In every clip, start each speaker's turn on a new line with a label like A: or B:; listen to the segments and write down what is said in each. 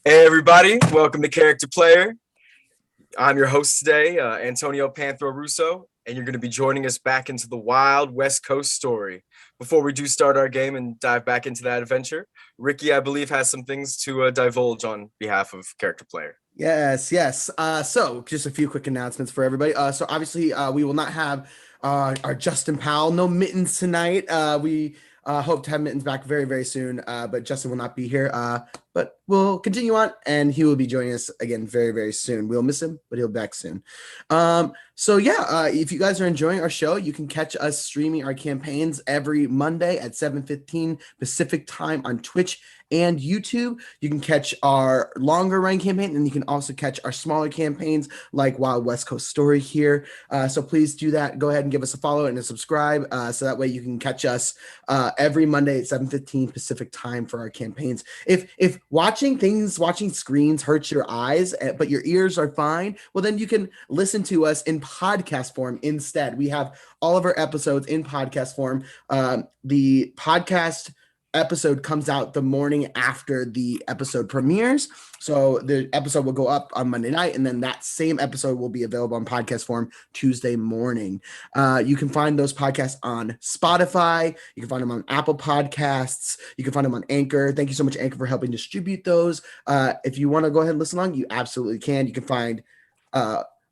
A: Hey everybody, welcome to Character Player. I'm your host today, Antonio Panthro Russo, and you're going to be joining us back into the wild West Coast story. Before we do start our game and dive back into that adventure, Ricky, I believe, has some things to divulge on behalf of Character Player.
B: Yes. So just a few quick announcements for everybody. So obviously, we will not have our Justin Powell, no Mittens tonight. We hope to have Mittens back very, very soon. But Justin will not be here. But we'll continue on, and he will be joining us again very, very soon. We'll miss him, but he'll be back soon. If you guys are enjoying our show, you can catch us streaming our campaigns every Monday at 7:15 Pacific time on Twitch and YouTube. You can catch our longer run campaign, and you can also catch our smaller campaigns like Wild West Coast Story here. So please do that. Go ahead and give us a follow and a subscribe, so that way you can catch us every Monday at 7:15 Pacific time for our campaigns. If watching screens hurts your eyes, but your ears are fine, well, then you can listen to us in podcast form instead. We have all of our episodes in podcast form. The podcast episode comes out the morning after the episode premieres. So the episode will go up on Monday night, and then that same episode will be available in podcast form Tuesday morning. You can find those podcasts on Spotify. You can find them on Apple Podcasts. You can find them on Anchor. Thank you so much, Anchor, for helping distribute those. If you want to go ahead and listen along, you absolutely can. You can find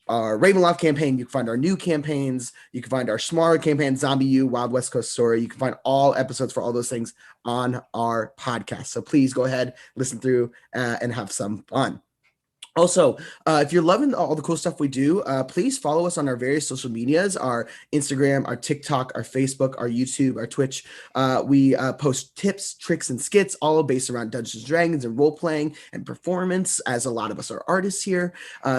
B: our Ravenloft campaign. You can find our new campaigns. You can find our smaller campaign, Zombie U, Wild West Coast Story. You can find all episodes for all those things on our podcast. So please go ahead, listen through, and have some fun. Also, if you're loving all the cool stuff we do, please follow us on our various social medias, our Instagram, our TikTok, our Facebook, our YouTube, our Twitch. We post tips, tricks, and skits, all based around Dungeons & Dragons and role-playing and performance, as a lot of us are artists here.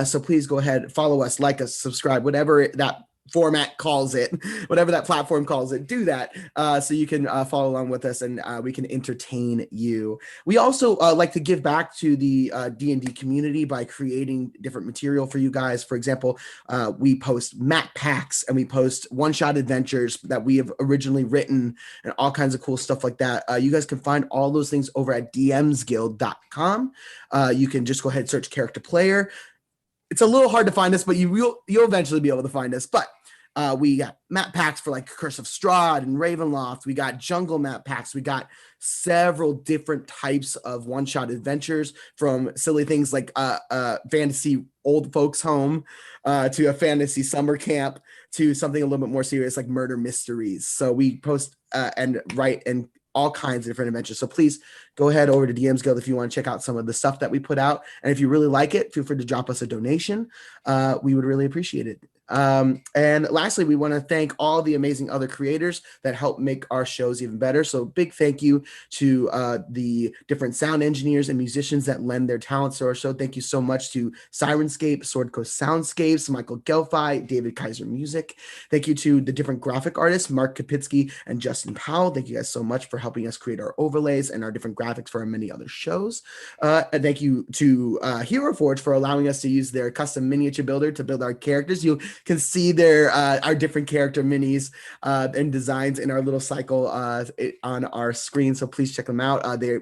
B: So please go ahead, follow us, like us, subscribe, whatever that format calls it, whatever that platform calls it, do that, so you can follow along with us, and we can entertain you. We also like to give back to the D&D community by creating different material for you guys. For example, we post map packs, and we post one-shot adventures that we have originally written, and all kinds of cool stuff like that. You guys can find all those things over at dmsguild.com. You can just go ahead and search Character Player. It's a little hard to find us, but you'll eventually be able to find us. But we got map packs for like Curse of Strahd and Ravenloft. We got jungle map packs. We got several different types of one-shot adventures, from silly things like fantasy old folks home, to a fantasy summer camp, to something a little bit more serious like murder mysteries. So we post and write and all kinds of different adventures. So please go ahead over to DM's Guild if you want to check out some of the stuff that we put out. And if you really like it, feel free to drop us a donation. We would really appreciate it. And lastly, we want to thank all the amazing other creators that help make our shows even better. So big thank you to the different sound engineers and musicians that lend their talents to our show. Thank you so much to Sirenscape, Sword Coast Soundscapes, Michael Gelfi, David Kaiser Music. Thank you to the different graphic artists, Mark Kapitsky and Justin Powell. Thank you guys so much for helping us create our overlays and our different graphics for our many other shows. And thank you to Hero Forge for allowing us to use their custom miniature builder to build our characters. You can see their our different character minis and designs in our little cycle on our screen. So please check them out. They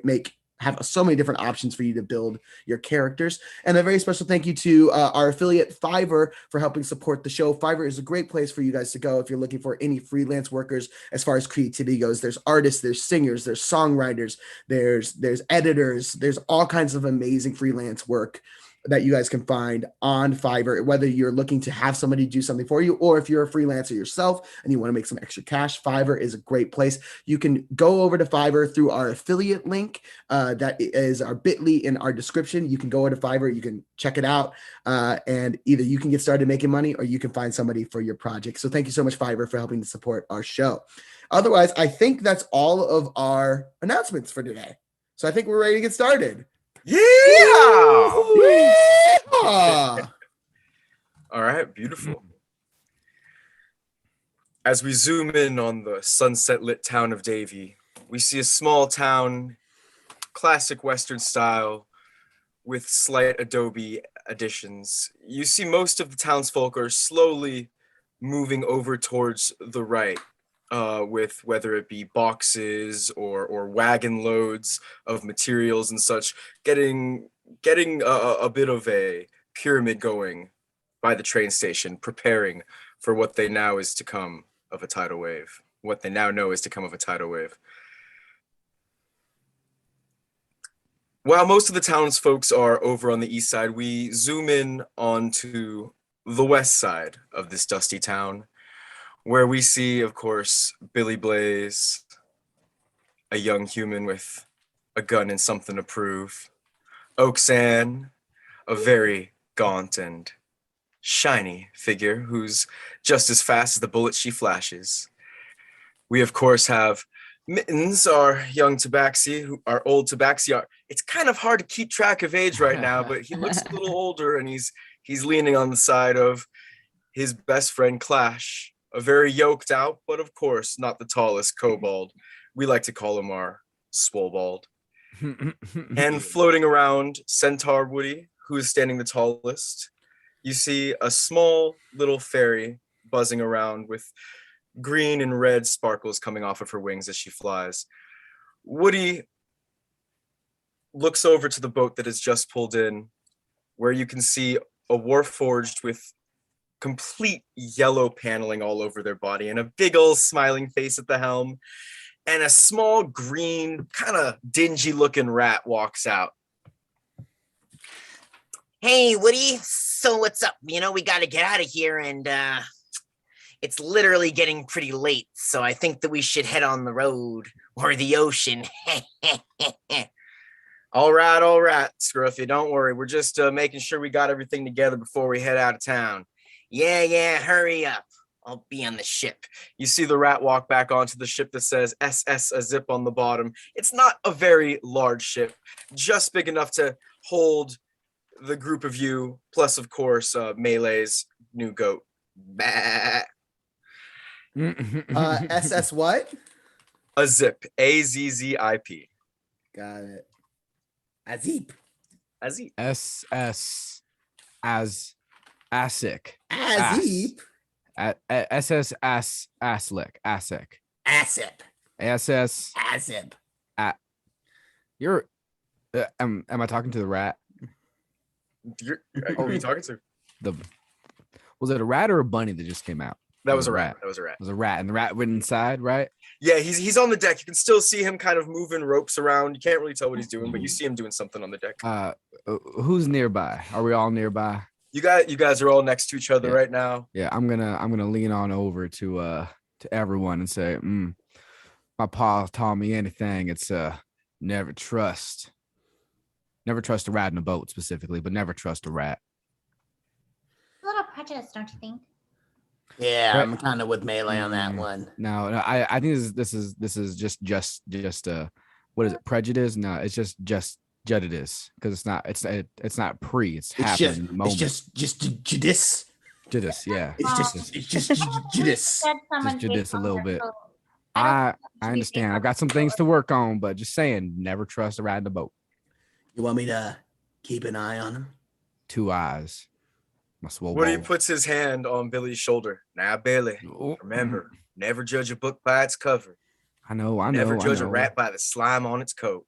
B: have so many different options for you to build your characters. And a very special thank you to our affiliate Fiverr for helping support the show. Fiverr is a great place for you guys to go if you're looking for any freelance workers as far as creativity goes. There's artists, there's singers, there's songwriters, there's editors, there's all kinds of amazing freelance work that you guys can find on Fiverr, whether you're looking to have somebody do something for you, or if you're a freelancer yourself and you want to make some extra cash. Fiverr is a great place. You can go over to Fiverr through our affiliate link. That is our bit.ly in our description. You can go over to Fiverr, you can check it out, and either you can get started making money or you can find somebody for your project. So thank you so much, Fiverr, for helping to support our show. Otherwise, I think that's all of our announcements for today. So I think we're ready to get started.
A: Yeah!
B: Yeah!
A: All right, beautiful. As we zoom in on the sunset-lit town of Davie, we see a small town, classic Western style, with slight adobe additions. You see most of the townsfolk are slowly moving over towards the right. with whether it be boxes or wagon loads of materials and such, getting a bit of a pyramid going by the train station, preparing for what they now is to come of a tidal wave. What they now know is to come of a tidal wave. While most of the townsfolk are over on the east side, we zoom in onto the west side of this dusty town, where we see, of course, Billy Blaze, a young human with a gun and something to prove. Oaksan, a very gaunt and shiny figure who's just as fast as the bullet she flashes. We, of course, have Mittens, our young tabaxi, our old tabaxi. It's kind of hard to keep track of age right now, but he looks a little older, and he's leaning on the side of his best friend Clash, a very yoked out, but of course not the tallest kobold. We like to call him our Swollbald. And floating around Centaur Woody, who is standing the tallest, you see a small little fairy buzzing around with green and red sparkles coming off of her wings as she flies. Woody looks over to the boat that has just pulled in, where you can see a warforged with complete yellow paneling all over their body and a big old smiling face at the helm, and a small green, kind of dingy looking rat walks out.
C: Hey, Woody. So what's up? We got to get out of here, and it's literally getting pretty late, so I think that we should head on the road or the ocean.
A: All right, Scruffy, don't worry. We're just making sure we got everything together before we head out of town.
C: Yeah, hurry up. I'll be on the ship.
A: You see the rat walk back onto the ship that says SS a zip on the bottom. It's not a very large ship, just big enough to hold the group of you, plus, of course, Melee's new goat. Bah.
B: SS what?
A: A zip. AZZIP.
B: Got it. Azip.
A: Azip.
D: SS as ASIC.
B: Azip.
D: SS as ASLIC. ASIC.
C: Asip.
D: SS.
C: Asip.
D: You're. Am I talking to the rat?
A: Who are you talking to?
D: Was it a rat or a bunny that just came out?
A: That was a rat.
D: It was a rat, and the rat went inside, right?
A: Yeah, he's on the deck. You can still see him kind of moving ropes around. You can't really tell what he's doing, but you see him doing something on the deck.
D: Who's nearby? Are we all nearby?
A: You guys are all next to each other right now.
D: Yeah, I'm gonna lean on over to everyone and say, my pa taught me anything. It's never trust a rat in a boat specifically, but never trust a rat.
E: A little prejudice, don't you think?
C: Yeah,
D: Right.
C: I'm kind of with Melee on that one.
D: No, I think this is just what is it? Prejudice? No, it's just judice, because it's not pre. It's happening in the moment.
C: It's just judice.
D: Judice, yeah.
C: It's just judice.
E: Said someone
D: Just do this a
E: based on
D: little
E: their
D: bit.
E: code.
D: I
E: don't
D: understand. I've got some things to work on, but just saying, never trust a rat in a boat.
C: You want me to keep an eye on him?
D: 2 eyes. My swole
A: Woody
D: ball.
A: puts his hand on Billy's shoulder. Now, Billy,
D: Oh,
A: remember, never judge a book by its cover.
D: I know.
A: Never judge
D: I
A: a
D: know.
A: rat by the slime on its coat.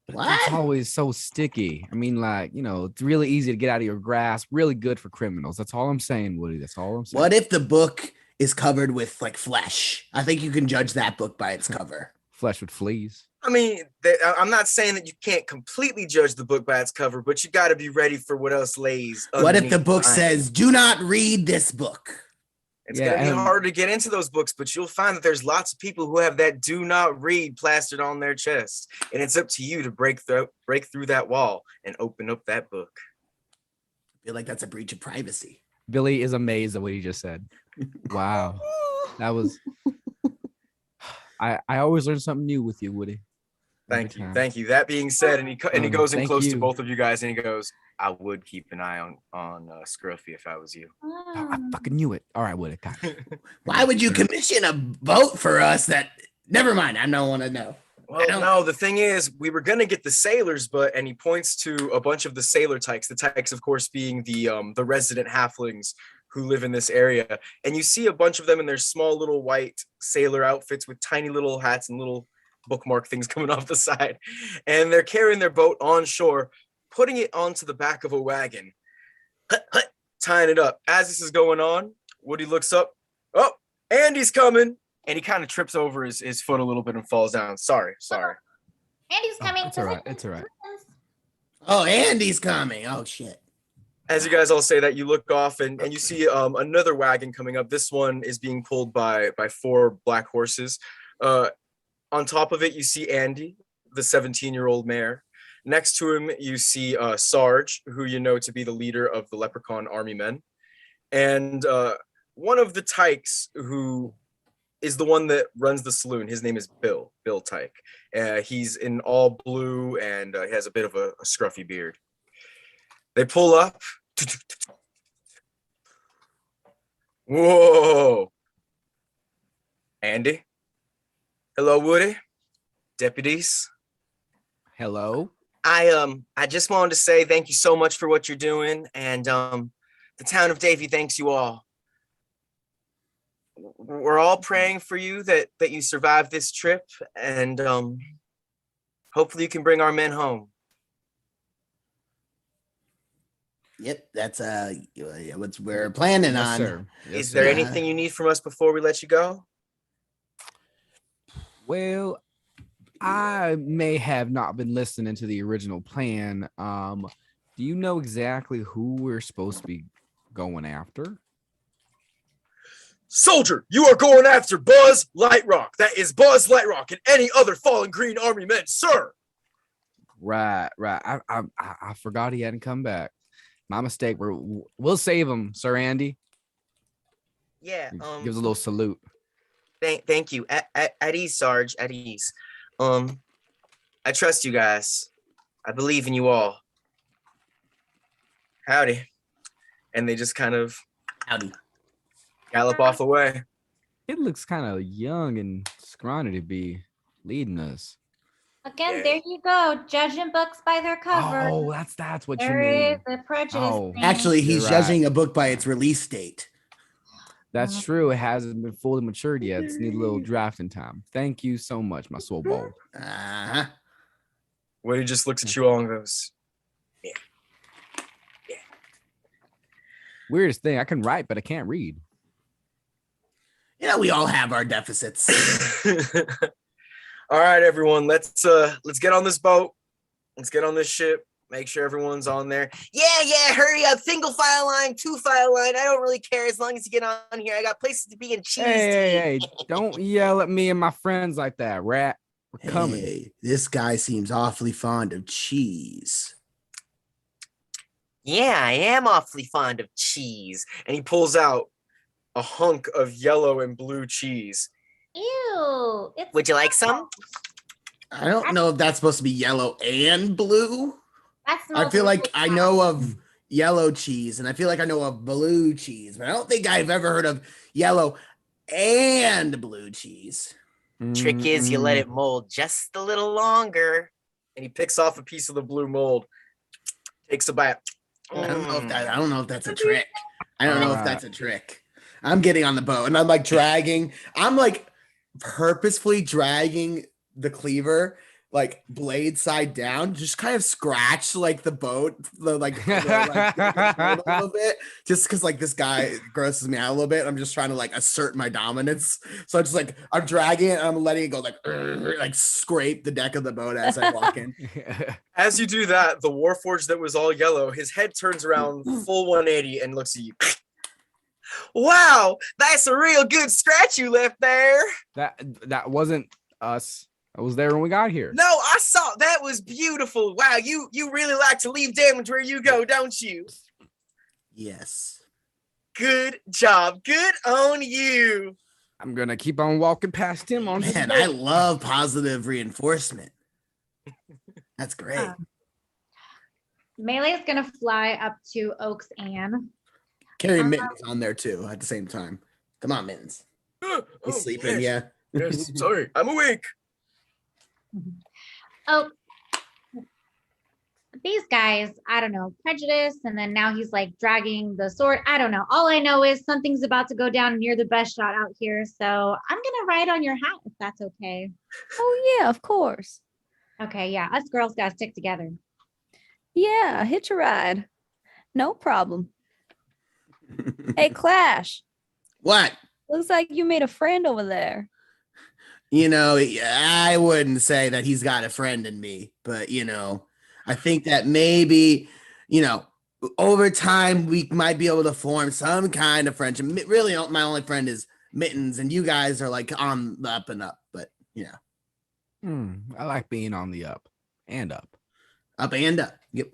D: It's always so sticky. I mean, it's really easy to get out of your grasp. Really good for criminals. That's all I'm saying, Woody. That's all I'm saying.
C: What if the book is covered with flesh? I think you can judge that book by its cover.
D: Flesh with fleas?
A: I mean, I'm not saying that you can't completely judge the book by its cover, but you got to be ready for what else lays.
C: What if the
A: underneath
C: book
A: behind.
C: says, "Do not read this book"?
A: It's
D: Yeah,
A: gonna be
D: and-
A: hard to get into those books, but you'll find that there's lots of people who have that "do not read" plastered on their chest, and it's up to you to break through that wall and open up that book.
C: I feel like that's a breach of privacy.
D: Billy is amazed at what he just said. Wow. That was. I always learn something new with you, Woody.
A: Thank you,
D: Okay.
A: thank you. That being said, and he goes in
D: Thank
A: close to
D: you.
A: both of you guys, and he goes, "I would keep an eye on Scruffy if I was you."
D: I fucking knew it. All right, Woody. got it.
C: Why would you commission a boat for us that? Never mind. I don't want to know.
A: Well, no, the thing is, we were gonna get the sailors, and he points to a bunch of the sailor tykes. The tykes, of course, being the resident halflings who live in this area. And you see a bunch of them in their small little white sailor outfits with tiny little hats and little bookmark things coming off the side. And they're carrying their boat on shore, putting it onto the back of a wagon, tying it up. As this is going on, Woody looks up. Oh, Andy's coming. And he kind of trips over his foot a little bit and falls down. Sorry.
E: Andy's coming.
D: It's all right. It's all right.
B: Oh, Andy's coming. Oh shit.
A: As you guys all say that, you look off and you see another wagon coming up. This one is being pulled by 4 black horses. On top of it, you see Andy, the 17-year-old mayor. Next to him, you see Sarge, who you know to be the leader of the Leprechaun Army Men. And one of the tykes who is the one that runs the saloon. His name is Bill Tyke. He's in all blue and he has a bit of a scruffy beard. They pull up. Whoa. Andy. Hello, Woody. Deputies.
D: Hello.
A: I just wanted to say thank you so much for what you're doing, and the town of Davie thanks you all. We're all praying for you that you survive this trip, and hopefully you can bring our men home.
B: Yep, that's what we're planning
D: Yes,
B: on.
D: sir. Yes,
A: Is there
D: sir.
A: anything you need from us before we let you go?
D: Well, I may have not been listening to the original plan. Do you know exactly who we're supposed to be going after?
A: Soldier, you are going after Buzz Lightrock. That is Buzz Lightrock and any other fallen Green Army men, sir.
D: Right. I forgot he hadn't come back. My mistake. We'll save him, Sir Andy.
A: Yeah.
D: Gives a little salute.
A: Thank you. At ease, Sarge. At ease. I trust you guys. I believe in you all. Howdy. And they just kind of
B: Howdy.
A: gallop off away.
D: It looks kind of young and scrawny to be leading us.
E: Again,
A: Yeah.
E: there you go. Judging books by their cover.
D: Oh, that's what you
E: There
D: mean.
E: is a prejudice.
D: Oh.
E: thing.
B: Actually,
D: You're
B: he's
D: right.
B: judging a book by its release date.
D: That's true. It hasn't been fully matured yet. It's need a little drafting time. Thank you so much, my soul bowl.
B: Uh-huh.
A: Woody just looks at you all and goes,
D: Weirdest thing, I can write, but I can't read.
B: You know, we all have our deficits.
A: all right, everyone, let's get on this boat. Let's get on this ship. Make sure everyone's on there. Yeah, hurry up. Single file line, 2 file line. I don't really care as long as you get on here. I got places to be and cheese.
D: Hey, don't yell at me and my friends like that, rat. We're coming.
B: Hey, this guy seems awfully fond of cheese.
A: Yeah, I am awfully fond of cheese. And he pulls out a hunk of yellow and blue cheese.
E: Ew.
C: Would you like some?
B: I don't know if that's supposed to be yellow and blue. I feel like I know of yellow cheese and I feel like I know of blue cheese, but I don't think I've ever heard of yellow and blue cheese.
C: Trick is you let it mold just a little longer.
A: And he picks off a piece of the blue mold, takes a bite.
B: I don't know if that's a trick. I don't know if that's a trick. I'm getting on the boat and I'm like I'm like purposefully dragging the cleaver like blade side down, just kind of scratch like the boat, a little bit, just because like this guy grosses me out a little bit. I'm just trying to like assert my dominance. So I'm just like I'm dragging it and I'm letting it go like scrape the deck of the boat as I walk in.
A: As you do that, the Warforged that was all yellow, his head turns around full 180 and looks at you. Wow, that's a real good scratch you left there.
D: That wasn't us. I was there when we got here.
A: No, I saw that was beautiful. Wow, you really like to leave damage where you go, don't you?
B: Yes.
A: Good job. Good on you.
D: I'm gonna keep on walking past him on
B: Man, I love positive reinforcement. That's great.
E: Melee's gonna fly up to Oaks Ann.
B: Carry Mittens on there too at the same time. Come on, Mittens.
A: Oh,
B: He's sleeping,
A: yes,
B: yeah.
A: Yes, sorry, I'm awake.
E: Oh, these guys, I don't know, prejudice. And then now he's like dragging the sword. I don't know. All I know is something's about to go down and you're the best shot out here. So I'm going to ride on your hat if that's okay.
F: Oh, yeah, of course.
E: Okay. Yeah. Us girls got to stick together.
F: Yeah, hitch a ride. No problem. Hey, Clash.
B: What?
F: Looks like you made a friend over there.
B: You know, I wouldn't say that he's got a friend in me, but I think that maybe, over time we might be able to form some kind of friendship. Really, my only friend is Mittens, and you guys are like on the up and up, but
D: I like being on the up and up.
B: up and up. Yep.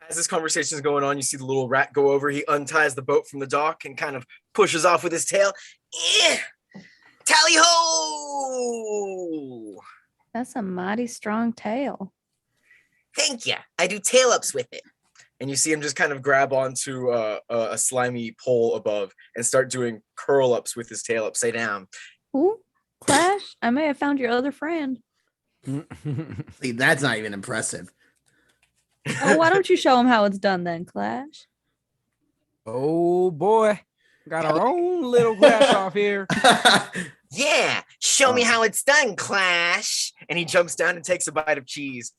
A: As this conversation is going on, you see the little rat go over. He unties the boat from the dock and kind of pushes off with his tail. Eh, tally ho!
F: That's a mighty strong tail.
C: Thank you. I do tail ups with it.
A: And you see him just kind of grab onto a slimy pole above and start doing curl ups with his tail upside down.
F: Ooh, Clash, I may have found your other friend.
B: See, that's not even impressive.
F: Oh, why don't you show him how it's done then, Clash?
D: Oh boy, got our own little Clash off here.
C: Yeah, show me how it's done, Clash.
A: And he jumps down and takes a bite of cheese.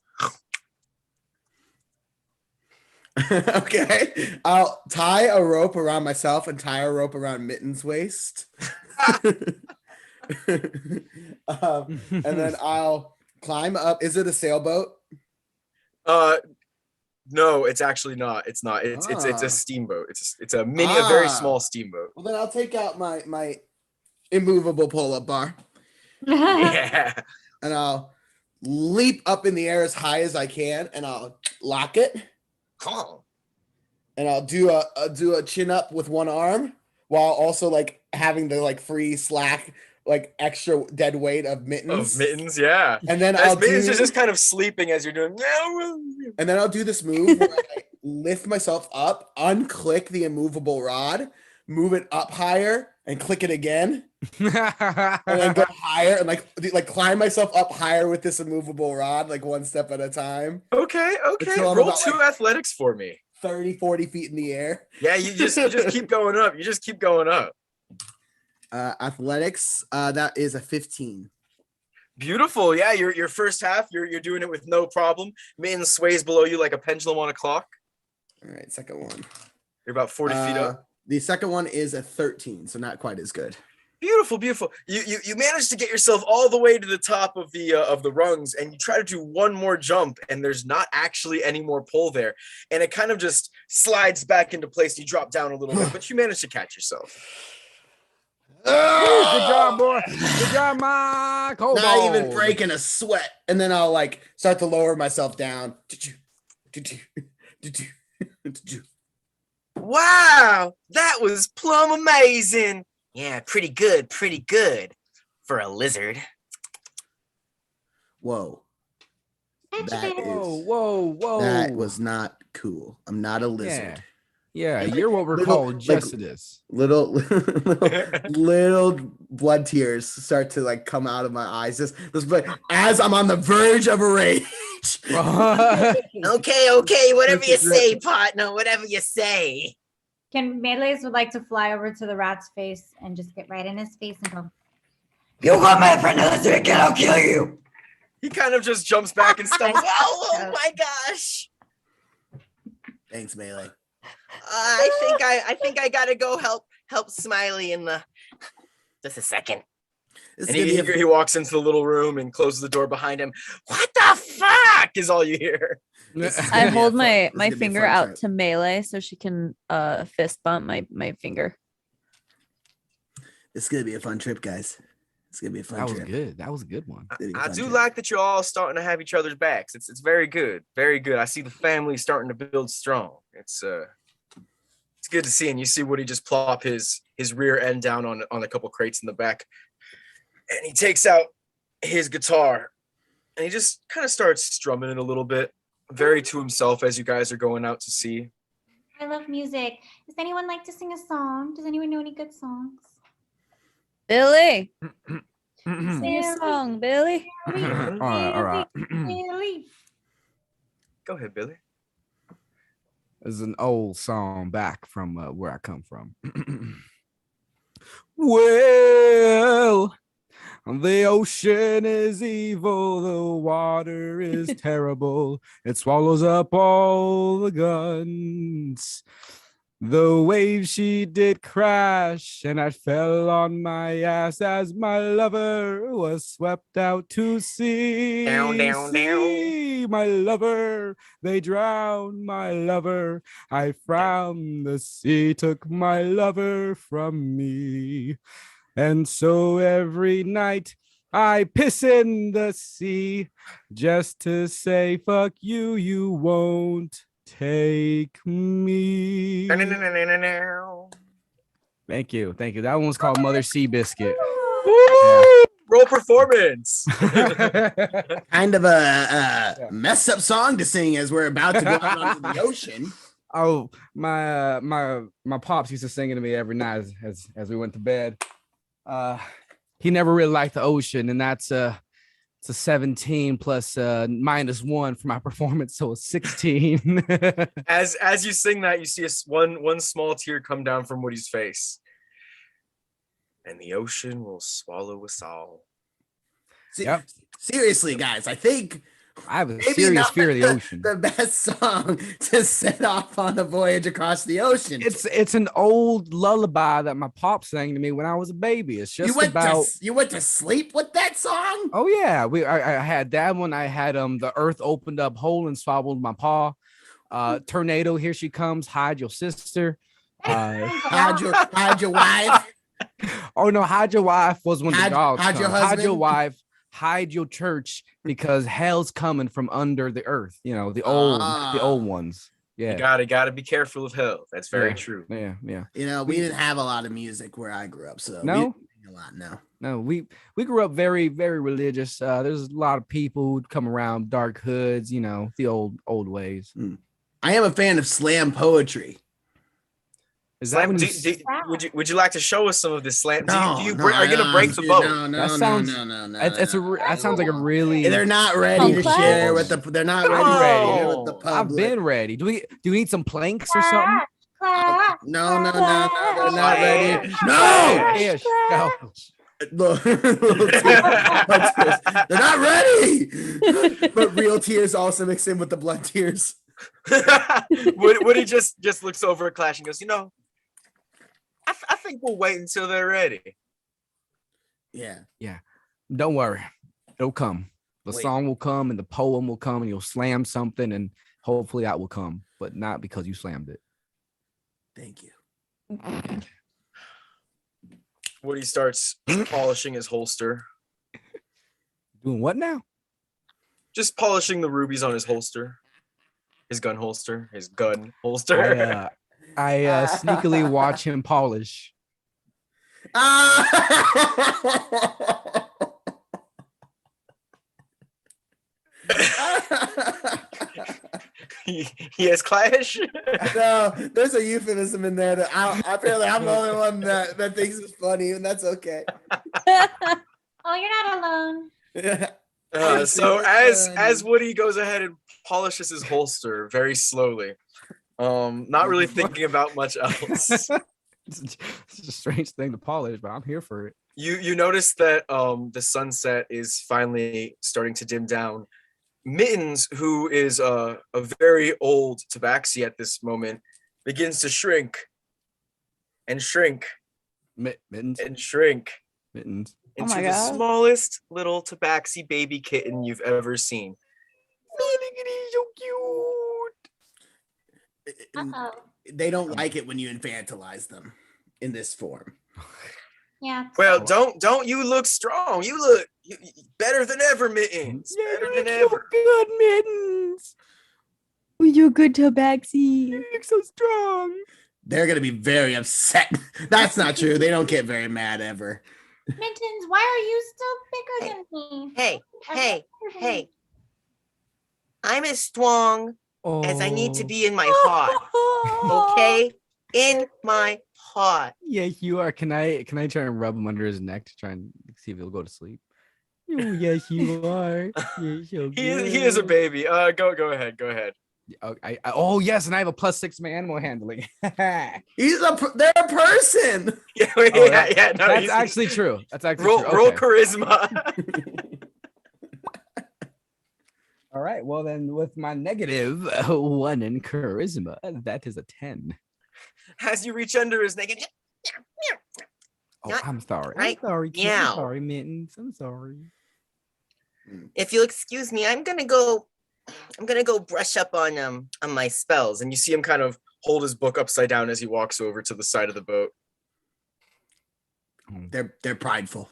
B: Okay, I'll tie a rope around myself and tie a rope around Mittens' waist. And then I'll climb up. Is it a sailboat?
A: No, it's actually not. It's not. It's
B: Ah.
A: a steamboat. It's a very
B: Ah.
A: small steamboat.
B: Well, then I'll take out my immovable pull-up bar
A: Yeah.
B: and I'll leap up in the air as high as I can, and I'll lock it,
C: Oh,
B: and I'll do a chin up with one arm while also like having the like free slack like extra dead weight of Mittens.
A: Of Mittens, yeah.
B: And then
A: As
B: I'll
A: Mittens
B: do,
A: is just kind of sleeping as you're doing.
B: and then I'll do this move where I lift myself up, unclick the immovable rod, move it up higher, and click it again, and then go higher and like climb myself up higher with this immovable rod, like one step at a time,
A: Okay.
B: Until I'm
A: Roll
B: about,
A: 2 athletics for me.
B: 30-40 feet in the air.
A: Yeah, you just keep going up. You just keep going up.
B: Athletics, that is a 15.
A: Beautiful. Yeah, your first half, you're doing it with no problem. Mittens sways below you like a pendulum on a clock.
B: All right, second one.
A: You're about 40 feet up.
B: The second one is a 13, so not quite as good.
A: Beautiful. You managed to get yourself all the way to the top of the rungs, and you try to do one more jump, and there's not actually any more pull there, and it kind of just slides back into place. You drop down a little bit, but you managed to catch yourself.
D: Good job, boy. Good job, Mike. Hold
B: Not
D: on.
B: even breaking a sweat. And then I'll like start to lower myself down.
C: wow, that was plumb amazing. Yeah, pretty good for a lizard.
B: Whoa. That is-
D: Whoa.
B: That was not cool. I'm not a lizard.
D: Yeah, you're what we're
B: Little-
D: called
B: like-
D: Jessicus.
B: Little blood tears start to like come out of my eyes. But as I'm on the verge of a rage.
C: Okay, whatever you say, partner, whatever you say.
E: Can Melees would like to fly over to the rat's face and just get right in his face and go,
C: You got my friend lizard again, I'll kill you.
A: He kind of just jumps back and stumbles.
C: Oh my gosh.
B: Thanks, Melee.
C: I think I gotta go help Smiley in the just a second.
B: This
A: And
B: is gonna be
A: he walks into the little room and closes the door behind him. What the fuck is all you hear?
B: This is
F: I
B: gonna be a
F: hold
B: fun-
F: my
B: this is
F: my
B: gonna be a
F: finger
B: fun
F: out
B: trip.
F: to Melee so she can fist bump my finger.
B: It's gonna be a fun trip, guys. It's gonna be a fun
D: That was
B: trip.
D: good. That was a good one.
B: It'll be a
A: I
B: fun
A: do
B: trip.
A: like that you're all starting to have each other's backs. It's very good. Very good. I see the family starting to build strong. It's good to see. And you see Woody just plop his rear end down on a couple crates in the back. And he takes out his guitar and he just kind of starts strumming it a little bit, very to himself as you guys are going out to sea.
E: I love music. Does anyone like to sing a song? Does anyone know any good songs?
F: Billy,
D: all
F: sing a song, Billy.
D: right.
E: Billy.
A: Go ahead, Billy.
D: is an old song back from where I come from. Well, the ocean is evil, the water is terrible. It swallows up all the guns. The wave she did crash, and I fell on my ass as my lover was swept out to sea.
C: Down.
D: See, my lover, they drowned my lover. I frowned, the sea took my lover from me. And so every night I piss in the sea just to say, fuck you, you won't take me. Thank you. Thank you. That one was called Mother Sea Biscuit.
A: Woo! Roll performance.
B: Kind of a messed up song to sing as we're about to go out onto the ocean.
D: Oh, my pops used to sing it to me every night as we went to bed. He never really liked the ocean, and that's it's a 17 plus -1 for my performance, so it's 16.
A: As you sing that, you see one small tear come down from Woody's face. And the ocean will swallow us all.
D: Yep.
B: Seriously, guys, I think
D: I have a
B: maybe
D: serious
B: not
D: fear of the ocean.
B: the best song to set off on a voyage across the ocean.
D: It's an old lullaby that my pop sang to me when I was a baby. It's just
B: you went to sleep with that song?
D: Oh yeah, I had that one. I had the earth opened up whole and swallowed my paw. Tornado, here she comes. Hide your sister.
B: Hide your wife.
D: Oh no, hide your wife was when the dogs
B: hide your
D: come. Hide your
B: husband.
D: wife. Hide your church because hell's coming from under the earth. You know the old ones. Yeah,
A: You gotta be careful of hell. That's very true.
D: Yeah.
B: You know, we didn't have a lot of music where I grew up, so
D: No?
B: we didn't sing a lot. No.
D: No, we grew up very, very religious. There's a lot of people who'd come around dark hoods, you know, the old ways.
B: I am a fan of slam poetry.
D: Is that
A: Slam,
D: when you
A: would you like to show us some of this slam?
B: No,
A: are you
B: no,
A: gonna break the
B: dude,
A: boat?
B: No,
D: That sounds-
B: no.
D: that sounds like a really
B: They're not ready to
F: Class?
B: share with the. They're not ready to share with the
A: Oh,
B: public.
D: I've been ready. Do we need some planks or something?
B: No, they're not ready. No,
D: Ish. No.
B: Look, they're not ready. But real tears also mix in with the blood tears.
A: Woody just looks over at Clash and goes, you know, I think we'll wait until they're ready.
B: Yeah.
D: Don't worry. It'll come. The
A: Wait.
D: song will come and the poem will come and you'll slam something and hopefully that will come, but not because you slammed it.
B: Thank you.
A: Woody starts polishing his holster,
D: Doing what now?
A: just polishing the rubies on his holster, his gun holster, holster.
D: I sneakily watch him polish.
A: He has Clash.
B: No, there's a euphemism in there that apparently I'm the only one that thinks is funny, and that's okay.
E: Oh, you're not alone.
A: So as Woody goes ahead and polishes his holster very slowly, not really thinking about much else.
D: It's a strange thing to polish, but I'm here for it.
A: You notice that the sunset is finally starting to dim down. Mittens, who is a very old tabaxi at this moment, begins to shrink and shrink
D: Mittens.
A: and shrink
D: Mittens.
F: Oh
A: into
F: my
A: the
F: God.
A: smallest little tabaxi baby kitten you've ever seen.
D: So cute.
E: Uh-oh.
B: They don't like it when you infantilize them in this form.
E: Yeah.
A: Well, don't you look strong? You look better than ever, Mittens. Better than ever.
D: Good, Mittens.
F: Oh, you're good, Tabaxi.
D: You look so strong.
B: They're gonna be very upset. That's not true. They don't get very mad ever.
E: Mittens, why are you still bigger than me?
C: Hey. I'm as strong as I need to be in my heart. Okay? In my heart.
D: Yes, you are. Can I try and rub him under his neck to try and see if he'll go to sleep? Oh, yes, you are. You're so
A: He is a
D: good.
A: baby. Go ahead.
D: Oh yes, and I have a +6 my animal handling.
B: They're a person.
A: Yeah,
D: Oh,
A: yeah. No,
D: That's
A: he's-
D: actually true. That's actually
A: roll,
D: true.
A: roll
D: Okay.
A: charisma.
D: All right. Well, then with my -1 in charisma, that is a 10.
A: As you reach under his neck, and
D: Oh,
C: Not-
D: I'm sorry.
C: right?
D: I'm sorry. Kid.
C: Meow.
D: I'm sorry, Mittens. I'm sorry.
C: If you'll excuse me, I'm gonna go brush up on my spells.
A: and you see him kind of hold his book upside down as he walks over to the side of the boat.
B: They're prideful.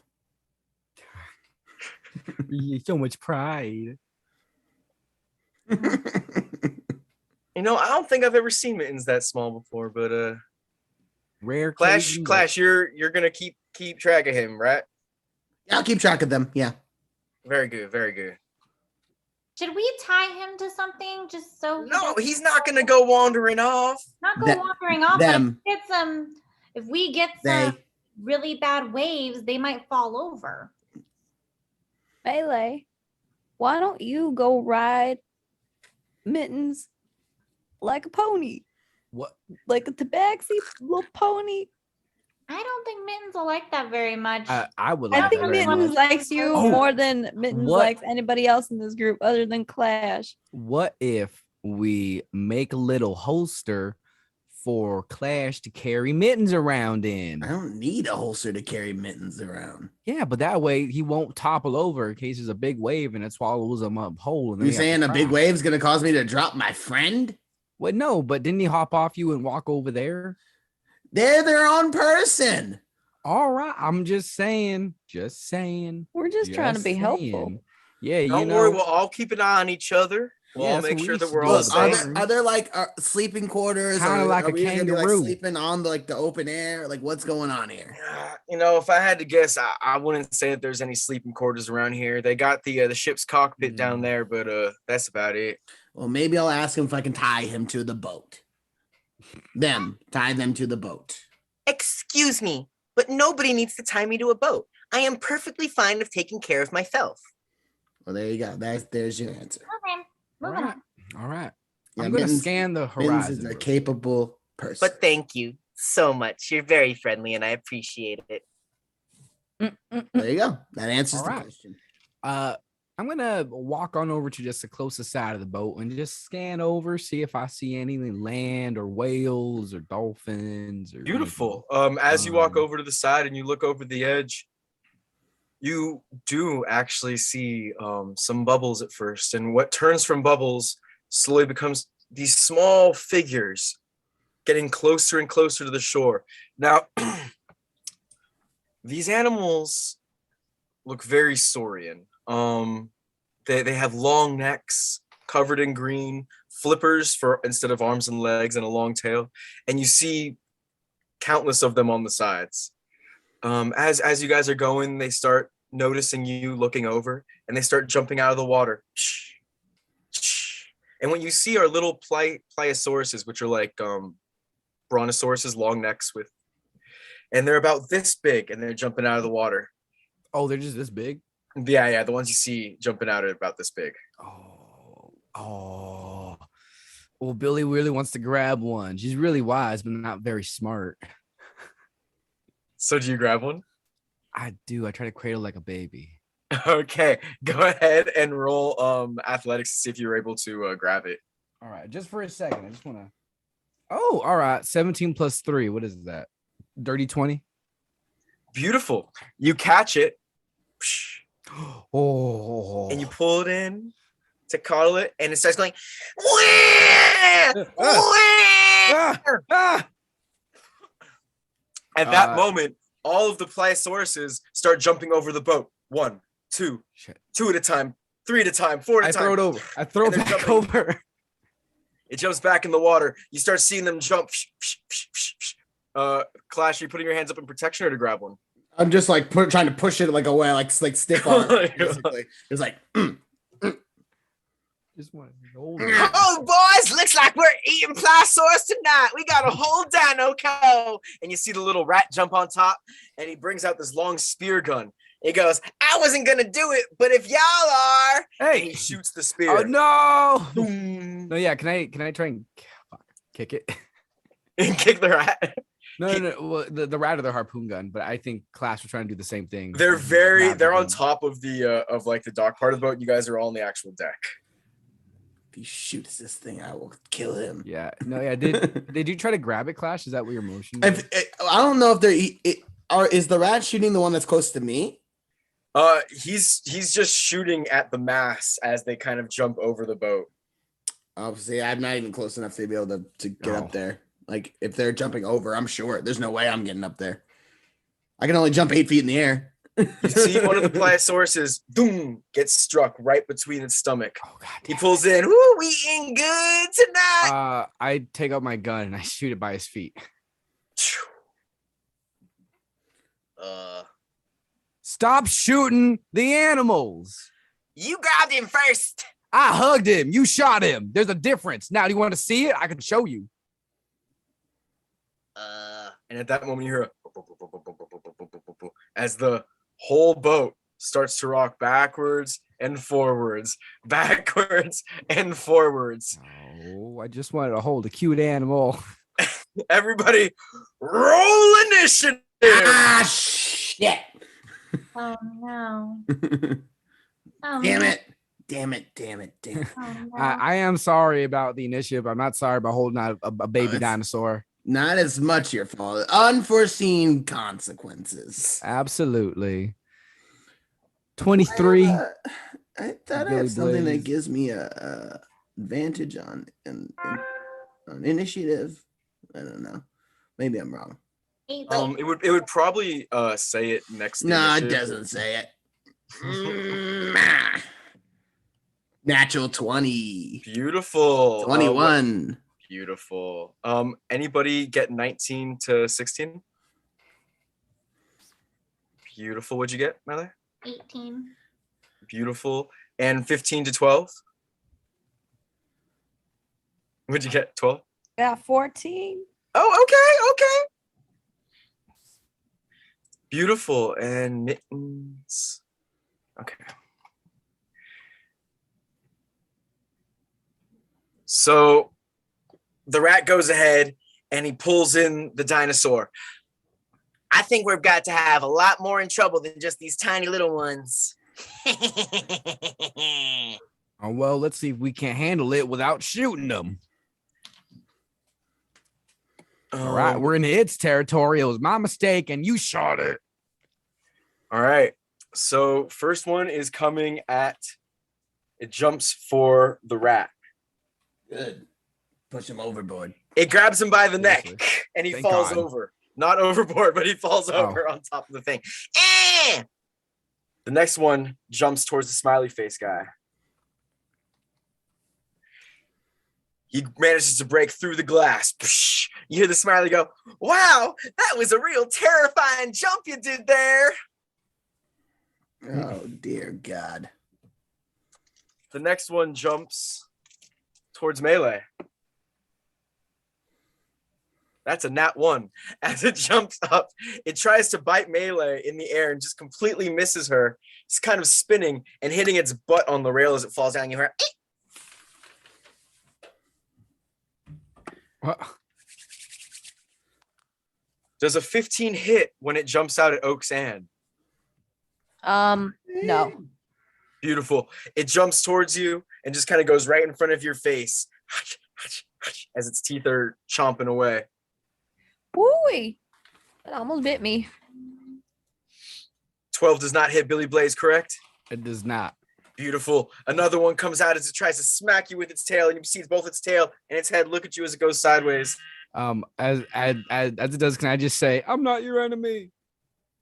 D: So much pride.
A: You know, I don't think I've ever seen Mittens that small before, but
D: Rare
A: Clash,
D: occasion, but-
A: Clash, you're gonna keep track of him, right?
B: I'll keep track of them. Yeah.
A: Very good, very good.
E: Should we tie him to something just so? he
A: No,
E: doesn't
A: he's not gonna go wandering off.
E: Not go
B: Them-
E: wandering off.
B: them.
E: But if we get
B: They.
E: some really bad waves, they might fall over.
F: Melee, why don't you go ride Mittens like a pony?
D: What?
F: Like a tabaxi little pony?
E: I don't think Mittens will like that very much.
D: I would.
F: I
D: like
F: think
D: that very
F: Mittens
D: much.
F: likes you
D: Oh.
F: more than Mittens
D: What?
F: likes anybody else in this group other than Clash.
D: What if we make a little holster for Clash to carry Mittens around in?
B: I don't need a holster to carry Mittens around.
D: Yeah, but that way he won't topple over in case there's a big wave and it swallows him up whole. And then
B: You
D: we have to
B: saying a big
D: cry.
B: wave's gonna cause me to drop my friend?
D: Well, no, but didn't he hop off you and walk over there?
B: They're their own person.
D: All right, I'm just saying.
F: We're just trying to be helpful.
D: saying. Yeah, you
A: Don't
D: know.
A: worry, we'll all keep an eye on each other. We'll
D: Yeah,
A: all
D: that's
A: make
D: what we
A: sure
D: used
A: that
D: to
A: we're
D: do
A: all
D: at the
A: safe.
D: bar.
B: Are there like sleeping quarters?
D: Kinda
B: or
D: like
B: are
D: a
B: we gonna be like
D: kangaroo.
B: sleeping on the open air? Like what's going on here?
A: You know, if I had to guess, I wouldn't say that there's any sleeping quarters around here. They got the ship's cockpit down
D: Mm.
A: there, but that's about it.
B: Well, maybe I'll ask him if I can tie him to the boat. Tie them to the boat.
C: Excuse me, but nobody needs to tie me to a boat. I am perfectly fine of taking care of myself.
B: Well, there you go. There's your answer.
E: Okay,
D: All
E: moving
D: right,
E: on.
D: all right.
B: Yeah,
D: I'm gonna
B: Mittens-
D: scan the
B: Mittens
D: horizon.
B: is a
D: real-
B: capable person.
C: But thank you so much. You're very friendly and I appreciate it.
B: There you go. That answers
D: All
B: the
D: right.
B: question.
D: I'm gonna walk on over to just the closest side of the boat and just scan over, see if I see any land or whales or dolphins or
A: Beautiful. As you walk
D: Um,
A: over to the side and you look over the edge, you do actually see some bubbles at first, and what turns from bubbles slowly becomes these small figures getting closer and closer to the shore. Now, these animals look very saurian. They have long necks covered in green, flippers for instead of arms and legs, and a long tail, and you see countless of them on the sides. As you guys are going, they start noticing you looking over, and they start jumping out of the water. And what you see are little pliosauruses, which are like brontosauruses, long necks with, and they're about this big, and they're jumping out of the water.
D: Oh, they're just this big.
A: Yeah, the ones you see jumping out are about this big.
D: Oh. Well, Billy really wants to grab one. She's really wise, but not very smart.
A: So do you grab one?
D: I do. I try to cradle like a baby.
A: Okay, go ahead and roll athletics to see if you're able to grab it.
D: All right, just for a second. I just want to. Oh, all right. 17 plus 3. What is that? Dirty 20?
A: Beautiful. You catch it.
D: Oh.
A: And you pull it in to coddle it, and it starts going.
D: Ah, ah.
A: At that
D: Uh,
A: moment, all of the Pliosauruses start jumping over the boat. 1, 2,
D: Shit.
A: 2 at a time, 3 at a time, 4 at
D: I
A: a time.
D: throw it over. I throw
A: And
D: it
A: they're
D: back
A: jumping.
D: over.
A: It jumps back in the water. You start seeing them jump. Clash, are you putting your hands up in protection or to grab one?
B: I'm just like trying to push it like away, like stiff arm. Basically, it's like
D: Just want to hold it.
C: Oh, boys, looks like we're eating Pliosaurus tonight. We got a whole dino co.
A: And you see the little rat jump on top, and he brings out this long spear gun.
C: He goes, I wasn't gonna do it, but if y'all are,
A: And he
D: Hey.
A: shoots the
D: Oh
A: spear.
D: no.
A: Boom.
D: No, yeah. Can I try and fuck, kick it?
A: And kick the rat.
D: No. Well, the rat or the harpoon gun, but I think Clash was trying to do the same thing.
A: They're
D: and grab the
A: they're on
D: gun.
A: top of the of like the dock part of the boat. You guys are all on the actual deck.
B: If he shoots this thing, I will kill him.
D: Yeah. No. Yeah. Did you try to grab it, Clash? Is that what your motion?
B: I don't know if is the rat shooting the one that's close to me?
A: He's just shooting at the mass as they kind of jump over the boat.
B: Obviously, I'm not even close enough to be able to get
D: No.
B: up there. Like if they're jumping over, I'm sure there's no way I'm getting up there. I can only jump 8 feet in the air.
A: You see one of the Pliosauruses, boom, gets struck right between its stomach.
D: Oh god.
A: He
D: damn
A: pulls in. Woo, we eating good tonight.
D: it. I take out my gun and I shoot it by his feet. Stop shooting the animals.
C: you grabbed him first.
D: I hugged him. You shot him. There's a difference. Now, do you want to see it? I can show you.
A: And at that moment, you hear a as the whole boat starts to rock backwards and forwards, backwards and forwards.
D: Oh, I just wanted to hold a cute animal.
A: Everybody, roll initiative.
B: Ah, shit!
E: Oh no. Oh,
B: Damn
E: no.
B: it! Damn it! Damn it! Damn it!
E: Oh, no.
D: I am sorry about the initiative. I'm not sorry about holding out a baby
B: it's-
D: dinosaur.
B: Not as much your fault. Unforeseen consequences.
D: Absolutely. 23.
B: I thought I
D: Billy
B: had something
D: Blaze.
B: that gives me a advantage on initiative. I don't know. Maybe I'm wrong.
E: 18.
A: It would probably say it next. to the
B: No, it
A: initiative.
B: doesn't say it. Nah. Natural 20.
A: Beautiful.
B: 21.
A: Beautiful. Anybody get 19 to 16? Beautiful. What'd you get, Melee?
E: 18.
A: Beautiful. And 15 to 12? What'd you get? 12?
F: Got 14.
A: Oh, okay. Beautiful. And mittens. Okay. So the rat goes ahead and he pulls in the dinosaur.
C: I think we've got to have a lot more in trouble than just these tiny little ones.
D: Oh, well, let's see if we can handle it without shooting them. All right, we're in its territory. It was my mistake, and you shot it.
A: All right. So first one is coming at. It jumps for the rat.
B: Good. Push him overboard.
A: It grabs him by the neck,
D: Seriously.
A: and he
D: Thank
A: falls
D: God.
A: over. Not overboard, but he falls
D: Oh.
A: over on top of the thing.
C: Eh!
A: The next one jumps towards the smiley face guy. He manages to break through the glass. Psh! You hear the smiley go, "Wow, that was a real terrifying jump you did there."
B: Oh, dear God.
A: The next one jumps towards Melee. That's a nat 1. As it jumps up, it tries to bite Melee in the air and just completely misses her. It's kind of spinning and hitting its butt on the rail as it falls down. You hear,
D: What?
A: does a 15 hit when it jumps out at Oak's Ann?
F: No.
A: Beautiful. It jumps towards you and just kind of goes right in front of your face as its teeth are chomping away.
F: Wooey. It almost bit me.
A: 12 does not hit Billy Blaze, correct?
D: It does not.
A: Beautiful. Another one comes out as it tries to smack you with its tail, and you see both its tail and its head look at you as it goes sideways.
D: As it does, can I just say, I'm not your enemy?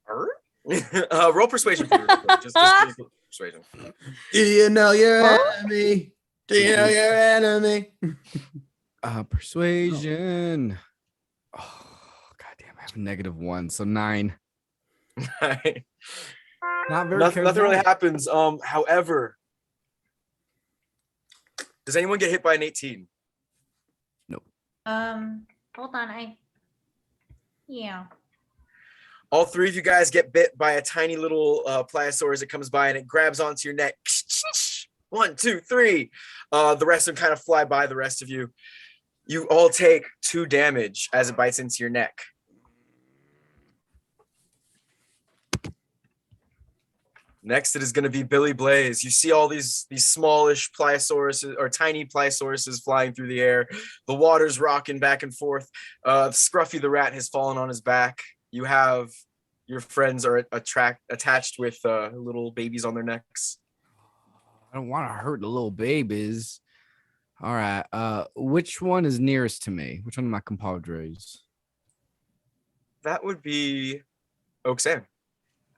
A: Roll persuasion for me real quick. Just persuasion.
B: Do you know your enemy? Do you know your enemy?
D: Persuasion. Oh, goddamn, I have a -1, so 9. Not very
A: Nothing really
D: charismatic.
A: happens. However, does anyone get hit by an 18?
E: Hold on. Yeah.
A: All three of you guys get bit by a tiny little pliosaurus that comes by and it grabs onto your neck. 1, 2, 3. The rest of them kind of fly by the rest of you. You all take 2 damage as it bites into your neck. Next, it is going to be Billy Blaze. You see all these smallish pliosaurus or tiny pliosaurus flying through the air. The water's rocking back and forth. Scruffy the rat has fallen on his back. You have your friends are attached with little babies on their necks.
D: I don't want to hurt the little babies. All right. Which one is nearest to me? Which one of my compadres?
A: That would be Oaksam.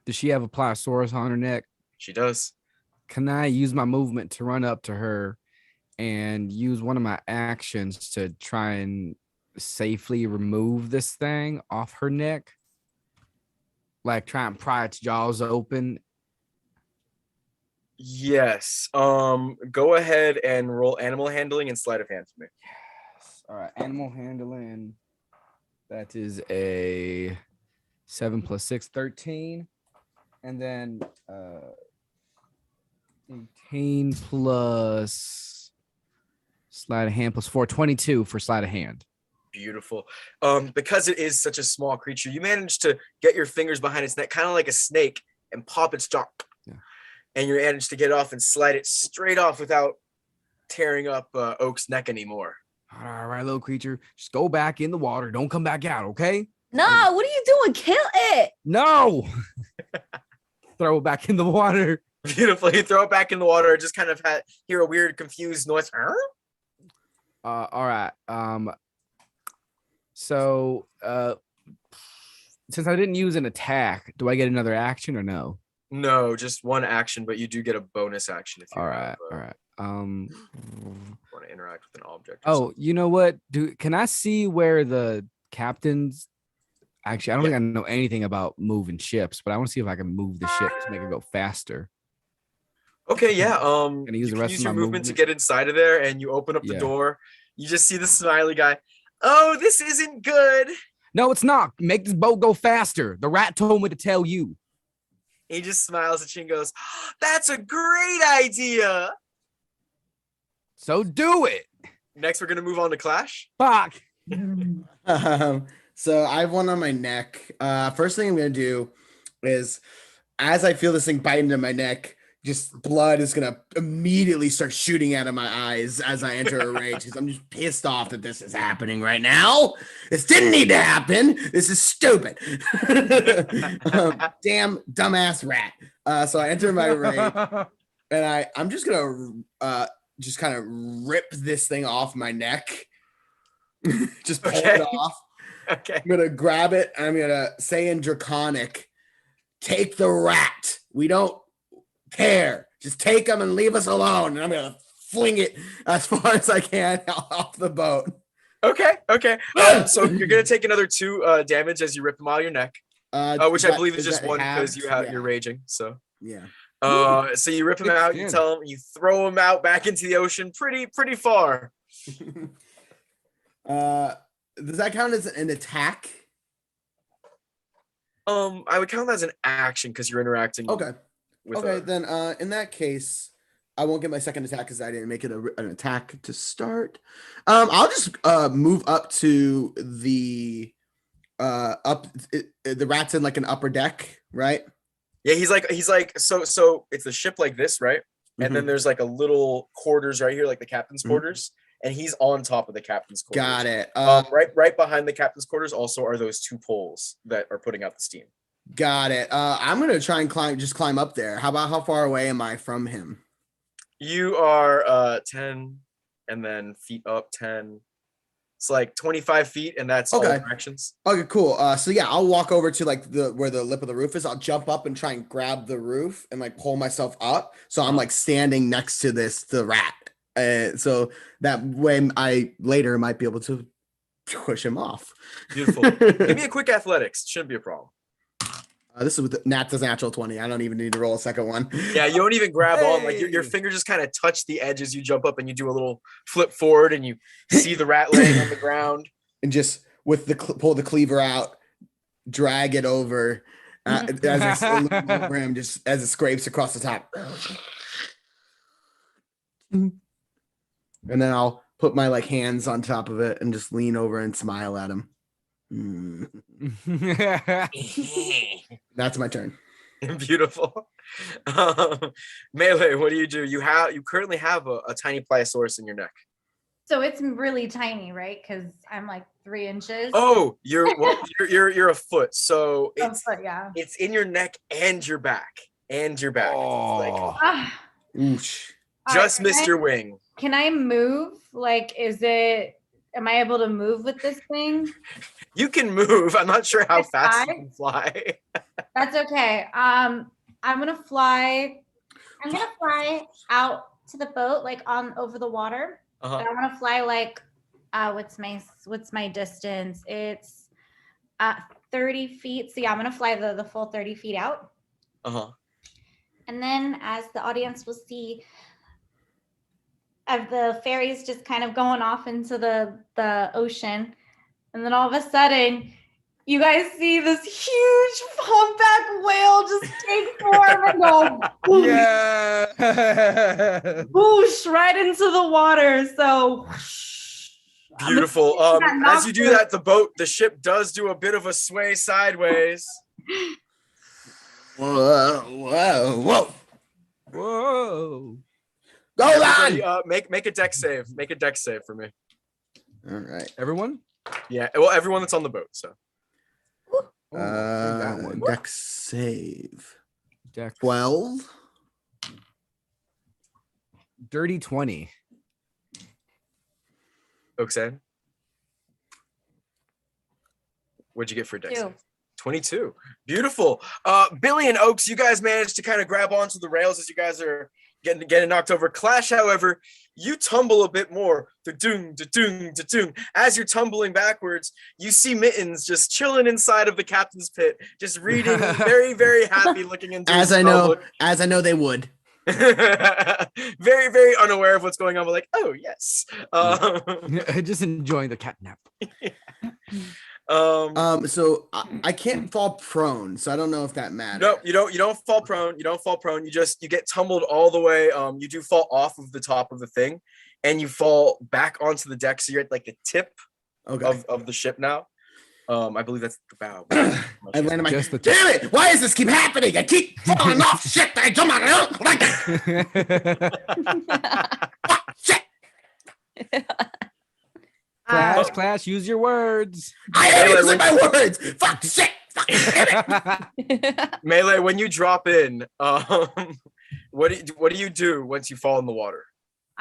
D: Does she have a pliosaurus on her neck?
A: She does.
D: Can I use my movement to run up to her and use one of my actions to try and safely remove this thing off her neck? Like try and pry its jaws open?
A: Yes. Go ahead and roll animal handling and sleight of hand for me.
D: Yes. All right. Animal handling. That is a 7 + 6, 13. And then 18 plus sleight of hand +4, 22 for sleight of hand.
A: Beautiful. Because it is such a small creature, you manage to get your fingers behind its neck, kind of like a snake, and pop its jaw.
D: Yeah.
A: And you manage to get off and slide it straight off without tearing up Oak's neck anymore.
D: All right, little creature. Just go back in the water. Don't come back out, okay?
F: No, what are you doing? Kill it.
D: No. Throw it back in the water.
A: Beautiful. You throw it back in the water. Just kind of hear a weird, confused noise.
D: All right. So since I didn't use an attack, do I get another action or no?
A: No, just one action, but you do get a bonus action if you
D: All right.
A: want to interact with an object.
D: Oh, you know what? Can I see where the captain's actually I don't think I know anything about moving ships, but I want to see if I can move the ship to make it go faster.
A: Okay, yeah.
D: Can I use
A: You
D: the rest
A: use
D: of
A: your
D: my
A: movement to
D: movement?
A: get inside of there, and you open up the
D: Yeah.
A: door. You just see the smiley guy. Oh, this isn't good.
D: No, it's not. Make this boat go faster. The rat told me to tell you.
A: He just smiles at you and goes, "That's a great idea."
D: So do it.
A: Next, we're gonna move on to Clash.
D: Fuck.
B: So I have one on my neck. First thing I'm gonna do is, as I feel this thing bite into my neck, just blood is gonna immediately start shooting out of my eyes as I enter a rage because I'm just pissed off that this is happening right now. This didn't need to happen. This is stupid. Damn dumbass rat. So I enter my rage and I'm just gonna just kind of rip this thing off my neck. Just pull
A: Okay.
B: it off.
A: Okay.
B: I'm gonna grab it. And I'm gonna say in Draconic, "Take the rat. We don't care. Just take him and leave us alone." And I'm gonna fling it as far as I can off the boat.
A: Okay. So you're gonna take another 2 damage as you rip him out of your neck, which I believe is just 1 because you're raging. So.
B: Yeah.
A: So you rip him
D: Thick
A: out, you
D: skin.
A: tell him, you throw him out back into the ocean pretty far.
B: Does that count as an attack?
A: I would count that as an action because you're interacting.
B: Okay.
A: With
B: Okay, then in that case, I won't get my second attack because I didn't make it an attack to start. I'll just move up to the the rat's in like an upper deck, right?
A: Yeah, he's like so it's a ship like this, right? And then there's like a little quarters right here, like the captain's quarters, and he's on top of the captain's quarters.
B: Got it.
A: Right behind the captain's quarters also are those 2 poles that are putting out the steam.
B: Got it. I'm gonna try and climb up there. How far away am I from him?
A: You are 10 and then feet up 10. It's like 25 feet, and that's all
B: Okay.
A: directions.
B: Okay, cool. So yeah, I'll walk over to like where the lip of the roof is. I'll jump up and try and grab the roof and like pull myself up. So I'm like standing next to the rat. So that way I later might be able to push him off.
A: Beautiful. Give me a quick athletics. Shouldn't be a problem.
B: This is with Nat's natural 20. I don't even need to roll a second one.
A: Yeah, you don't even grab on. Like your
B: Hey.
A: finger just kind of touch the edge as you jump up, and you do a little flip forward, and you see the rat laying on the ground.
B: And just with pull the cleaver out, drag it over as I slowly lean over him, just as it scrapes across the top. And then I'll put my like hands on top of it and just lean over and smile at him. That's my turn.
A: Beautiful. Melee, what do? You currently have a tiny pliosaurus in your neck.
E: So it's really tiny, right? Because I'm like 3 inches.
A: Oh, you're a foot, so
E: Oh,
A: it's
E: but yeah.
A: it's in your neck and your back. It's like
D: Oh,
E: Ah,
B: Oosh.
E: all
A: just
E: right,
A: missed your wing.
E: Can I move? Like, am I able to move with this thing?
A: You can move. I'm not sure how
E: It's
A: fast you
E: high.
A: can fly.
E: That's okay. I'm gonna fly out to the boat, like on over the water.
A: Uh-huh.
E: But I want to fly like what's my distance? It's 30 feet. So yeah, I'm gonna fly the full 30 feet out.
A: Uh-huh.
E: And then as the audience will see of the fairies just kind of going off into the ocean. And then all of a sudden you guys see this huge humpback whale just take form and go whoosh,
D: yeah.
E: whoosh right into the water. So whoosh.
A: Beautiful.
E: that
A: As you do
E: knocked
A: that, the ship does do a bit of a sway sideways.
B: Whoa, whoa, whoa.
D: Whoa.
B: Go
A: Everybody,
B: on.
A: make a deck save. Make a deck save for me.
B: All right.
D: Everyone?
A: Yeah. Well, everyone that's on the boat. So
D: Oh, that one.
B: Dex save.
D: Dex.
B: 12.
D: Dirty 20.
A: Oaksan, what'd you get for deck
E: Two.
A: save? 22. Beautiful. Billy and Oaks, you guys managed to kind of grab onto the rails as you guys are getting knocked over. Clash, however, you tumble a bit more. Da-doom, da-doom, da-doom. As you're tumbling backwards, you see Mittens just chilling inside of the captain's pit, just reading, very, very happy, looking into his
B: As I know they would.
A: very, very unaware of what's going on, but like, oh yes.
D: Just enjoying the cat nap.
B: So I can't fall prone, so I don't know if that matters.
A: No, you don't fall prone. You don't fall prone. You get tumbled all the way. You do fall off of the top of the thing, and you fall back onto the deck. So you're at like the tip of the ship now. I believe that's the bow.
B: I landed my.
D: Just the
B: Damn it! Why does this keep happening? I keep falling off shit. I jump on it. Shit!
D: Clash, use your words.
B: I am using my words. Fuck shit. Fuck damn it.
A: Melee, when you drop in, what do you do once you fall in the water?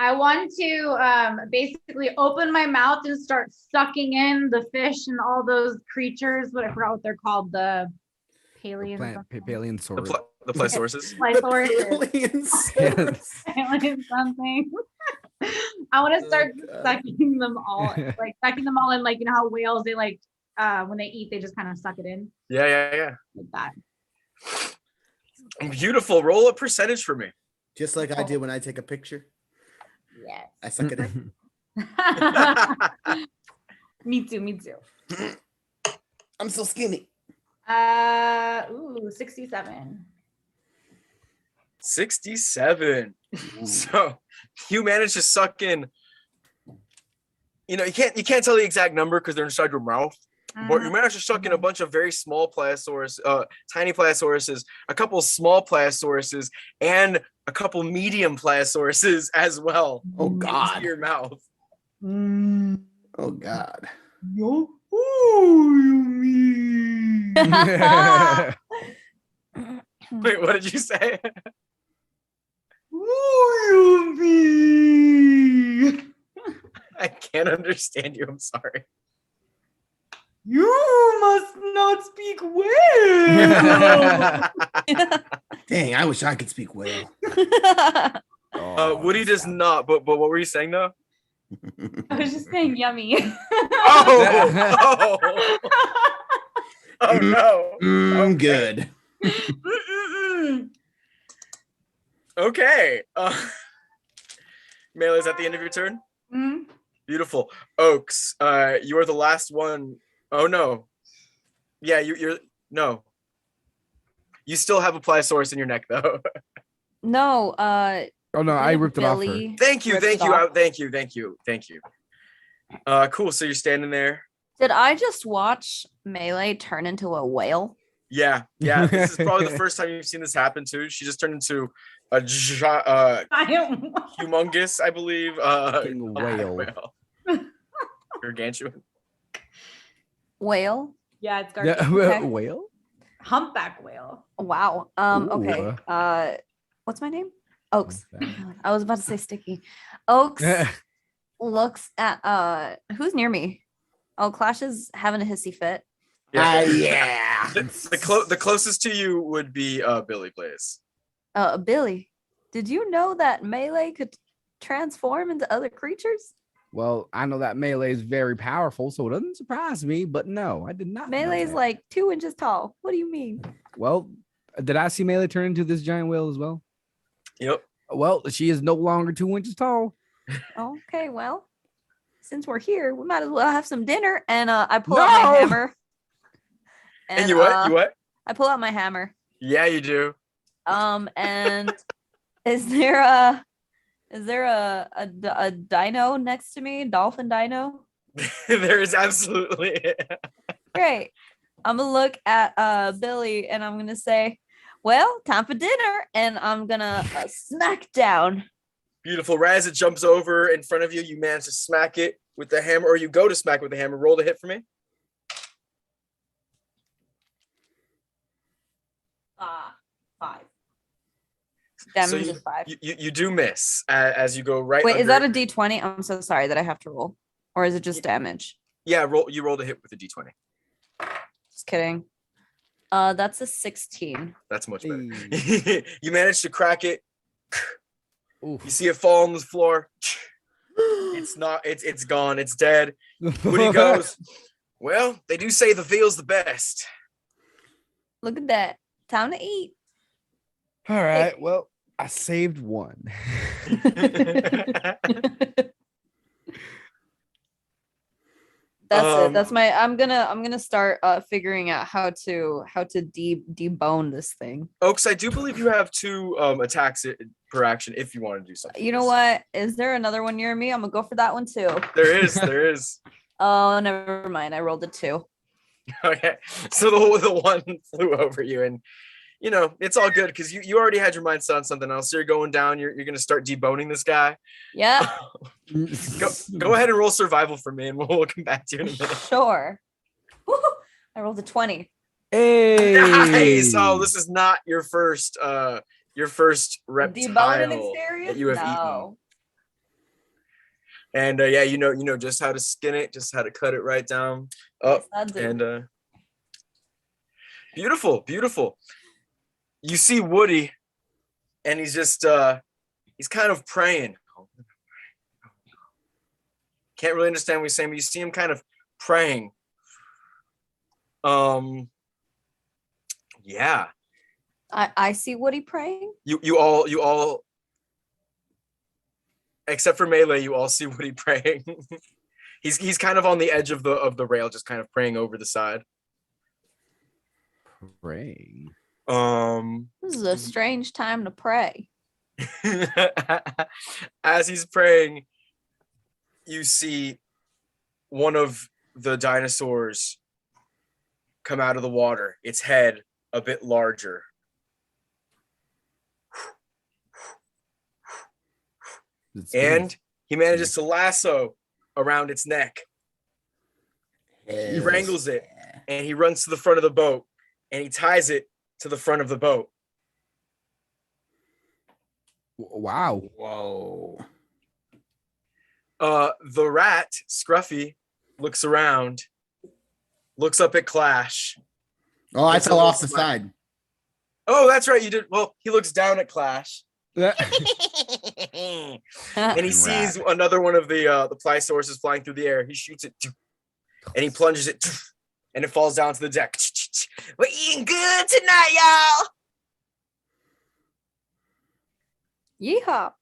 E: I want to basically open my mouth and start sucking in the fish and all those creatures. What I forgot what they're called, the Palean.
D: Palean sword.
A: The pliosaurus.
E: Palean something. I want to start sucking them all, like sucking them all in, like you know how whales they like when they eat they just kind of suck it in.
A: Yeah.
E: Like that.
A: Beautiful. Roll a percentage for me.
B: Just like I do when I take a picture.
E: Yes.
B: I suck it in.
E: Me too.
B: I'm so skinny.
E: 67.
A: 67. So you managed to suck in. You can't tell the exact number because they're inside your mouth. But you managed to suck in a bunch of very small pliosaurus, tiny pliosauruses, a couple small pliosauruses, and a couple medium pliosauruses as well.
B: Oh God.
A: Into your mouth.
B: Oh God.
E: Yo.
A: Wait, what did you say? I can't understand you. I'm sorry.
E: You must not speak well.
B: Dang, I wish I could speak whale.
A: Woody does not. But what were you saying though?
E: I was just saying yummy.
A: Oh no.
B: Good.
A: Okay. Melee, is that the end of your turn?
E: Mm.
A: Beautiful. Oaks, you are the last one. Oh no. Yeah, you're no. You still have a pliosaurus in your neck though.
F: No,
D: Oh no, I
F: didn't
D: ripped it off her.
F: Billy
A: Thank you,
F: rip
A: thank
F: it
A: you,
F: off?
A: thank you, thank you, thank you. Cool. So you're standing there.
F: Did I just watch Melee turn into a whale?
A: Yeah, yeah. This is probably the first time you've seen this happen too. She just turned into a
E: I don't.
A: humongous, I believe,
D: Fucking whale.
A: gargantuan.
F: Whale?
E: Yeah, it's
D: Yeah,
E: gargantuan.
F: Okay.
D: whale.
E: Humpback whale.
F: Wow.
D: Ooh.
F: Okay. What's my name? Oaks. I was about to say Sticky. Oaks looks at who's near me? Oh, Clash is having a hissy fit.
B: Yeah.
A: The closest to you would be Billy Blaze.
F: Billy, did you know that Melee could transform into other creatures?
D: Well, I know that Melee is very powerful, so it doesn't surprise me. But no, I did not. know
F: Melee is
D: that.
F: like 2 inches tall. What do you mean?
D: Well, did I see Melee turn into this giant whale as well?
A: Yep.
D: Well, she is no longer 2 inches tall.
F: Okay, well, since we're here, we might as well have some dinner. And I pull out my
D: No!
F: hammer.
A: And you what? You what?
F: I pull out my hammer.
A: Yeah, you do.
F: And is there a dino next to me? Dolphin dino?
A: There is absolutely.
F: Great. I'm gonna look at Billy and I'm gonna say, well, time for dinner, and I'm gonna smack down.
A: Beautiful. Right as it jumps over in front of you, you manage to smack it with the hammer, or you go to smack with the hammer. Roll the hit for me.
E: 5.
F: Damage
A: you,
F: is 5.
A: you do miss as you go right.
F: Wait, is that
A: under-
F: a D20? I'm so sorry that I have to roll, or is it just damage?
A: Yeah, roll. You rolled a hit with a d20.
F: Just kidding. That's a 16.
A: That's much better.
D: Hey.
A: You manage to crack it.
D: Oof.
A: You see it fall on the floor. It's not. It's gone. It's dead. Woody goes. Well, they do say the veal's the best.
F: Look at that. Time to eat.
D: All right. Well, I saved one.
F: That's
A: Um,
F: it. That's my. I'm gonna start figuring out how to debone this thing.
A: Oaks, I do believe you have 2 attacks per action if you want to do something.
F: You know what? Is there another one near me? I'm gonna go for that one too.
A: There is. There is.
F: Oh, never mind. I rolled a 2.
A: Okay. So the one flew over you, and you know it's all good because you already had your mind set on something else. So you're going down. You're gonna start deboning this guy.
F: Yep.
A: Go ahead and roll survival for me, and we'll come back to you in a minute.
F: Sure. Woo, I rolled a 20.
D: Hey.
A: Nice. Oh, this is not your first
F: Deboning
A: reptile
F: experience?
A: that you have eaten.
F: No.
A: And yeah, you know just how to skin it, just how to cut it right down up.
F: Yes, I do.
A: And beautiful. You see Woody, and he's just he's kind of praying. Can't really understand what he's saying, but you see him kind of praying. Yeah.
F: I see Woody praying.
A: You all except for Melee, you all see Woody praying. He's kind of on the edge of the rail, just kind of praying over the side.
D: Praying.
F: This is a strange time to pray.
A: As he's praying, you see one of the dinosaurs come out of the water, its head a bit larger. And he manages to lasso around its neck. He wrangles it, and he runs to the front of the boat, and he ties it to the front of the boat.
D: Wow.
B: Whoa.
A: The rat, Scruffy, looks around, looks up at Clash.
B: Oh, I
A: It's a
B: fell
A: little
B: off the
A: smile.
B: side.
A: Oh, that's right, you did. Well, he looks down at Clash, and he
B: Fucking
A: sees another one of the pliosaurus flying through the air. He shoots it, and he plunges it, and it falls down to the deck. We're eating good tonight, y'all.
F: Yeehaw.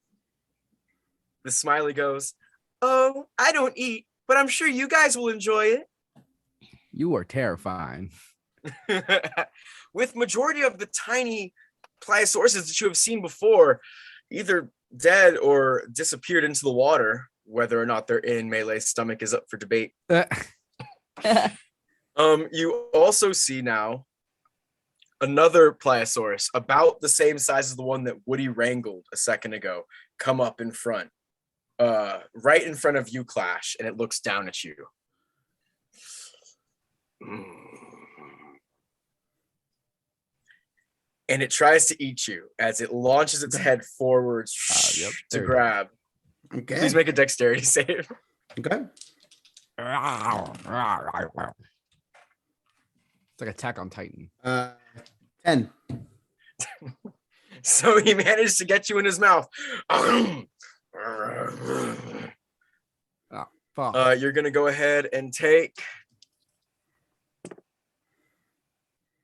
A: The smiley goes, "Oh, I don't eat, but I'm sure you guys will enjoy it."
D: You are terrifying.
A: With majority of the tiny pliosaurus that you have seen before, either dead or disappeared into the water, whether or not they're in Melee's stomach is up for debate. You also see now another pliosaurus about the same size as the one that Woody wrangled a second ago come up in front, right in front of you, Clash, and it looks down at you. And it tries to eat you as it launches its head forwards
D: Yep,
A: to
D: there you go.
A: grab.
B: Okay.
A: Please make a dexterity save.
B: Okay.
D: It's like Attack on Titan.
B: 10.
A: So he managed to get you in his mouth.
D: Fuck.
A: You're gonna go ahead and take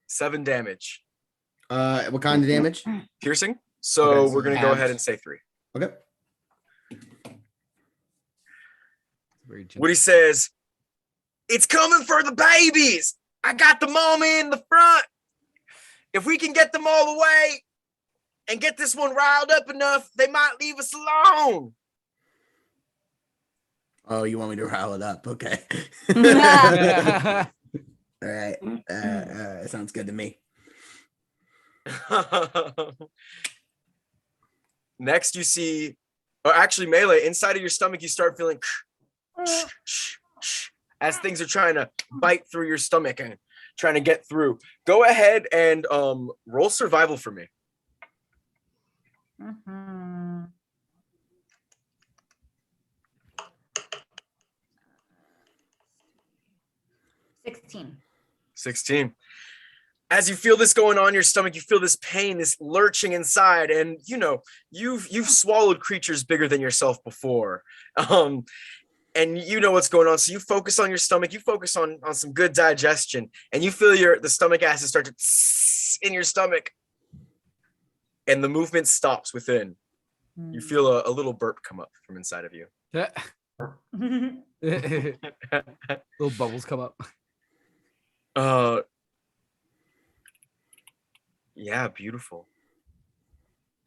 A: 7 damage.
B: What kind of damage?
A: Piercing. So
B: Okay, so
A: we're gonna go
B: halved.
A: ahead and say 3.
B: Okay.
D: Very gentle.
A: Woody says, "It's coming for the babies. I got the mama in the front. If we can get them all the way and get this one riled up enough, they might leave us alone."
B: Oh, you want me to rile it up? Okay. All right. Sounds good to me.
A: Next, you see, or actually, Melee, inside of your stomach, you start feeling as things are trying to bite through your stomach and trying to get through. Go ahead and roll survival for me.
E: Mhm. 16.
A: 16. As you feel this going on in your stomach, you feel this pain, this lurching inside, and you know you've swallowed creatures bigger than yourself before, and you know what's going on. So you focus on your stomach, you focus on some good digestion, and you feel the stomach acid start to in your stomach, and the movement stops within. You feel a little burp come up from inside of you.
D: Little bubbles come up.
A: Yeah, beautiful.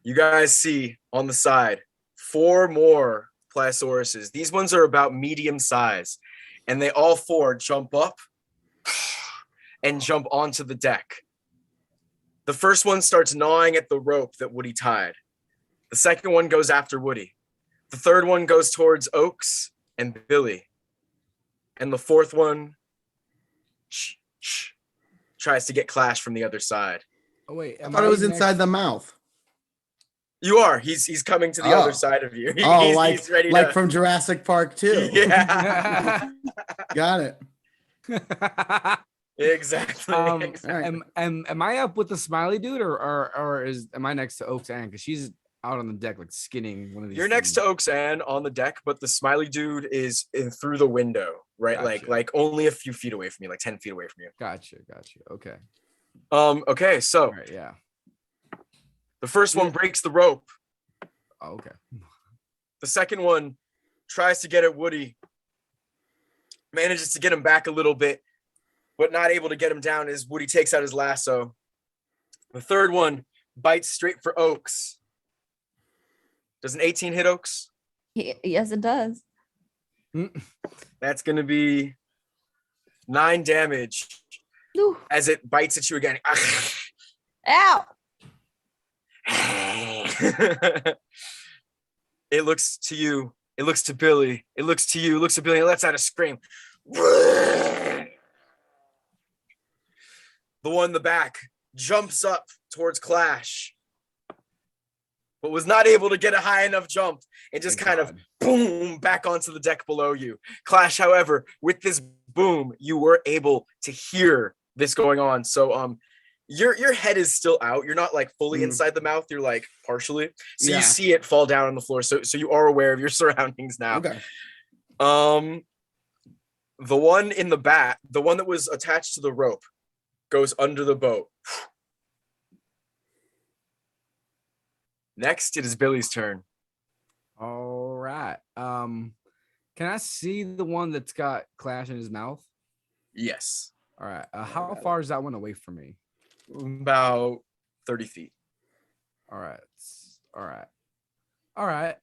A: You guys see on the side 4 more Pliosaurus's. These ones are about medium size, and they all 4 jump up and jump onto the deck. The first one starts gnawing at the rope that Woody tied. The second one goes after Woody. The third one goes towards Oaks and Billy. And the fourth one tries to get Clash from the other side.
D: Oh wait,
B: I thought it was inside the mouth.
A: You are. He's coming to the other side of you.
B: Oh,
A: He's ready
B: like
A: to...
B: from Jurassic Park too.
A: Yeah.
B: Got it.
A: Exactly.
D: Am I up with the smiley dude or am I next to Oaks Ann? Because she's out on the deck like skinning one of these.
A: You're next to Oaks Ann on the deck, but the smiley dude is through the window, right?
D: Gotcha.
A: Like only a few feet away from you, like 10 feet away from you.
D: Gotcha. Okay.
A: Okay, so
D: All right, yeah.
A: the first one breaks the rope.
D: Oh, okay.
A: The second one tries to get at Woody, manages to get him back a little bit, but not able to get him down as Woody takes out his lasso. The third one bites straight for Oaks. Does an 18 hit Oaks?
F: Yes, it does.
A: That's going to be 9 damage
F: Ooh.
A: as it bites at you again.
F: Ow!
A: It looks to you. It looks to Billy. It looks to you. It looks to Billy and lets out a scream. The one in the back jumps up towards Clash, but was not able to get a high enough jump and just
D: Thank
A: kind of
D: God.
A: boom back onto the deck below you. Clash, however, with this boom, you were able to hear this going on. So your head is still out. You're not like fully inside the mouth. You're like partially. So
B: Yeah.
A: you see it fall down on the floor. So you are aware of your surroundings now.
B: Okay.
A: The one in the back, the one that was attached to the rope, goes under the boat. Next, it is Billy's turn.
D: All right. Can I see the one that's got Clash in his mouth?
A: Yes.
D: All right. How far is that one away from me?
A: About 30 feet.
D: All right. All right. All right.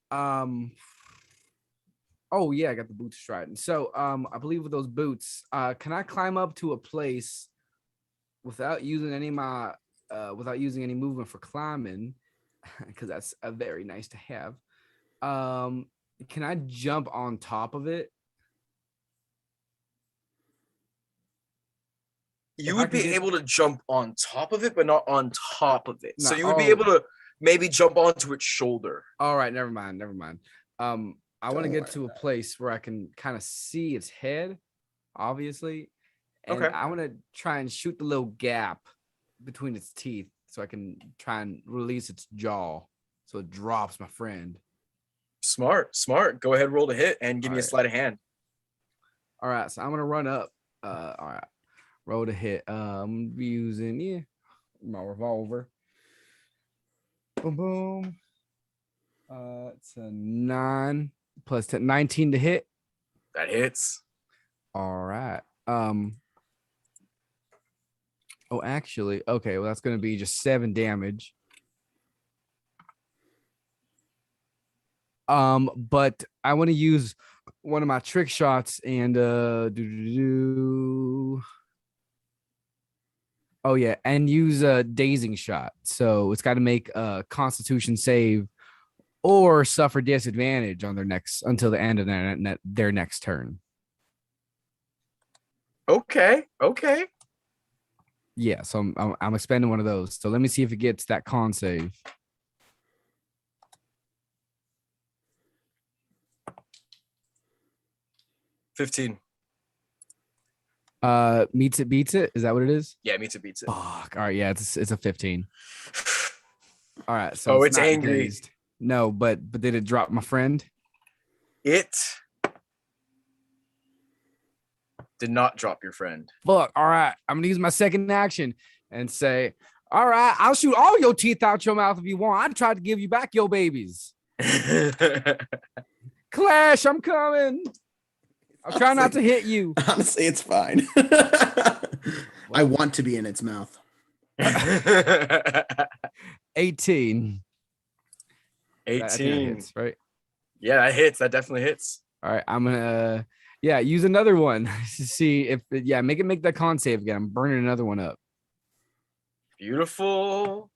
D: Oh yeah, I got the boots striding. So I believe with those boots, can I climb up to a place without using any of my without using any movement for climbing? Because that's a very nice to have. Can I jump on top of it?
A: You
D: If I
A: would
D: can
A: be
D: just-
A: able to jump on top of it, but not on top of it. So
D: No,
A: you would be
D: oh.
A: able to maybe jump onto its shoulder.
D: All right, never mind. I want to
B: Don't
D: get
B: worry
D: to a
B: about it.
D: place where I can kind of see its head, obviously. And
A: Okay.
D: I want to try and shoot the little gap between its teeth so I can try and release its jaw so it drops my friend.
A: Smart. Go ahead, roll to hit and give me a
D: Alright.
A: sleight of hand.
D: All right, so I'm gonna run up. All right, roll to hit. I'm gonna be using my revolver. Boom boom. It's a 9 plus 10, 19 to hit.
A: That hits.
D: All right. Oh, actually, okay. Well, that's gonna be just 7 damage. But I want to use one of my trick shots and oh yeah, and use a dazing shot. So it's got to make a Constitution save or suffer disadvantage on their next until the end of their next turn.
A: Okay.
D: Yeah, so I'm expending one of those. So let me see if it gets that con save.
A: $15.
D: Meets it, beats it. Is that what it is?
A: Yeah, meets it, beats it.
D: Fuck. All right, yeah, it's a 15. All right, so
A: Oh, it's
D: not
A: angry.
D: dazed. No, but did it drop my friend?
A: It did not drop your friend.
D: Fuck. All right, I'm gonna use my second action and say, all right, I'll shoot all your teeth out your mouth if you want. I tried to give you back your babies. Clash, I'm coming. I'll try not to hit you.
B: Honestly, it's fine. I want to be in its mouth.
D: 18. I think that
A: 18.
D: hits, right?
A: Yeah, that hits. That definitely hits.
D: All right, I'm gonna use another one to see if make that con save again. I'm burning another one up.
A: Beautiful.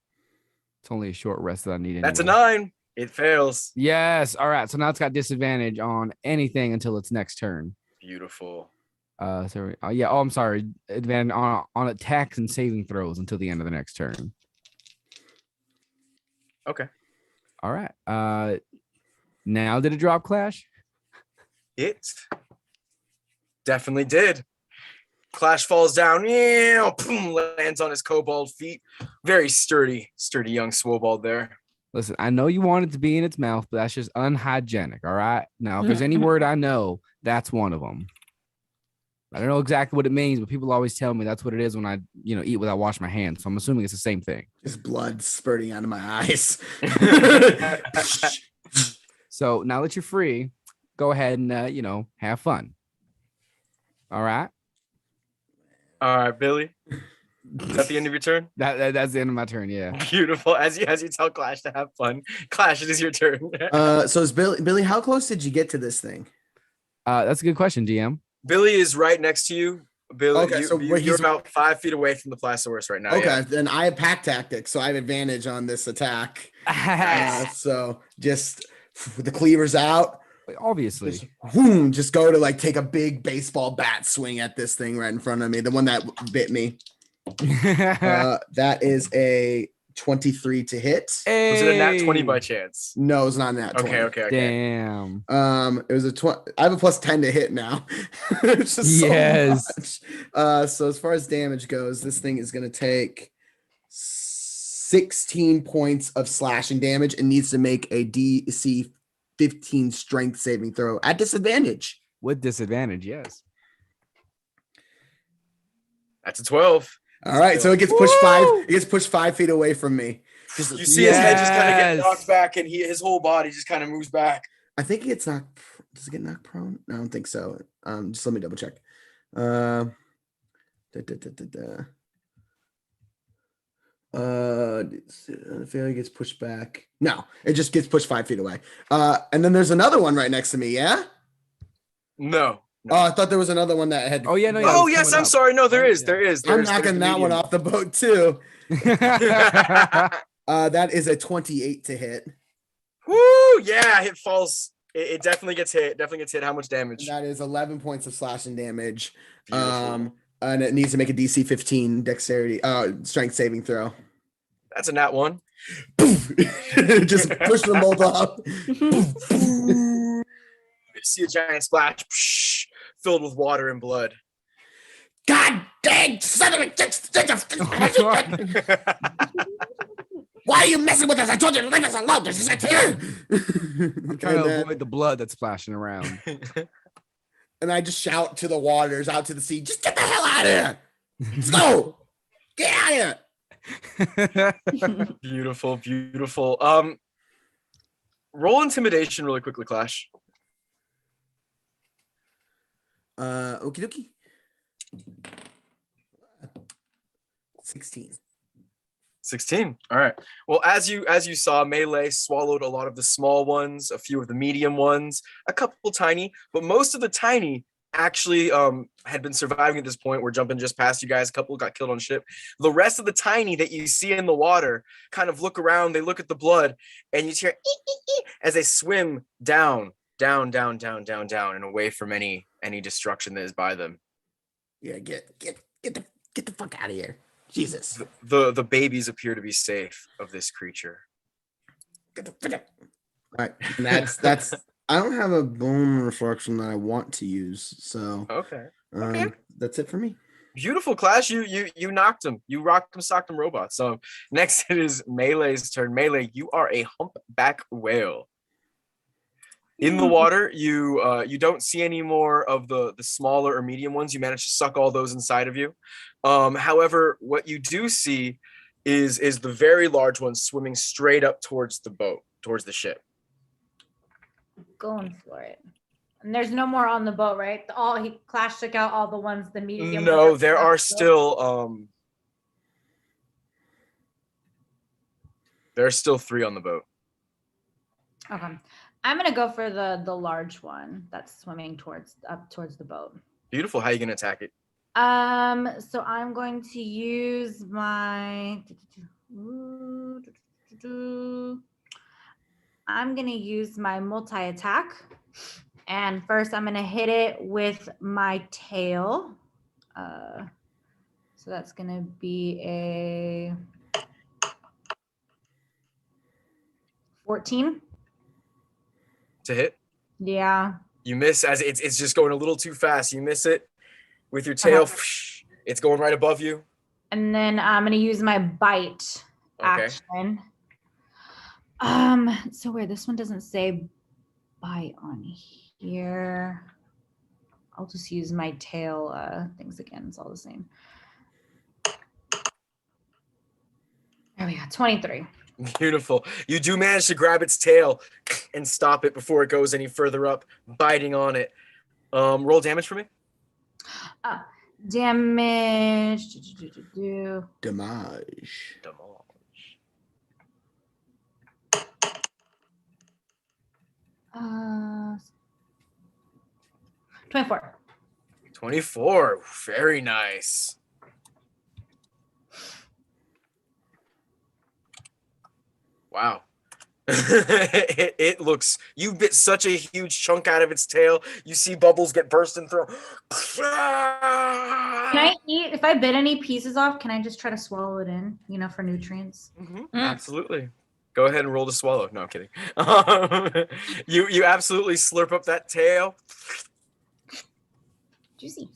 D: It's only a short rest that I need.
A: That's a
D: anyway.
A: 9. It fails.
D: Yes. All right. So now it's got disadvantage on anything until its next turn.
A: Beautiful.
D: So yeah. Oh, I'm sorry. Advantage on attacks and saving throws until the end of the next turn.
A: Okay.
D: All right. Now did it drop Clash?
A: It definitely did. Clash falls down. Yeah, boom, lands on his kobold feet. Very sturdy young Swobald there.
D: Listen, I know you want it to be in its mouth, but that's just unhygienic. All right. Now, if there's any word I know, that's one of them. I don't know exactly what it means, but people always tell me that's what it is when I, eat without washing my hands. So I'm assuming it's the same thing.
B: Just blood spurting out of my eyes.
D: So now that you're free, go ahead and have fun. All right.
A: All right, Billy. Is that the end of your turn?
D: That's the end of my turn. Yeah.
A: Beautiful. As you tell Clash to have fun. Clash, it is your turn.
B: So is Billy, how close did you get to this thing?
D: That's a good question, DM.
A: Billy is right next to you. Billy,
B: Okay, so
A: you're
B: he's-
A: about 5 feet away from the Plastosaurus right now.
B: Okay,
A: yeah.
B: then I have pack tactics, so I have advantage on this attack. So just with the cleavers out,
D: Obviously.
B: just go to take a big baseball bat swing at this thing right in front of me, the one that bit me. That is a 23 to hit.
A: Was it a nat 20 by chance?
B: No, it's not that.
A: Okay.
D: Damn.
B: It was a 20. I have a plus 10 to hit now. It's just
D: Yes.
B: so much. So as far as damage goes, this thing is going to take 16 points of slashing damage and needs to make a DC 15 strength saving throw at disadvantage.
D: With disadvantage, yes.
A: That's a 12.
B: All right, so it gets pushed It gets pushed 5 feet away from me.
A: You see his head just kind of get
D: Yes.
A: knocked back, and his whole body just kind of moves back.
B: I think it gets knocked. Does it get knocked prone? No, I don't think so. Just let me double check. The failure gets pushed back. No, it just gets pushed 5 feet away. And then there's another one right next to me. Yeah.
A: No.
B: Oh, I thought there was another one that had.
D: Oh, yeah, no, yeah.
A: Oh
D: it's
A: yes,
D: coming
A: I'm
D: up.
A: sorry. No, there
D: Yeah.
A: is. There's
B: I'm
A: there's
B: knocking
A: the
B: that one
A: medium.
B: off the boat too. That is a 28 to hit.
A: Woo! Yeah, it falls. It definitely gets hit. Definitely gets hit. How much
B: And
A: damage?
B: that is 11 points of slashing damage.
A: Beautiful.
B: And it needs to make a DC 15 dexterity, strength saving throw.
A: That's a nat one.
B: Just push them both off.
A: You see a giant splash, filled with water and blood.
B: God dang son of a Why are you messing with us? I told you to leave us alone.
D: I'm trying to avoid the blood that's splashing around.
B: And I just shout to the waters, out to the sea, just get the hell out of here. Let's go. Get out of here.
A: Beautiful, beautiful. Roll intimidation really quickly, Clash.
B: Okie dokie. 16.
A: 16. All right. Well, as you saw, Melee swallowed a lot of the small ones, a few of the medium ones, a couple tiny, but most of the tiny actually had been surviving at this point. We're jumping just past you guys. A couple got killed on ship. The rest of the tiny that you see in the water kind of look around. They look at the blood, and you hear as they swim down, down, down, down, down, down, and away from any destruction that is by them.
B: Yeah, get the fuck out of here. Jesus.
A: The babies appear to be safe of this creature.
B: All right. And that's I don't have a bone reflection that I want to use. So
A: Okay. Okay.
B: That's it for me.
A: Beautiful, Clash. You knocked him. You rocked him, socked him, robot. So next it is Melee's turn. Melee, you are a humpback whale. In the water, you don't see any more of the smaller or medium ones. You managed to suck all those inside of you. However, what you do see is the very large one swimming straight up towards the boat, towards the ship.
E: Going for it. And there's no more on the boat, right? Clash took out all the ones, the medium.
A: No,
E: ones
A: there
E: on
A: are
E: the boat.
A: still there are still 3 on the boat.
E: Okay. I'm gonna go for the large one that's swimming up towards the boat.
A: Beautiful. How are you gonna attack it?
E: So I'm going to use my multi-attack. And first I'm gonna hit it with my tail. So that's gonna be a 14.
A: To hit?
E: Yeah.
A: You miss as it's just going a little too fast. You miss it with your tail. It's going right above you.
E: And then I'm gonna use my bite
A: Okay.
E: action. So where this one doesn't say bite on here, I'll just use my tail things again. It's all the same. There we go. 23.
A: Beautiful. You do manage to grab its tail and stop it before it goes any further up, biting on it. Roll damage for me.
E: Damage.
B: Damage.
E: 24.
A: 24. Very nice. Wow. it looks, you bit such a huge chunk out of its tail. You see bubbles get bursting through.
E: Can I eat, if I bit any pieces off, can I just try to swallow it in, for nutrients?
A: Absolutely. Go ahead and roll to swallow. No, I'm kidding. You absolutely slurp up that tail.
E: Juicy.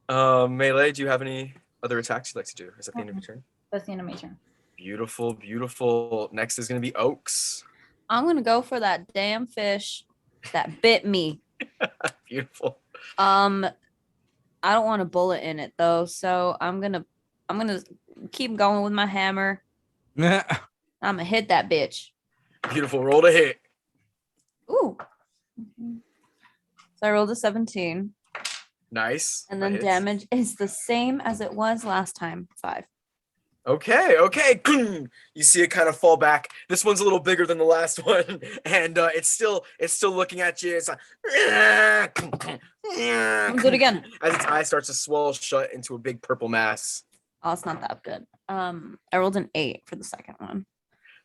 A: Melee, do you have any other attacks you'd like to do? Is that the end of your turn?
E: That's the end of my turn.
A: Beautiful, beautiful. Next is going to be Oaks.
F: I'm gonna go for that damn fish that bit me.
A: Beautiful.
F: I don't want a bullet in it though, so I'm gonna keep going with my hammer. I'm gonna hit that bitch.
A: Beautiful. Roll to hit.
F: Ooh. So I rolled a 17.
A: Nice.
F: And
A: That
F: then
A: hits.
F: damage is the same as it was last time. 5.
A: Okay. You see it kind of fall back. This one's a little bigger than the last one, and it's still looking at you. It's like,
F: I'm good again.
A: as its eye starts to swell shut into a big purple mass.
F: Oh, it's not that good. I rolled an 8 for the second one.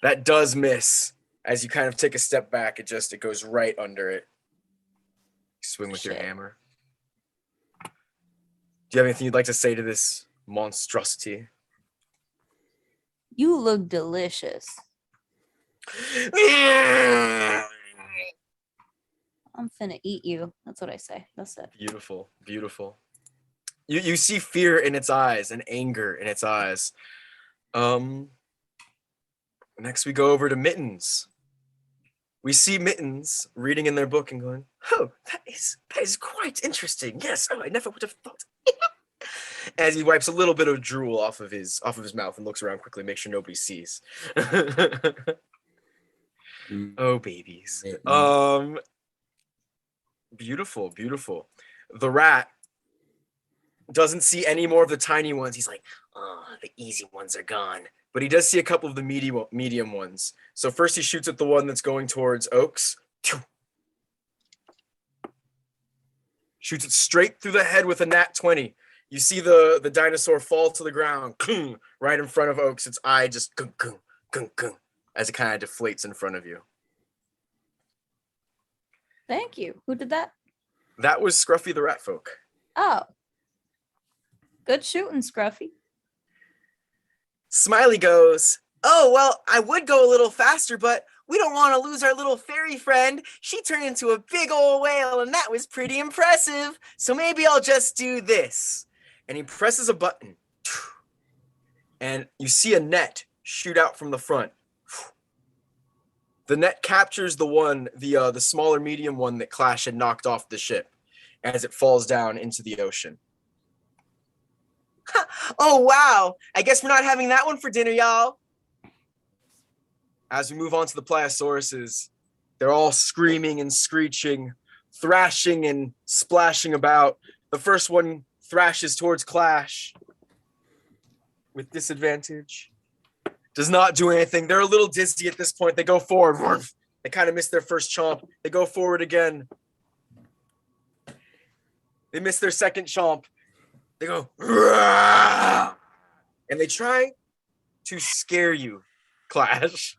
A: That does miss. As you kind of take a step back, it goes right under it. Swing with your
F: Shit.
A: hammer. Do you have anything you'd like to say to this monstrosity?
F: You look delicious. I'm finna eat you. That's what I say. That's it.
A: Beautiful. You see fear in its eyes and anger in its eyes. Next we go over to Mittens. We see Mittens reading in their book and going, "Oh, that is quite interesting. Yes, oh, I never would have thought." As he wipes a little bit of drool off of his mouth and looks around quickly, make sure nobody sees. Oh, babies. Beautiful. The rat doesn't see any more of the tiny ones. He's like, "Oh, the easy ones are gone." But he does see a couple of the medium ones. So first he shoots at the one that's going towards Oaks. Shoots it straight through the head with a nat 20. You see the dinosaur fall to the ground right in front of Oaks. Its eye just as it kind of deflates in front of you.
F: Thank you. Who did that?
A: That was Scruffy the Rat Folk.
F: Oh. Good shooting, Scruffy.
A: Smiley goes, "Oh, well, I would go a little faster, but we don't want to lose our little fairy friend. She turned into a big old whale, and that was pretty impressive. So maybe I'll just do this." And he presses a button. And you see a net shoot out from the front. The net captures the smaller medium one that Clash had knocked off the ship as it falls down into the ocean. "Oh, wow. I guess we're not having that one for dinner, y'all." As we move on to the Pliosauruses, they're all screaming and screeching, thrashing and splashing about. The first one thrashes towards Clash with disadvantage. Does not do anything. They're a little dizzy at this point. They go forward. They kind of miss their first chomp. They go forward again. They miss their second chomp. They go, and they try to scare you, Clash.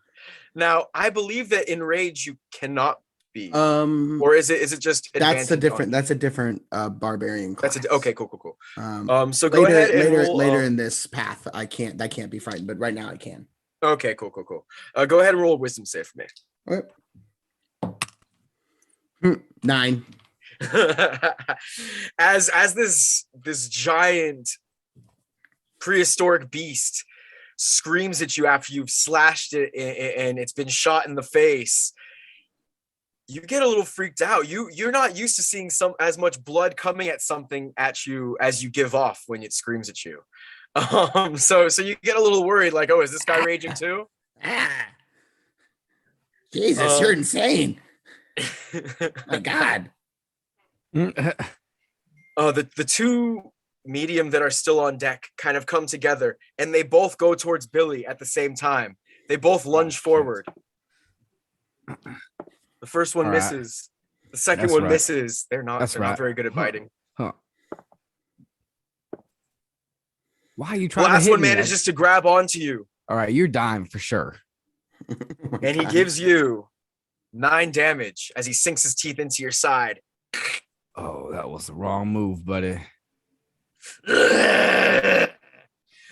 A: Now, I believe that in Rage you cannot be, or is it just
B: That's
A: advantage
B: a different barbarian class.
A: Okay, cool. So
B: later,
A: go ahead and roll,
B: later in this path, that can't be frightened, but right now I can.
A: Okay, cool. Go ahead and roll a wisdom save for me.
B: Okay. 9.
A: as this giant prehistoric beast screams at you after you've slashed it and it's been shot in the face, you get a little freaked out. You're not used to seeing as much blood coming at something at you as you give off when it screams at you. So you get a little worried, like, "Oh, is this guy raging too?"
B: Jesus, you're insane. My God.
A: The two medium that are still on deck kind of come together and they both go towards Billy at the same time. They both lunge forward. The first one misses. The second one misses. They're not very good at biting.
D: Huh. Why are you trying
A: The last
D: to hit
A: one
D: me?
A: manages to grab onto you.
D: All right, you're dying for sure.
A: And he gives you 9 damage as he sinks his teeth into your side.
D: Oh, that was the wrong move, buddy.
A: The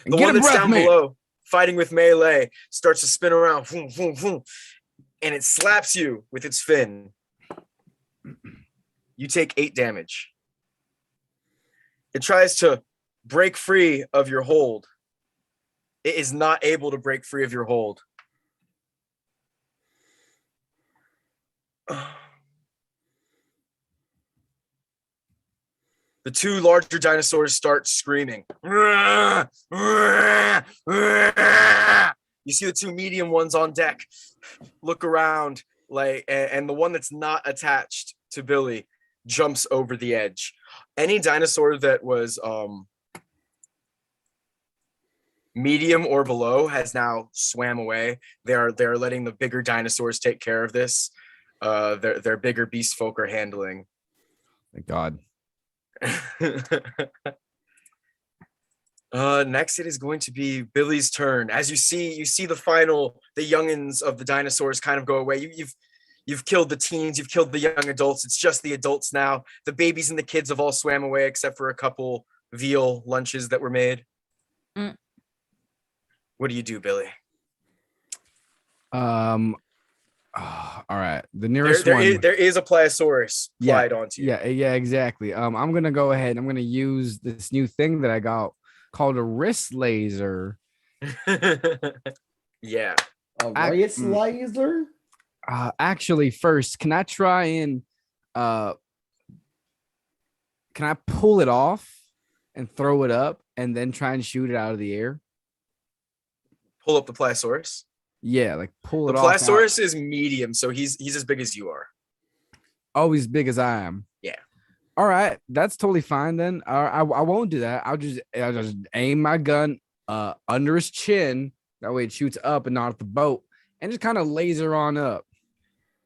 A: one that's down below, fighting with melee, starts to spin around, and it slaps you with its fin. You take 8 damage. It tries to break free of your hold. It is not able to break free of your hold. The two larger dinosaurs start screaming. You see the two medium ones on deck look around, and the one that's not attached to Billy jumps over the edge. Any dinosaur that was medium or below has now swam away. They're letting the bigger dinosaurs take care of this. Their bigger beast folk are handling.
D: Thank God.
A: Next it is going to be Billy's turn. As you see the youngins of the dinosaurs kind of go away. You've killed the teens, you've killed the young adults. It's just the adults now. The babies and the kids have all swam away except for a couple veal lunches that were made. What do you do, Billy?
D: All right. The nearest one.
A: There is a Pliosaurus flied onto you.
D: Yeah, exactly. I'm gonna go ahead and I'm gonna use this new thing that I got called a wrist laser.
A: Yeah.
B: A wrist laser?
D: Actually, first, can I try and can I pull it off and throw it up and then try and shoot it out of the air?
A: Pull up the Pliosaurus.
D: Yeah, like pull
A: The
D: it off.
A: Pliosaurus is medium, so he's as big as you are.
D: Oh, he's big as I am.
A: Yeah.
D: All right, that's totally fine then. I won't do that. I'll just aim my gun under his chin. That way it shoots up and not at the boat, and just kind of laser on up.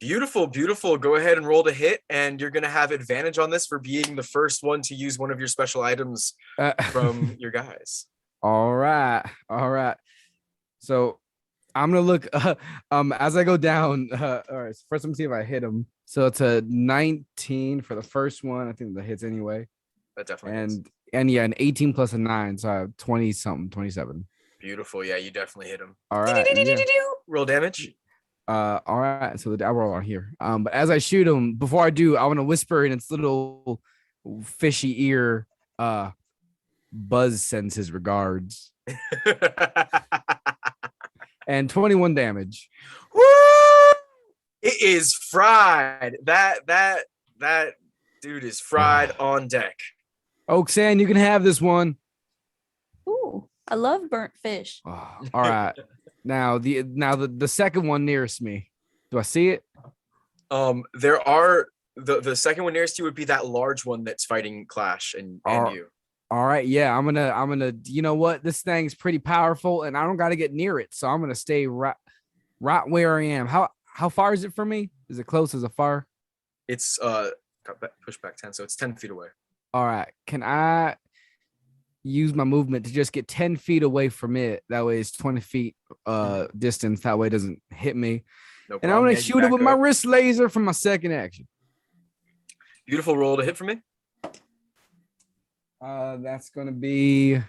A: Beautiful, beautiful. Go ahead and roll to hit, and you're gonna have advantage on this for being the first one to use one of your special items from your guys.
D: All right. So I'm gonna look as I go down. All right. So first, let me see if I hit him. So it's a 19 for the first one. I think that hits anyway.
A: That definitely hits.
D: And yeah, an 18 plus a 9, so I have 20 something, 27.
A: Beautiful. Yeah, you definitely hit him.
D: All right. Yeah.
A: Roll damage.
D: All right. So I roll on here. But as I shoot him, before I do, I want to whisper in its little fishy ear. Buzz sends his regards. And 21 damage.
A: Woo! It is fried. That dude is fried on deck.
D: Oaksan, you can have this one.
F: Ooh, I love burnt fish.
D: Oh, all right. Now the second one nearest me. Do I see it?
A: There are the second one nearest you would be that large one that's fighting Clash and you.
D: All right, yeah, I'm gonna. You know what? This thing's pretty powerful, and I don't got to get near it, so I'm gonna stay right where I am. How far is it from me? Is it close? Is it far?
A: It's push back 10, so it's 10 feet away.
D: All right. Can I use my movement to just get 10 feet away from it? That way, it's 20 feet distance. That way, it doesn't hit me.
A: No problem.
D: And I'm gonna
A: Yeah, you
D: shoot it
A: back
D: with my
A: up.
D: wrist laser for my second action.
A: Beautiful roll to hit for me.
D: That's gonna be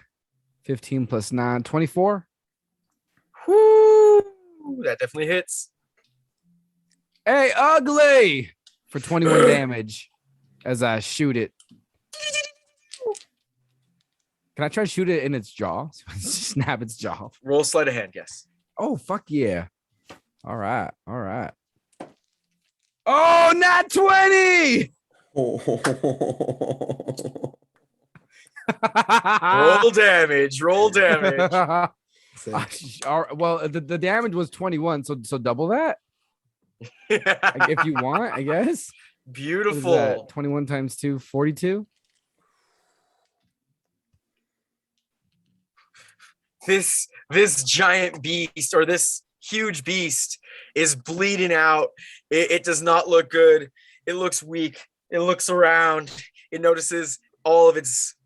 D: 15 plus 9, 24.
A: Whoo! That definitely hits.
D: Hey, ugly! For 21 damage as I shoot it. Can I try to shoot it in its jaw? Snap its jaw.
A: Roll sleight of hand, yes.
D: Oh, fuck yeah. All right. Oh, not 20!
A: Roll damage. Roll damage.
D: Well, the damage was 21, so double that if you want, I guess. What is
A: Beautiful.
D: that? 21 times 2, 42.
A: This giant beast, or this huge beast, is bleeding out. It does not look good. It looks weak. It looks around. It notices all of its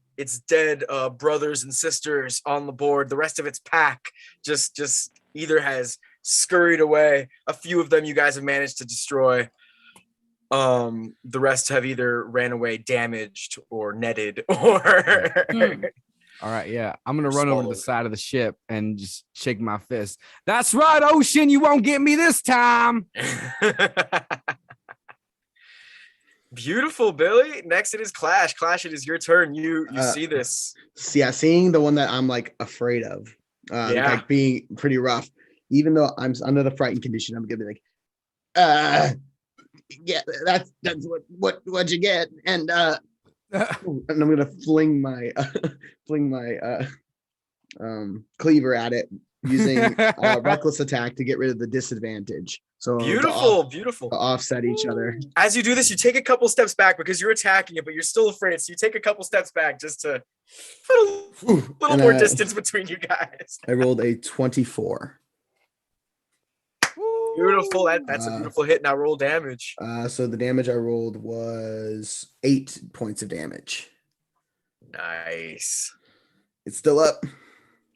A: dead brothers and sisters on the board. The rest of its pack just either has scurried away. A few of them you guys have managed to destroy. The rest have either ran away damaged or netted or
D: All right, yeah. I'm gonna run over to the
A: Swallowed.
D: side of the ship and just shake my fist. That's right, Ocean. You won't get me this time.
A: Beautiful, Billy. Next it is Clash. Clash, it is your turn. You see this.
B: Yeah, seeing the one that I'm like afraid of,
A: Yeah.
B: like being pretty rough. Even though I'm under the frightened condition, I'm gonna be like, yeah, that's what you get, and I'm gonna fling my cleaver at it using reckless attack to get rid of the disadvantage. So
A: Beautiful.
B: to offset each other.
A: As you do this, you take a couple steps back because you're attacking it, but you're still afraid. So you take a couple steps back just to put a little
B: And,
A: more distance between you guys.
B: I rolled a 24.
A: Beautiful. That's a beautiful hit. Now roll damage.
B: So the damage I rolled was 8 points of damage.
A: Nice.
B: It's still up.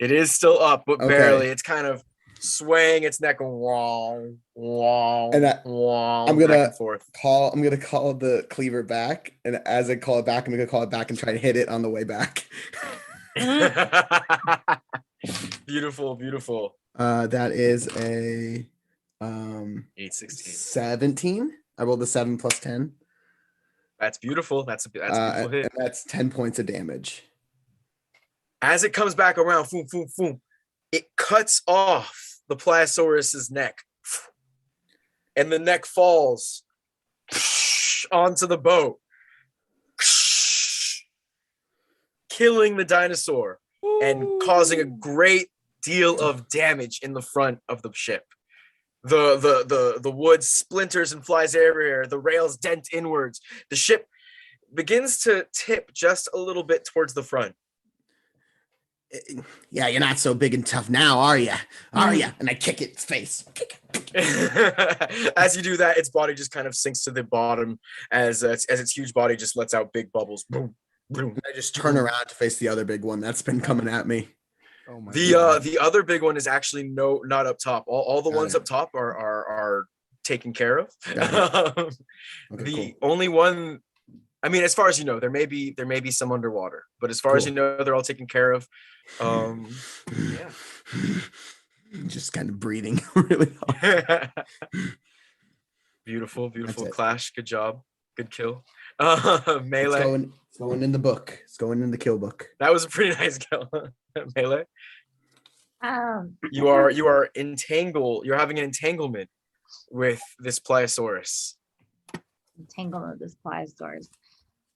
A: It is still up, but
B: Okay.
A: barely. It's kind of swaying its neck, wong, wong,
B: And
A: wong,
B: I'm gonna-
A: back and forth.
B: I'm gonna call the cleaver back, and as I call it back, I'm gonna call it back and try to hit it on the way back.
A: Beautiful.
B: That is a
A: 816.
B: 17. I rolled a 7 plus 10.
A: That's beautiful. That's a beautiful hit.
B: And that's 10 points of damage.
A: As it comes back around, boom, boom, boom, it cuts off the Pliosaurus's neck. And the neck falls onto the boat, killing the dinosaur and causing a great deal of damage in the front of the ship. The wood splinters and flies everywhere. The rails dent inwards. The ship begins to tip just a little bit towards the front.
B: Yeah, you're not so big and tough now, are you? Are you? And I kick its face.
A: As you do that, its body just kind of sinks to the bottom as its huge body just lets out big bubbles. Boom, boom.
B: I just turn around to face the other big one that's been coming at me.
D: Oh my
A: The other big one is actually not up top. All the
B: Got
A: ones
B: it.
A: up top are taken care of.
B: Okay,
A: The
B: cool.
A: only one, I mean, as far as you know, there may be some underwater, but as far as
B: Cool.
A: you know, they're all taken care of. Yeah.
B: Just kind of breathing really hard.
A: Beautiful
B: it.
A: clash. Good job. Good kill.
B: It's
A: Melee.
B: going in the book. It's going in the kill book.
A: That was a pretty nice kill. Melee.
E: Um,
A: You are entangled. You're having an entanglement with this Pliosaurus.
E: entanglement of this pliosaurus.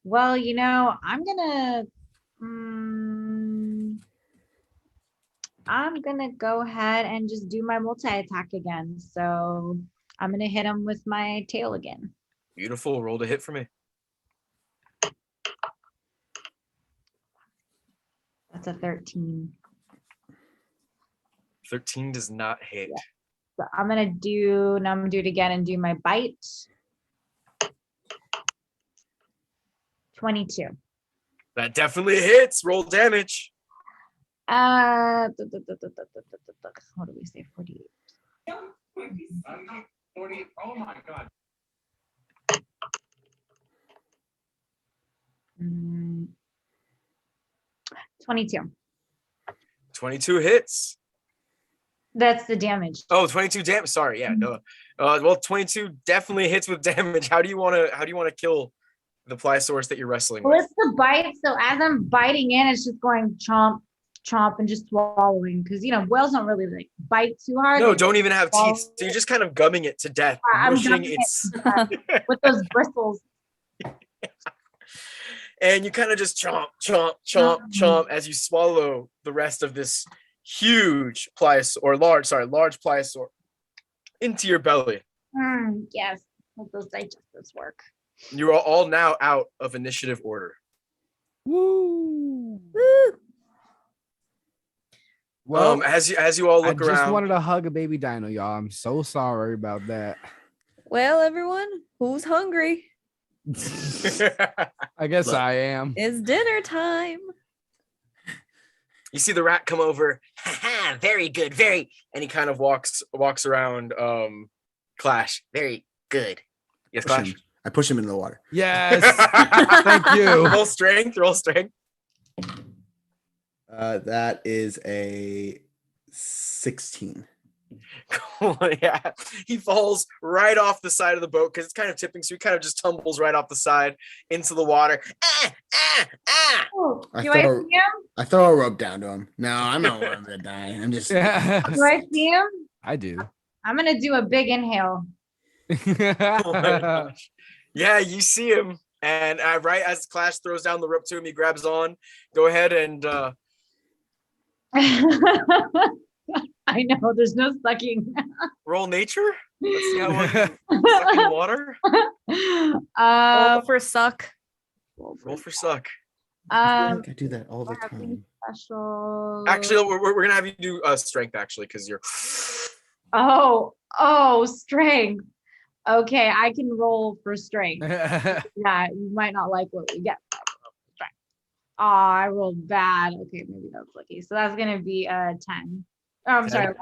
E: Well, I'm gonna go ahead and just do my multi-attack again. So I'm gonna hit him with my tail again.
A: Beautiful. Roll to hit for me.
E: That's a 13.
A: 13 does not hit.
E: So I'm gonna do it again and do my bite. 22.
A: That definitely hits. Roll damage.
E: What do we say? 48.
G: 40. Oh my God.
E: 22.
A: 22 hits.
E: That's the damage.
A: Oh, 22 damage. Sorry. Yeah. No. Well, 22 definitely hits with damage. How do you want to kill the Pliosaurus that you're wrestling
E: Well,
A: with?
E: it's the bite. So as I'm biting in, it's just going chomp, chomp, and just swallowing. Because whales don't really like bite too hard.
A: No,
E: They
A: don't even have
E: swallow
A: teeth. So you're just kind of gumming it to death,
E: I'm
A: mushing
E: gumming it
A: its,
E: with those bristles.
A: and you kind of just chomp, chomp, chomp, chomp as you swallow the rest of this huge large Pliosaur into your belly.
E: Yes, let those digestives work.
A: You are all now out of initiative order.
D: Woo.
A: Well, as you all
D: I
A: look
D: just
A: around,
D: wanted to hug a baby dino, y'all. I'm so sorry about that.
F: Well, everyone, who's hungry?
D: I guess
B: Look.
D: I am.
F: It's dinner time.
A: you see the rat come over. Ha, very good, and he kind of walks around Clash. Very good. Yes, Clash.
B: I push him into the water.
D: Yes. Thank you.
A: Roll strength.
B: That is a 16.
A: Cool. Yeah, he falls right off the side of the boat because it's kind of tipping, so he kind of just tumbles right off the side into the water.
E: Oh,
B: I
E: do I
B: throw-
E: see him?
B: I throw a rope down to him. No, I'm not one to die. I'm just.
E: Do I see him?
D: I do.
E: I'm gonna do a big inhale.
A: Oh my gosh. Yeah, you see him, and right as Clash throws down the rope to him, he grabs on. Go ahead and
H: I know there's no sucking.
A: Roll nature. Let's see how well you suck in water.
F: Roll for suck.
A: Roll for suck.
B: I
H: Um,
B: think I do that all the
H: or something
B: time.
H: special.
A: Actually, we're gonna have you do strength actually, because you're.
H: Oh, strength. Okay, I can roll for strength. Yeah, you might not like what we get. Strength. Oh, I rolled bad. Okay, maybe that's lucky. So that's gonna be a 10. Oh, I'm
A: 10?
H: sorry,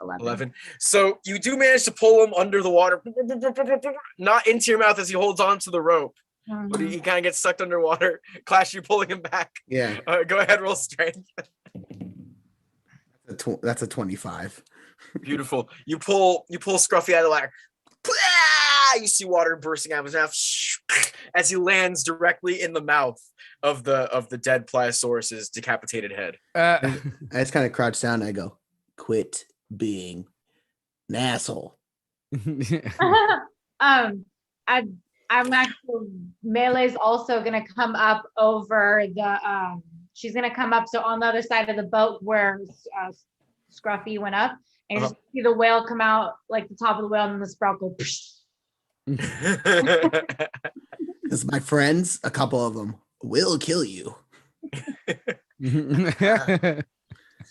H: 11.
A: 11. So you do manage to pull him under the water, not into your mouth as he holds on to the rope, but he kind of gets sucked underwater. Clash, you pulling him back.
B: Yeah,
A: Go ahead, roll strength.
B: that's a 25.
A: Beautiful. You pull Scruffy out of the ladder. You see water bursting out of his mouth as he lands directly in the mouth of the dead Pliosaurus's decapitated head.
B: I just kind of crouch down and I go, quit being an asshole.
H: I'm actually Melee's also gonna come up over the she's gonna come up so on the other side of the boat where Scruffy went up and just see the whale come out like the top of the whale and then the sprout go
B: Because my friends, a couple of them, will kill you.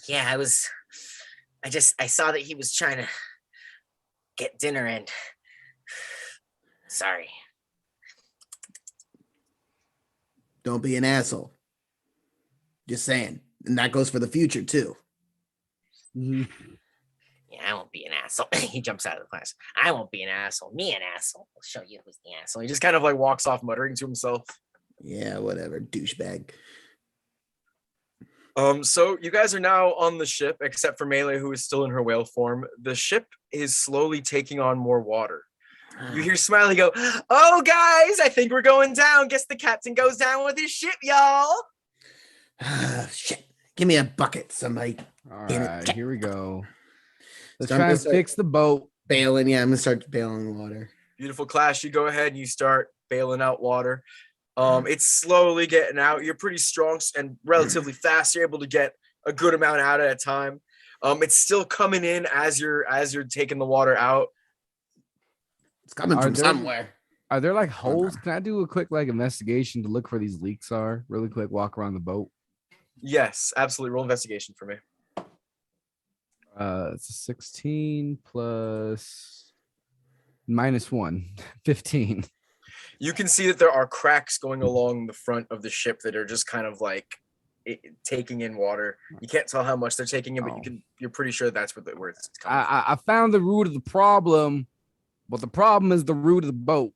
C: Yeah, I saw that he was trying to get dinner and sorry.
B: Don't be an asshole. Just saying. And that goes for the future too.
C: Yeah, I won't be an asshole. He jumps out of the class. I won't be an asshole. Me an asshole. I'll show you who's the asshole.
A: So he just kind of like walks off muttering to himself.
B: Yeah, whatever, douchebag.
A: So you guys are now on the ship, except for Melee, who is still in her whale form. The ship is slowly taking on more water. You hear Smiley go, "Oh, guys, I think we're going down. Guess the captain goes down with his ship, y'all."
B: Shit. Give me a bucket, somebody.
D: All
B: Damn it.
D: right, here we go. Let's
B: So I'm
D: try
B: gonna
D: and
B: start
D: fix the boat.
B: bailing. Yeah, I'm gonna start bailing water.
A: Beautiful, Clash. You go ahead and you start bailing out water. It's slowly getting out. You're pretty strong and relatively fast. You're able to get a good amount out at a time. It's still coming in as you're taking the water out.
B: It's coming
D: Are
B: from
D: there-
B: somewhere.
D: Are there like holes? Can I do a quick like investigation to look where these leaks are? Really quick walk around the boat.
A: Yes, absolutely. Roll investigation for me.
D: It's a 16 plus -1, 15.
A: You can see that there are cracks going along the front of the ship that are just kind of like taking in water. You can't tell how much they're taking in, but you're pretty sure that's where it's coming from.
D: I found the root of the problem, but the problem is the root of the boat.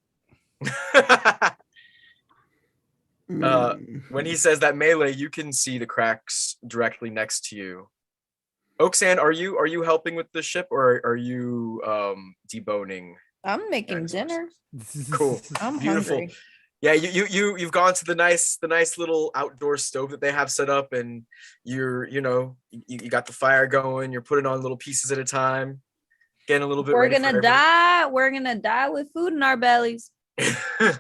A: When he says that, Melee, you can see the cracks directly next to you. Oaksan, are you helping with the ship, or are you deboning?
F: I'm making
A: Dinosaurs.
F: dinner.
A: Cool.
F: I'm
A: Beautiful.
F: hungry.
A: Yeah, you've gone to the nice little outdoor stove that they have set up, and you got the fire going. You're putting on little pieces at a time, getting a little bit.
F: We're
A: ready for
F: gonna die. We're gonna die with food in our bellies.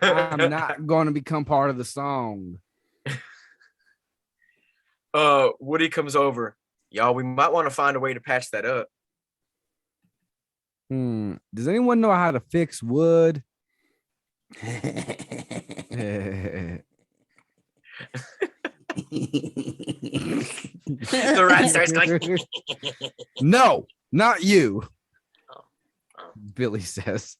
D: I'm not going to become part of the song.
A: Woody comes over. Y'all, we might want to find a way to patch that up.
D: Does anyone know how to fix wood?
C: The rat starts going.
D: No, not you.
C: Oh.
D: Billy says.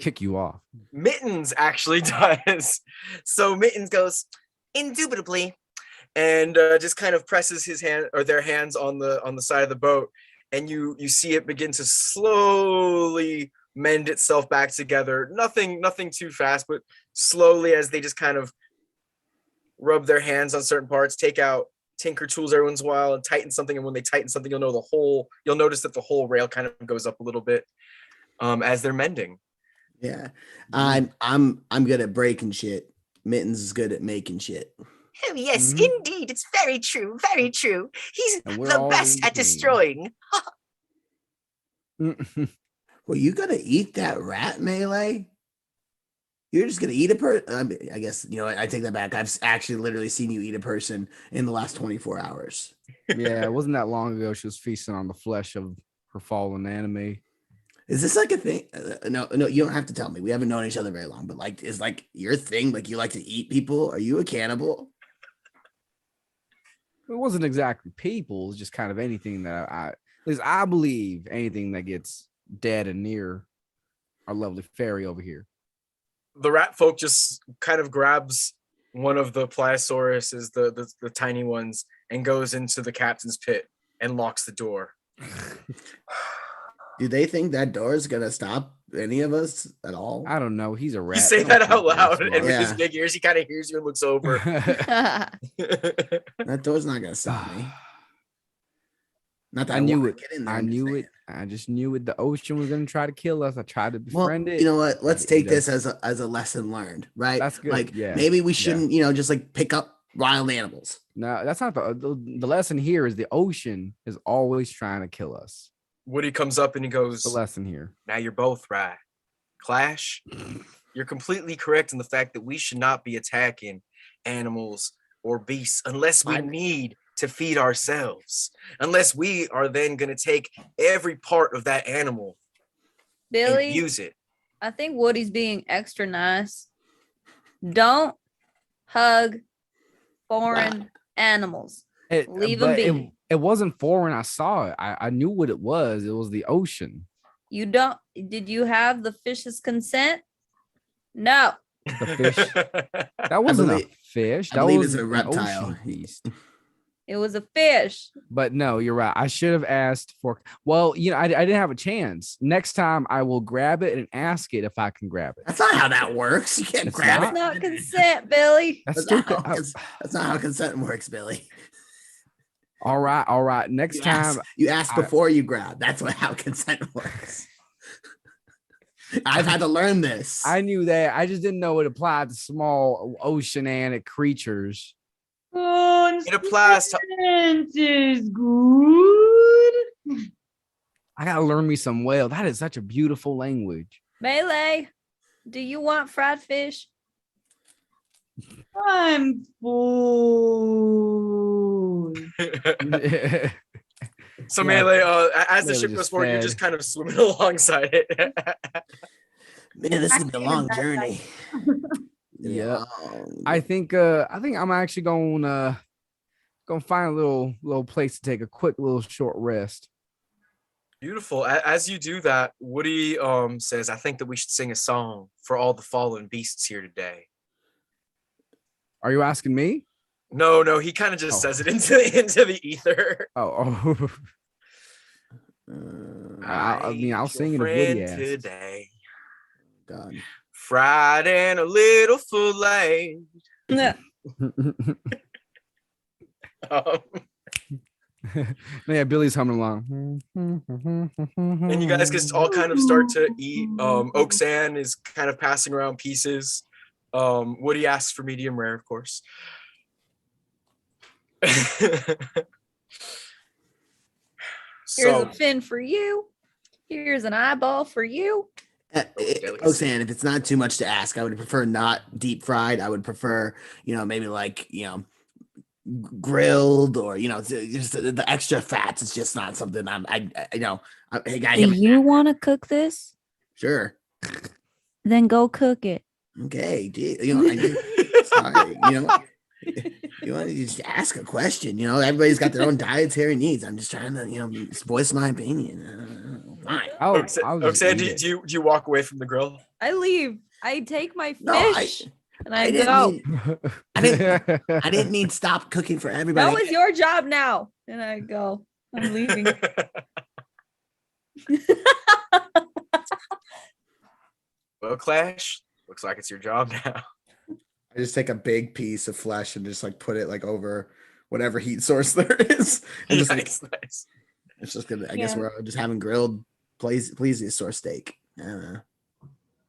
D: Kick you off.
A: Mittens actually does. So Mittens goes,
C: Indubitably.
A: and just kind of presses his hand or their hands on the side of the boat, and you see it begin to slowly mend itself back together. Nothing too fast, but slowly, as they just kind of rub their hands on certain parts, take out tinker tools every once in a while and tighten something. And when they tighten something, you'll notice that the whole rail kind of goes up a little bit as they're mending.
B: Yeah, I'm good at breaking shit. Mittens is good at making shit.
C: Oh, yes,
D: Mhm.
C: indeed. It's very true. Very true. He's
D: And we're
C: the
D: all
C: best
D: in
C: at
D: pain.
C: destroying.
B: Well, you gonna eat that rat, Melee? You're just gonna eat a person. I guess I take that back. I've actually literally seen you eat a person in the last 24 hours.
D: Yeah, it wasn't that long ago. She was feasting on the flesh of her fallen enemy.
B: Is this like a thing? No, you don't have to tell me. We haven't known each other very long, but like, is like your thing? Like, you like to eat people? Are you a cannibal?
D: It wasn't exactly people. It's just kind of anything that at least I believe anything that gets dead and near our lovely fairy over here.
A: The rat folk just kind of grabs one of the Pliosauruses, the tiny ones, and goes into the captain's pit and locks the door.
B: Do they think that door is gonna stop any of us at all?
D: I don't know. He's a rat.
A: You say
D: They
A: that
D: don't
A: out
D: think they're
A: loud, and
D: smart.
A: with his
B: Yeah.
A: big ears, he kind of hears you and looks over.
B: That door's not gonna stop me. Not that
D: I knew
B: wanna
D: it.
B: get in there,
D: I
B: I'm just
D: knew
B: saying.
D: it. I just knew it. The ocean was gonna try to kill us. I tried to
B: Well,
D: befriend it.
B: you know what? Let's
D: It
B: take this
D: does.
B: as a lesson learned, right?
D: That's good,
B: Like,
D: yeah,
B: maybe we
D: yeah.
B: shouldn't, just like pick up wild animals.
D: No, that's not the lesson here. Is the ocean is always trying to kill us.
A: Woody comes up and he goes,
D: The lesson here.
A: now you're both right. Clash, you're completely correct in the fact that we should not be attacking animals or beasts unless we need to feed ourselves. Unless we are then going to take every part of that animal
F: Billy,
A: and use it.
F: I think Woody's being extra nice. Don't hug foreign animals. Leave 'em
D: but
F: be.
D: It wasn't foreign. I saw it. I knew what it was. It was the ocean.
F: You don't. Did you have the fish's consent? No.
D: The fish. That wasn't
B: believe-
D: a fish.
B: I
D: That
B: believe
D: was
B: it's a
D: an
B: reptile.
D: ocean beast.
F: It was a fish.
D: But no, you're right. I should have asked for. Well, I didn't have a chance. Next time, I will grab it and ask it if I can grab it.
B: That's not how that works. You can't
D: It's
B: grab
F: That's
B: it.
F: not consent, Billy.
D: That's
B: That's not,
D: stupid.
B: how, that's not how consent works, Billy.
D: All right. Next
B: You
D: time,
B: ask
D: I-
B: before you grab. That's how consent works. I've had to learn this.
D: I knew that. I just didn't know it applied to small oceanic creatures.
A: It applies to
H: is good.
D: I gotta learn me some whale. That is such a beautiful language.
F: Melee, do you want fried fish?
H: I'm full.
A: So
D: Yeah.
A: Melee, as the
D: Melee
A: ship
D: just
A: goes forward, you're
D: fed.
A: just kind of swimming alongside it.
B: Man, this is gonna be a
H: Actually,
B: long
H: that's
B: journey.
D: Yeah.
B: Long-
D: I think I'm actually gonna find a little place to take a quick little short rest.
A: Beautiful. As you do that, Woody says, I think that we should sing a song for all the fallen beasts here today.
D: Are you asking me?
A: No, he kind of just
D: Oh.
A: says it into the ether.
D: Oh. I mean, I'll
A: ain't
D: sing
A: your
D: it if Woody
A: friend
D: asks.
A: today.
B: God.
A: Fried and a little fillet.
D: Yeah, Billy's humming along.
A: And you guys just all kind of start to eat. Oaksan is kind of passing around pieces. Woody asks for medium rare, of course.
F: Here's
A: So
F: a fin for you. Here's an eyeball for you.
B: Oaksan, if it's not too much to ask, I would prefer not deep fried. I would prefer, maybe like, grilled or, just the extra fats. It's just not something
F: Do you want to cook this?
B: Sure.
F: Then go cook it.
B: Okay. Sorry. You want to just ask a question, everybody's got their own dietary needs. I'm just trying to, voice my opinion. Fine.
D: I'll just
A: Oaksan,
D: eat
A: do
D: it.
A: you walk away from the grill?
F: I leave. I take my
B: No, I-
F: fish and I,
B: I didn't
F: go.
B: mean, I didn't mean stop cooking for
F: That
B: everybody.
F: was your job now. And I go. I'm leaving.
A: Well, Clash, looks like it's your job now.
B: I just take a big piece of flesh and just like put it like over whatever heat source there is. And just like,
A: Nice.
B: it's just gonna, I guess
E: Yeah.
B: we're just having grilled plesiosaur steak. I don't know.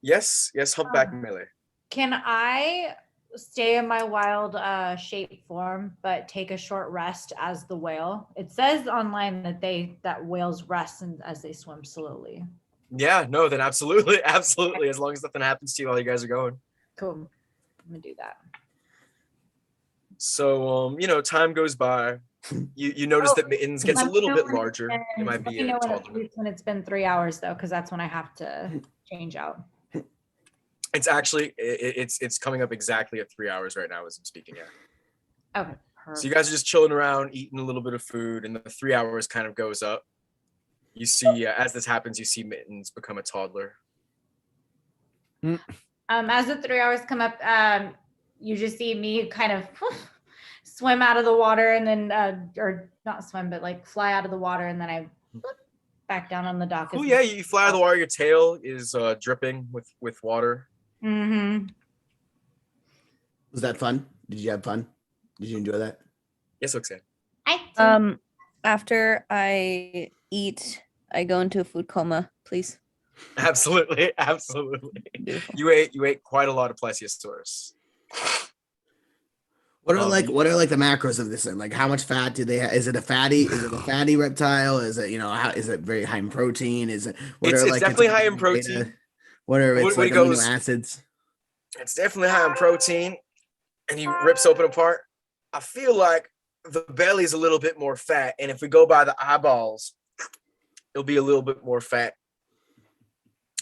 A: Yes, humpback melee.
H: Can I stay in my wild shape form, but take a short rest as the whale? It says online that whales rest as they swim slowly.
A: Yeah, no, then absolutely. As long as nothing happens to you while you guys are going.
H: Cool. I'm gonna do that.
A: So time goes by. You notice that Mittens gets a
H: Let me
A: little
H: know
A: bit
H: when
A: larger. It
H: And
A: might
H: let
A: be
H: me
A: a
H: know
A: toddler.
H: when it's been 3 hours though, because that's when I have to change out.
A: It's actually it's coming up exactly at 3 hours right now as I'm speaking. Yeah.
H: Okay.
A: So you guys are just chilling around, eating a little bit of food, and the 3 hours kind of goes up. You see, as this happens, you see Mittens become a toddler.
H: As the 3 hours come up, you just see me kind of swim out of the water and then, or not swim, but like fly out of the water, and then I flip back down on the dock.
A: Oh yeah, you fly out of the water. Your tail is dripping with water.
H: Mm-hmm.
B: Was that fun? Did you have fun? Did you enjoy that?
A: Yes, Oxane.
F: After I eat, I go into a food coma, please.
A: Absolutely.
F: Beautiful.
A: You ate quite a lot of Plesiosaurus.
B: What are like the macros of this thing? Like how much fat do they have? Is it a fatty reptile? Is it, how is it very high in protein? Is it
A: It's definitely high in protein.
B: What are its
A: What
B: like
A: he goes-
B: amino acids?
A: It's definitely high in protein. And he rips open a part. I feel like the belly's a little bit more fat, and if we go by the eyeballs, it'll be a little bit more fat.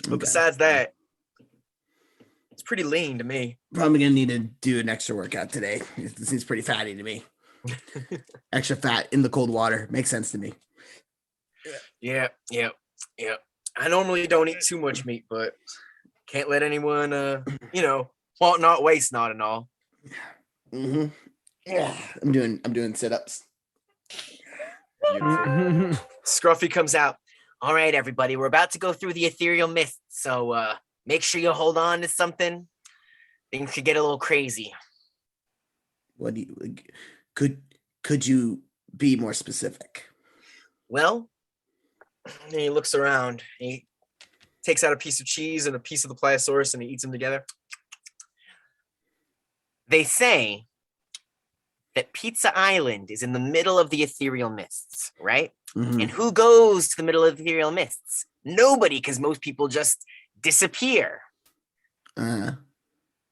A: But
B: Okay.
A: besides that, it's pretty lean to me.
B: Probably gonna need to do an extra workout today. It seems pretty fatty to me. Extra fat in the cold water makes sense to me.
A: Yeah. I normally don't eat too much meat, but can't let anyone, want not waste not and all.
B: Mm-hmm. Yeah, I'm doing sit-ups.
A: Scruffy comes out.
C: All right, everybody, we're about to go through the ethereal mist, so make sure you hold on to something. Things could get a little crazy.
B: What do you could you be more specific?
C: Well,
A: And he looks around. He takes out a piece of cheese and a piece of the Pliosaurus, and he eats them together.
C: they say that Pizza Island is in the middle of the ethereal mists, right?
B: Mhm.
C: And who goes to the middle of the ethereal mists? Nobody, because most people just disappear,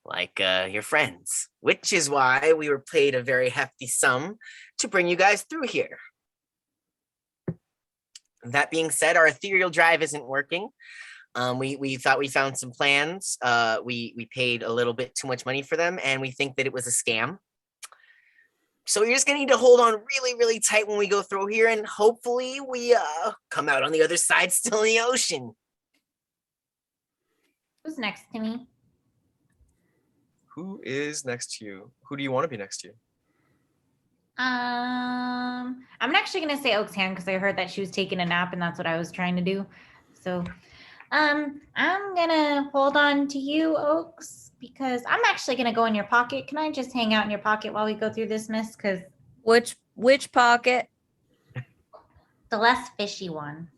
C: like your friends, which is why we were paid a very hefty sum to bring you guys through here. That being said, our ethereal drive isn't working. We thought we found some plans. We paid a little bit too much money for them, and we think that it was a scam. So you're just gonna need to hold on really, really tight when we go through here, and hopefully we come out on the other side still in the ocean.
H: Who's next to me?
A: Who is next to you? Who do you want to be next to?
H: I'm actually gonna say Oak's hand because I heard that she was taking a nap, and that's what I was trying to do. So, I'm gonna hold on to you, Oaks, because I'm actually gonna go in your pocket. Can I just hang out in your pocket while we go through this mist? Because
F: Which pocket?
H: the less fishy one.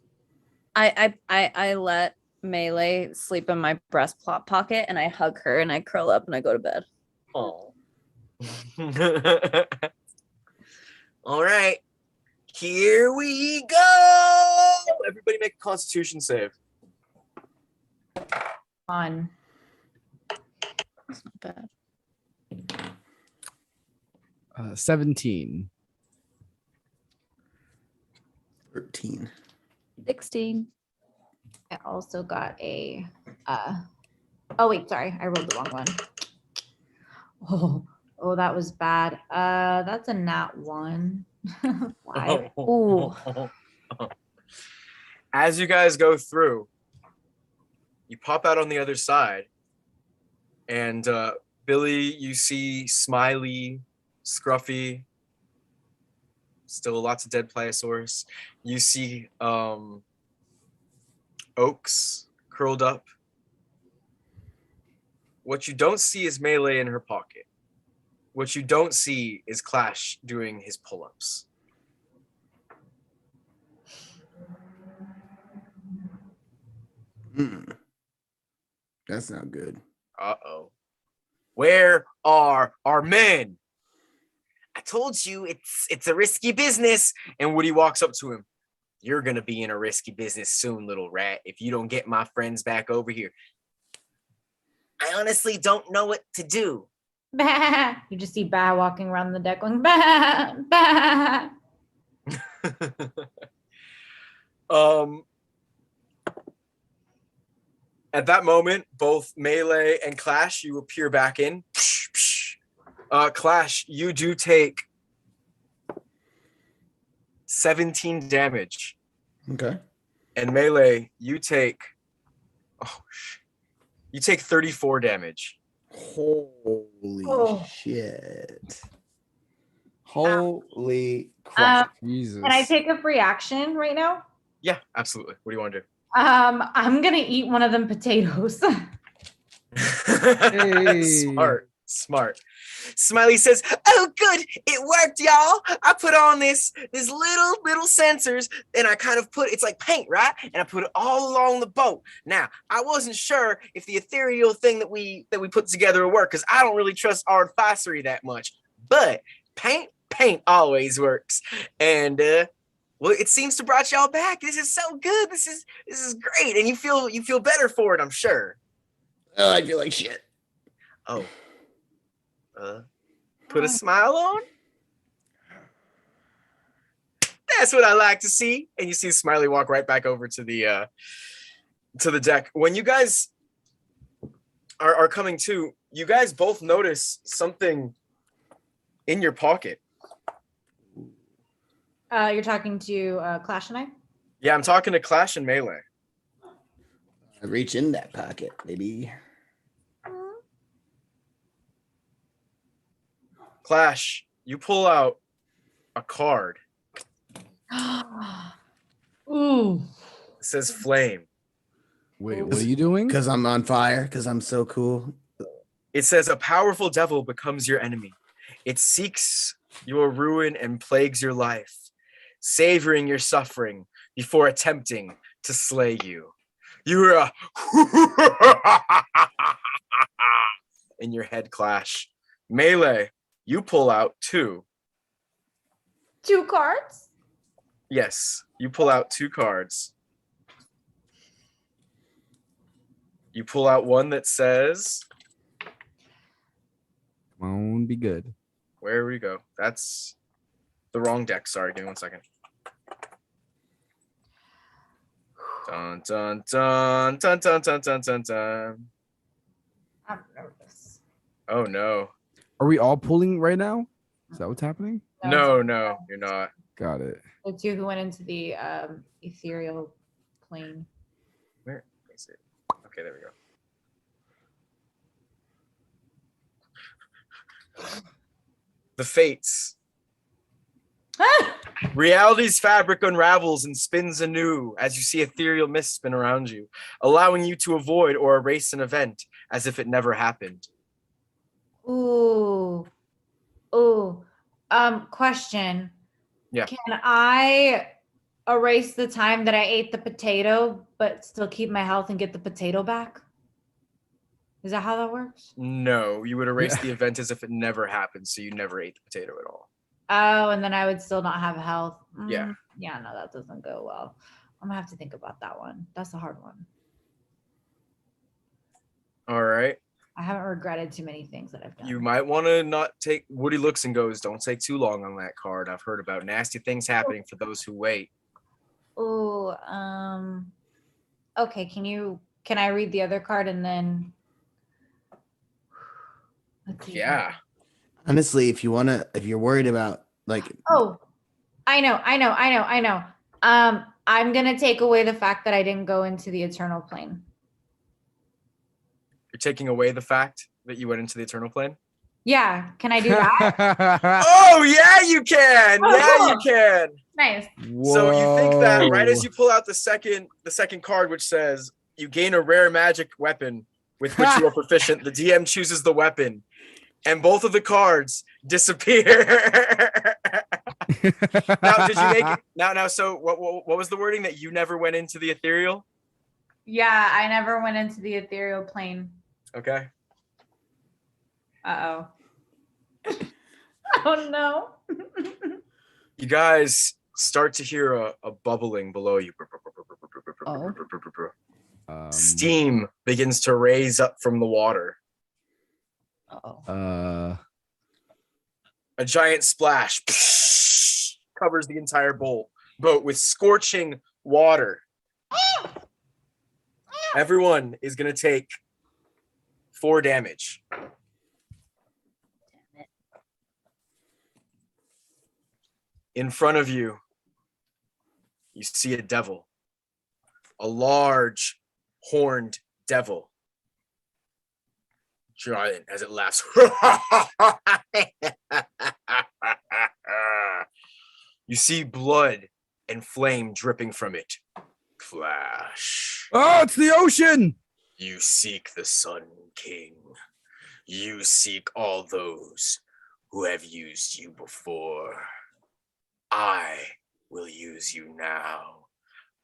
F: I let Melee sleep in my breast pocket, and I hug her and I curl up and I go to bed.
C: Oh. All right, here we go.
A: Everybody make a Constitution save.
H: On.
F: That's not bad.
D: 17.
B: 13.
F: 16.
H: I also got a. Oh wait, sorry, I rolled the wrong one. Oh, that was bad. That's a nat 1. Why?
F: Ooh.
A: As you guys go through, you pop out on the other side, and Billy, you see Smiley, Scruffy, still lots of dead Pliosaurus. You see Oaks curled up. What you don't see is Melee in her pocket. What you don't see is Clash doing his pull-ups.
B: That's not good.
A: Uh-oh. Where are our men?
C: I told you it's a risky business.
A: And Woody walks up to him. You're going to be in a risky business soon, little rat, if you don't get my friends back over here.
C: I honestly don't know what to do.
H: Bah. You just see Bah walking around the deck going, bah, bah.
A: um, at that moment, both Melee and Clash, you appear back in. Clash, you do take 17 damage.
B: Okay.
A: And Melee, you take 34 damage.
B: Holy
H: Oh.
B: shit. Holy crap.
D: Jesus.
H: Can I take a free action right now?
A: Yeah, absolutely. What do you want to do?
H: I'm gonna eat one of them potatoes.
D: Hey.
A: Smart. Smiley says, "Oh, good, it worked, y'all. I put on this little sensors, and I kind of it's like paint, right? And I put it all along the boat. Now, I wasn't sure if the ethereal thing that we put together would work, because I don't really trust Ard Fassery that much. But paint always works. And well, it seems to brought y'all back. This is so good. This is great, and you feel better for it, I'm sure.
B: Oh, I feel like shit.
A: Oh." Put a smile on. That's what I like to see. And you see Smiley walk right back over to the deck. When you guys are coming to, you guys both notice something in your pocket.
H: You're talking to Clash and I?
A: Yeah, I'm talking to Clash and Melee.
B: I reach in that pocket, baby.
A: Clash, you pull out a card.
H: Ooh.
A: It says flame.
D: Wait, what are you doing?
B: Because I'm on fire, because I'm so cool.
A: It says a powerful devil becomes your enemy. It seeks your ruin and plagues your life, savoring your suffering before attempting to slay you. You hear a in your head, Clash. Melee, you pull out 2.
H: 2 cards?
A: Yes, you pull out 2 cards. You pull out one that says,
D: Come on, be good.
A: where we go? That's the wrong deck. Sorry, give me 1 second. Dun dun dun dun dun dun dun dun dun.
H: I'm nervous.
A: Oh no.
D: Are we all pulling right now? Is that what's happening?
A: No, you're not.
D: Got it.
H: The 2 who went into the ethereal plane.
A: Where is it? Okay, there we go. The fates. Reality's fabric unravels and spins anew as you see ethereal mist spin around you, allowing you to avoid or erase an event as if it never happened.
H: Ooh. Question.
A: Yeah.
H: Can I erase the time that I ate the potato, but still keep my health and get the potato back? Is that how that works?
A: No, you would erase
D: Yeah.
A: the event as if it never happened, so you never ate the potato at all.
H: Oh, and then I would still not have health.
A: Yeah.
H: Yeah, no, that doesn't go well. I'm gonna have to think about that one. That's a hard one.
A: All right.
H: I haven't regretted too many things that I've done.
A: You might want to not take. Woody looks and goes, "Don't take too long on that card. I've heard about nasty things happening for those who wait."
H: Oh, okay. Can I read the other card and then? Let's see.
A: Yeah.
B: Honestly, if you're worried about like
H: Oh, I know. I'm gonna take away the fact that I didn't go into the eternal plane.
A: You're taking away the fact that you went into the eternal plane?
H: Yeah, can I do that?
A: Oh, yeah, you can.
H: Oh,
A: Yeah,
H: cool.
A: you can.
H: Nice.
A: So you think that right as
D: Whoa.
A: you pull out the second card, which says you gain a rare magic weapon with which you are proficient, the DM chooses the weapon, and both of the cards disappear. Now, did you make it? Now, so what was the wording that you never went into the ethereal?
H: Yeah, I never went into the ethereal plane.
A: Okay.
H: Uh-oh. Oh no.
A: You guys start to hear a bubbling below you.
F: Oh.
A: Steam begins to raise up from the water.
F: Oh.
A: A giant splash covers the entire boat with scorching water. Everyone is going to take 4 damage. In front of you, you see a devil, a large horned devil. Giant as it laughs. You see blood and flame dripping from it. Flash.
D: Oh, it's the ocean.
A: You seek the Sun King. You seek all those who have used you before. I will use you now.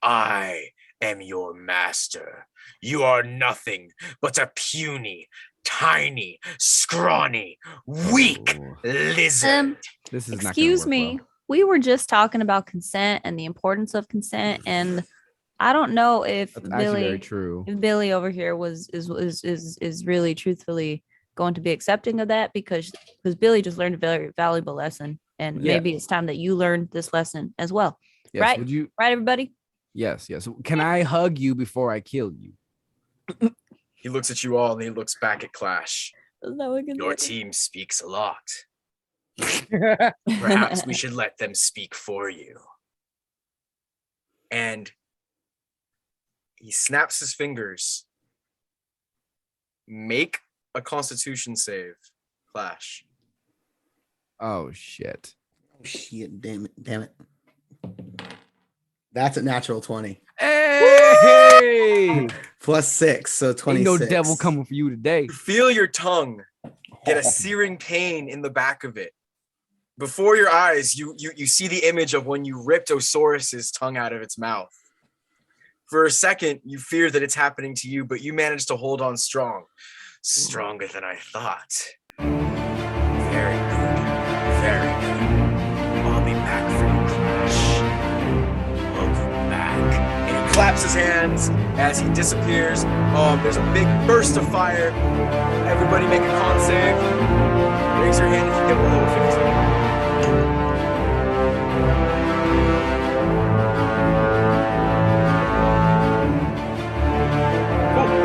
A: I am your master. You are nothing but a puny, tiny, scrawny, weak lizard.
D: This is not gonna
F: Excuse
D: work
F: me.
D: well.
F: We were just talking about consent and the importance of consent, and I don't know if
D: That's actually very
F: Billy,
D: true.
F: if Billy over here is really truthfully going to be accepting of that, because Billy just learned a very valuable lesson, and
D: Yeah.
F: maybe it's time that you learned this lesson as well.
D: Yes.
F: Right?
D: Would you?
F: Right, everybody?
D: Yes. Yes. Can I hug you before I kill you?
A: He looks at you all and he looks back at Clash.
F: Is that what
A: Your
F: consent is?
A: team speaks a lot. Perhaps we should let them speak for you. And he snaps his fingers. Make a Constitution save, Clash.
D: Oh shit.
B: Oh, shit, damn it. That's a natural 20.
D: Hey!
B: Plus 6, so 26.
D: Ain't no devil coming for you today.
A: You feel your tongue get a searing pain in the back of it. Before your eyes, you see the image of when you ripped Osaurus's tongue out of its mouth. For a second, you fear that it's happening to you, but you manage to hold on strong. Stronger than I thought. Very good. Very good. I'll be back for you, Clash. Look back. And he claps his hands as he disappears. There's a big burst of fire. Everybody make a con save. Raise your hand if you get below 15. Cool.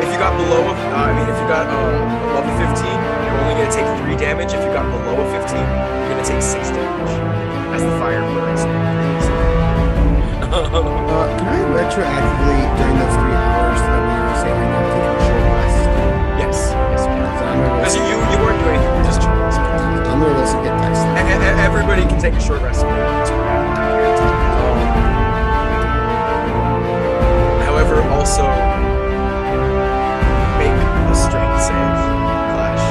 A: If you got if you got above a 15, you're only going to take 3 damage. If you got below a 15, you're going to take 6 damage as the fire burns.
B: Can I retroactively, during those 3 hours that we were saying I'm going to take a short rest?
A: Yes. Because
B: So
A: you weren't doing anything, you just chilling. So.
B: I'm going to listen get text.
A: Everybody can take a short rest if they want to. However, also make a strength save, Clash.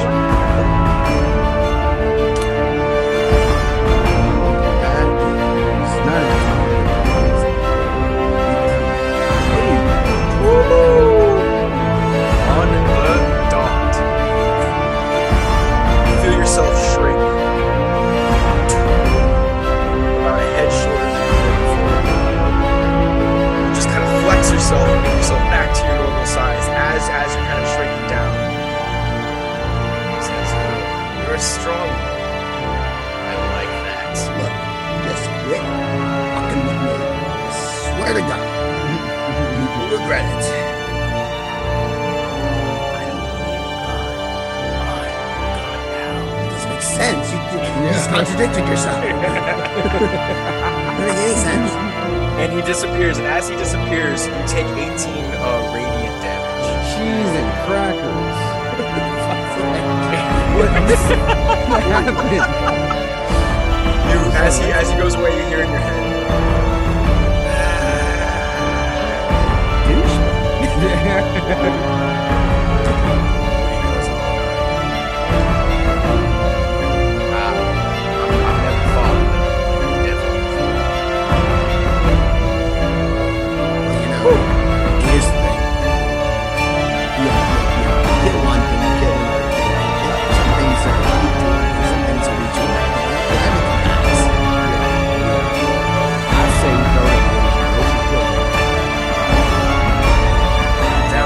B: It's not
A: On the dot. You feel yourself shrink. About a head shorter than you were before. You just kind of flex yourself and get yourself back to your normal size as you're kind of shrinking down. He says, "You're strong. I like that."
B: Look, just quit fucking with me. I swear to God. You will regret it. It doesn't make sense. You just contradicted yourself. It doesn't make any sense.
A: And he disappears, and as he disappears, you take 18 radiant damage.
D: Cheese and crackers.
B: What
D: happened?
A: As he goes away, you hear in your head. I'm never falling.
B: You know, here's the thing. You get one thing, you get another thing. Some things are lead to it, some things are lead to it. Everything happens.
D: I say we throw it away.
A: Down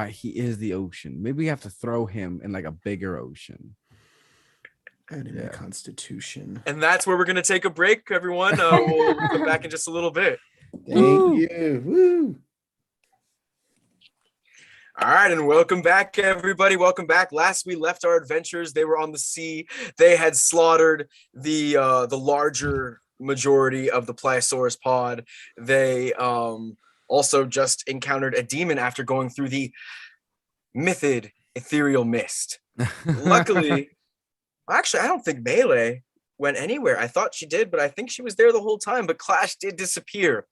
D: right. He is the ocean. Maybe we have to throw him in like a bigger ocean.
B: Anime
D: Yeah.
B: Constitution.
A: And that's where we're going to take a break, everyone. We'll come back in just a little bit.
B: Thank you. Woo.
A: All right, and welcome back, everybody. Welcome back. Last we left our adventures, they were on the sea. They had slaughtered the larger majority of the Pliosaurus pod. They also just encountered a demon after going through the mythid ethereal mist. Luckily, actually, I don't think Melee went anywhere. I thought she did, but I think she was there the whole time. But Clash did disappear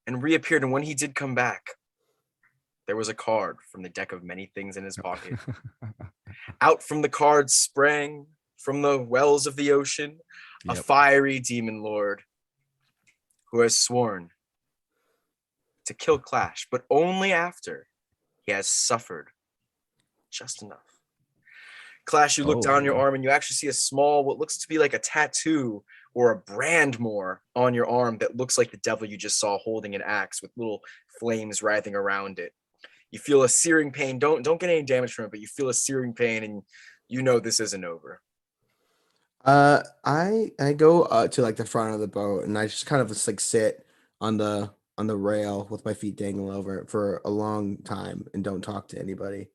A: and reappeared. And when he did come back, there was a card from the deck of many things in his pocket. Out from the card sprang from the wells of the ocean a
D: Yep.
A: fiery demon lord who has sworn to kill Clash, but only after he has suffered just enough. Clash, you look down your
D: Oh.
A: arm and you actually see a small, what looks to be like a tattoo or a brand more on your arm that looks like the devil you just saw holding an axe with little flames writhing around it. You feel a searing pain. Don't get any damage from it, but you feel a searing pain and you know this isn't over.
B: I go to like the front of the boat and I just kind of just like sit on the rail with my feet dangling over it for a long time and don't talk to anybody.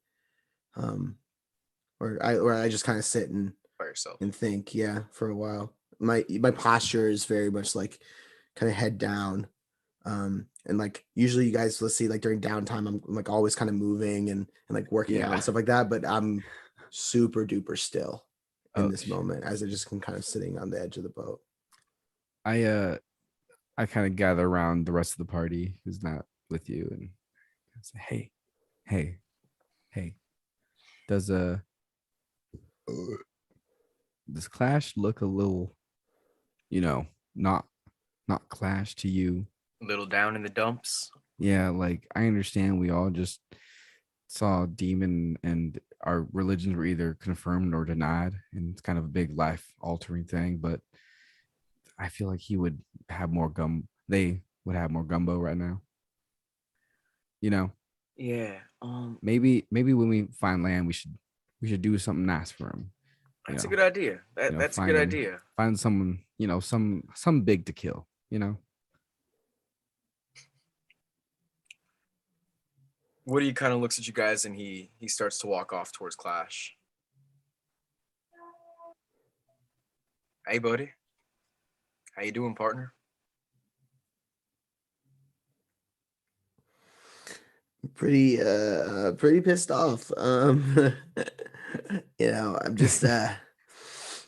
B: Or I just kind of sit and
A: By yourself.
B: think, yeah, for a while. My posture is very much like kind of head down. And like usually you guys will see like during downtime I'm like always kind of moving and like working out and stuff like that, but I'm super duper still in this moment as I just can kind of sitting on the edge of the boat.
D: I kind of gather around the rest of the party who's not with you and say, hey, does Clash look a little, not Clash to you?
A: A little down in the dumps.
D: Yeah, like I understand we all just saw a demon and our religions were either confirmed or denied, and it's kind of a big life altering thing, but I feel like they would have more gumbo right now.
A: Yeah.
D: Maybe when we find land we should do something nice for him.
A: That's a good idea. That's a good idea.
D: Find someone, some big to kill,
A: Woody kind of looks at you guys and he starts to walk off towards Clash. Hey, buddy. How you doing, partner?
B: Pretty pissed off. I'm just just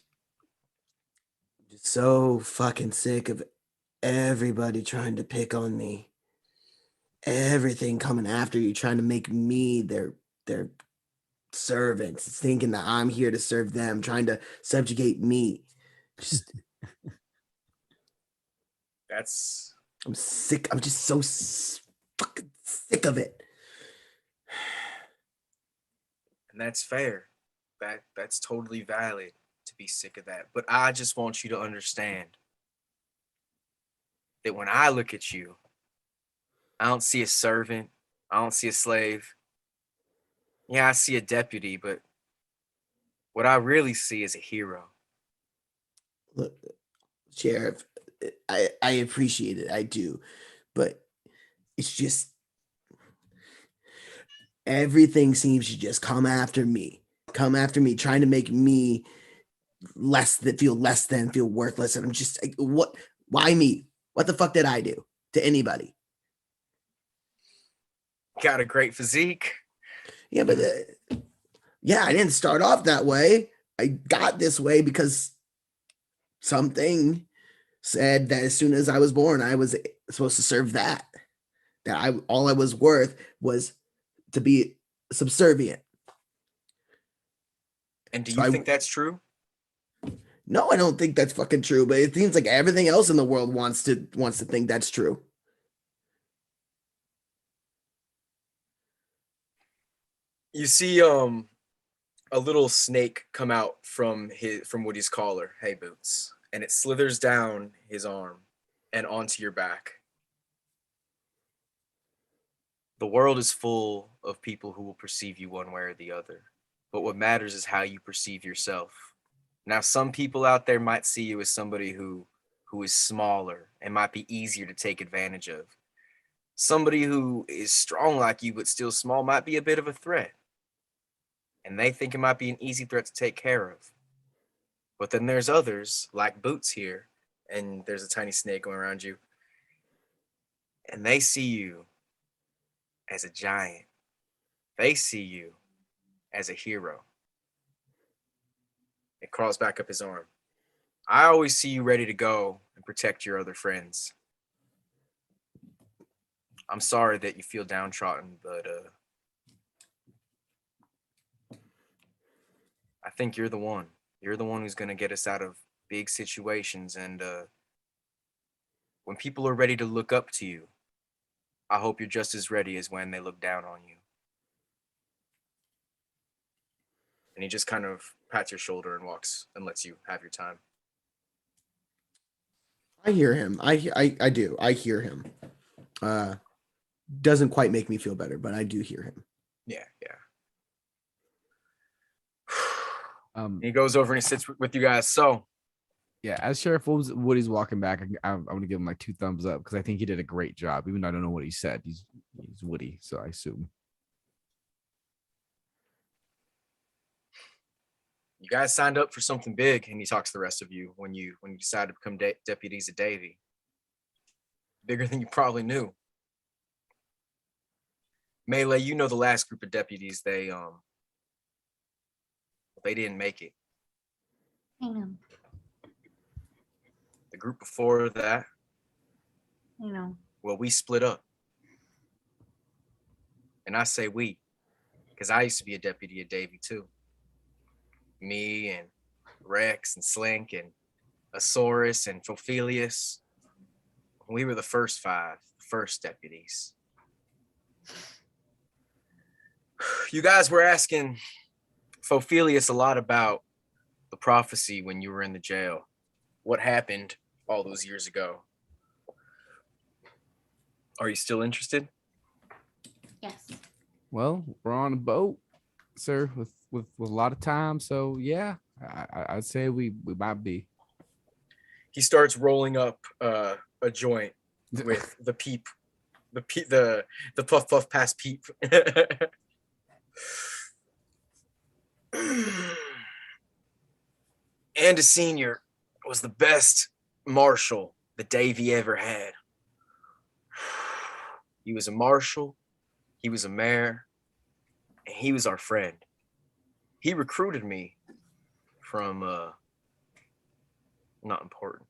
B: so fucking sick of everybody trying to pick on me. Everything coming after you, trying to make me their servants, thinking that I'm here to serve them, trying to subjugate me. Just I'm sick. I'm just so fucking sick of it.
A: And that's fair. That's totally valid to be sick of that. But I just want you to understand that when I look at you, I don't see a servant. I don't see a slave. Yeah, I see a deputy, but what I really see is a hero.
B: Look, Sheriff, I appreciate it. I do. But it's just everything seems to just come after me, trying to make me feel worthless. And I'm just like, what? Why me? What the fuck did I do to anybody?
A: Got a great physique.
B: Yeah, but I didn't start off that way. I got this way because something said that as soon as I was born, I was supposed to serve that. All I was worth was to be subservient.
A: And do you think that's true?
B: No, I don't think that's fucking true, but it seems like everything else in the world wants to think that's true.
A: You see a little snake come out from Woody's collar, hey Boots, and it slithers down his arm and onto your back. The world is full of people who will perceive you one way or the other, but what matters is how you perceive yourself. Now, some people out there might see you as somebody who is smaller and might be easier to take advantage of. Somebody who is strong like you but still small might be a bit of a threat, and they think it might be an easy threat to take care of. But then there's others, like Boots here, and there's a tiny snake going around you, and they see you as a giant. They see you as a hero. It crawls back up his arm. I always see you ready to go and protect your other friends. I'm sorry that you feel downtrodden, but I think you're the one. You're the one who's going to get us out of big situations. And when people are ready to look up to you, I hope you're just as ready as when they look down on you. And he just kind of pats your shoulder and walks and lets you have your time.
B: I hear him. I do. I hear him. Doesn't quite make me feel better, but I do hear him.
A: Yeah. He goes over and he sits with you guys. So,
D: Yeah, as Sheriff Woody's walking back, I'm going to give him like 2 thumbs up because I think he did a great job, even though I don't know what he said. He's Woody, so I assume.
A: you guys signed up for something big, and he talks to the rest of you when you decided to become deputies at Davy. Bigger than you probably knew. Melee, you know the last group of deputies, they didn't make it.
E: I know.
A: The group before that,
E: I know.
A: well, we split up. And I say we, because I used to be a deputy at Davy too. Me and Rex and Slink and Asaurus and Fophelius. We were the first 5, first deputies. You guys were asking Fophelius a lot about the prophecy when you were in the jail. What happened all those years ago? Are you still interested?
E: Yes.
D: Well, we're on a boat, sir, with a lot of time. So yeah, I'd say we might be.
A: He starts rolling up a joint with the puff puff pass peep. And a senior was the best marshal that Davy ever had. He was a marshal, he was a mayor, and he was our friend. He recruited me from not important.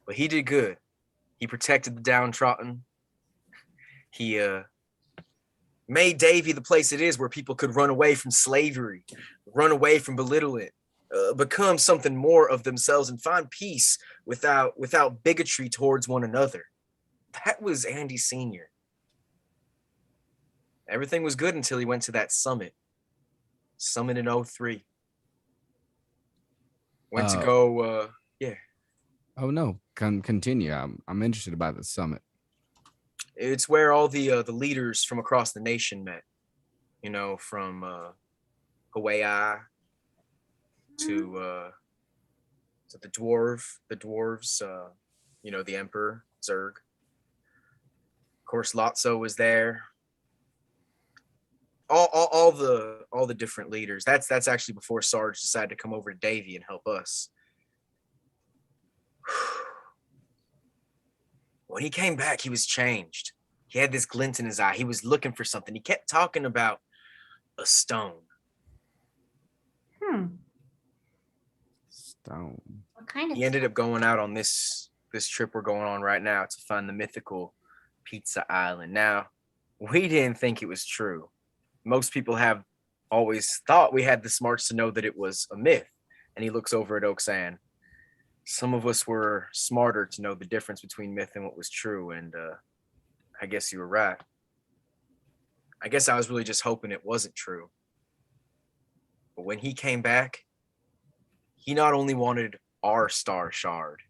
A: But he did good. He protected the downtrodden. He made Davy the place it is where people could run away from slavery, run away from belittling, become something more of themselves and find peace without bigotry towards one another. That was Andy Sr. Everything was good until he went to that summit in 03. Went to go, yeah.
D: Oh no, continue. I'm interested about the summit.
A: It's where all the leaders from across the nation met. You know, from Hawaii to the dwarves. You know, the Emperor Zerg. Of course, Lotso was there. All the different leaders. That's actually before Sarge decided to come over to Davy and help us. When he came back, he was changed. He had this glint in his eye. He was looking for something. He kept talking about a stone.
D: Stone.
E: What kind of?
A: He ended up going out on this trip we're going on right now to find the mythical Pizza Island. Now, we didn't think it was true. Most people have always thought we had the smarts to know that it was a myth. And he looks over at Oaksan. Some of us were smarter to know the difference between myth and what was true. And I guess you were right. I guess I was really just hoping it wasn't true. But when he came back, he not only wanted our star shard,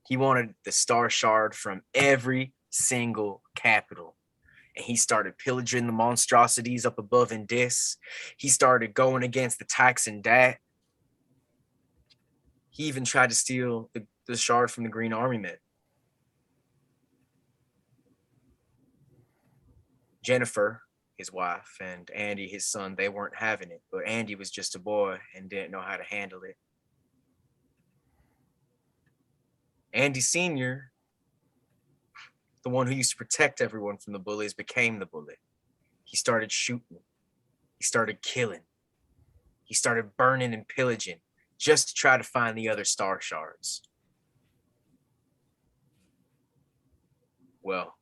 A: he wanted the star shard from every single capital. And he started pillaging the monstrosities up above in Dis. He started going against the Tykes and Dat. He even tried to steal the shard from the Green Army men. Jennifer, his wife, and Andy, his son, they weren't having it. But Andy was just a boy and didn't know how to handle it. Andy Sr., the one who used to protect everyone from the bullies, became the bully. He started shooting. He started killing. He started burning and pillaging just to try to find the other star shards. Well,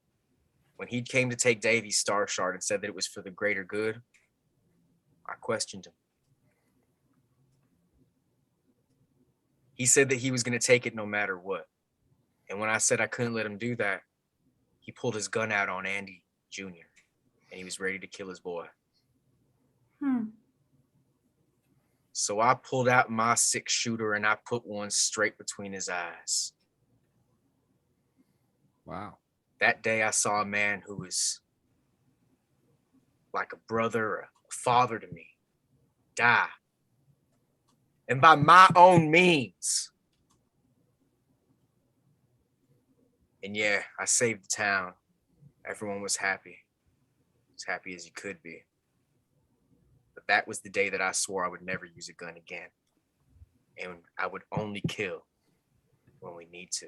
A: when he came to take Davy's star shard and said that it was for the greater good, I questioned him. He said that he was going to take it no matter what. And when I said I couldn't let him do that, he pulled his gun out on Andy Jr. and he was ready to kill his boy. So I pulled out my 6-shooter and I put one straight between his eyes.
D: Wow.
A: That day I saw a man who was like a brother or a father to me die. And by my own means. And yeah, I saved the town. Everyone was happy. As happy as you could be. But that was the day that I swore I would never use a gun again. And I would only kill when we need to.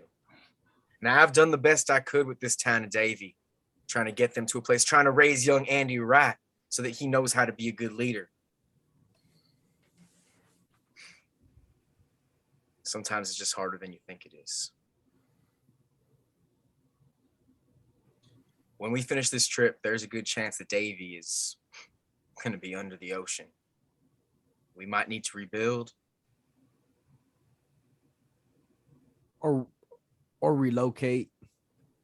A: Now, I've done the best I could with this town of Davie, trying to get them to a place, trying to raise young Andy right so that he knows how to be a good leader. Sometimes it's just harder than you think it is. When we finish this trip, there's a good chance that Davie is going to be under the ocean. We might need to rebuild.
D: Or relocate.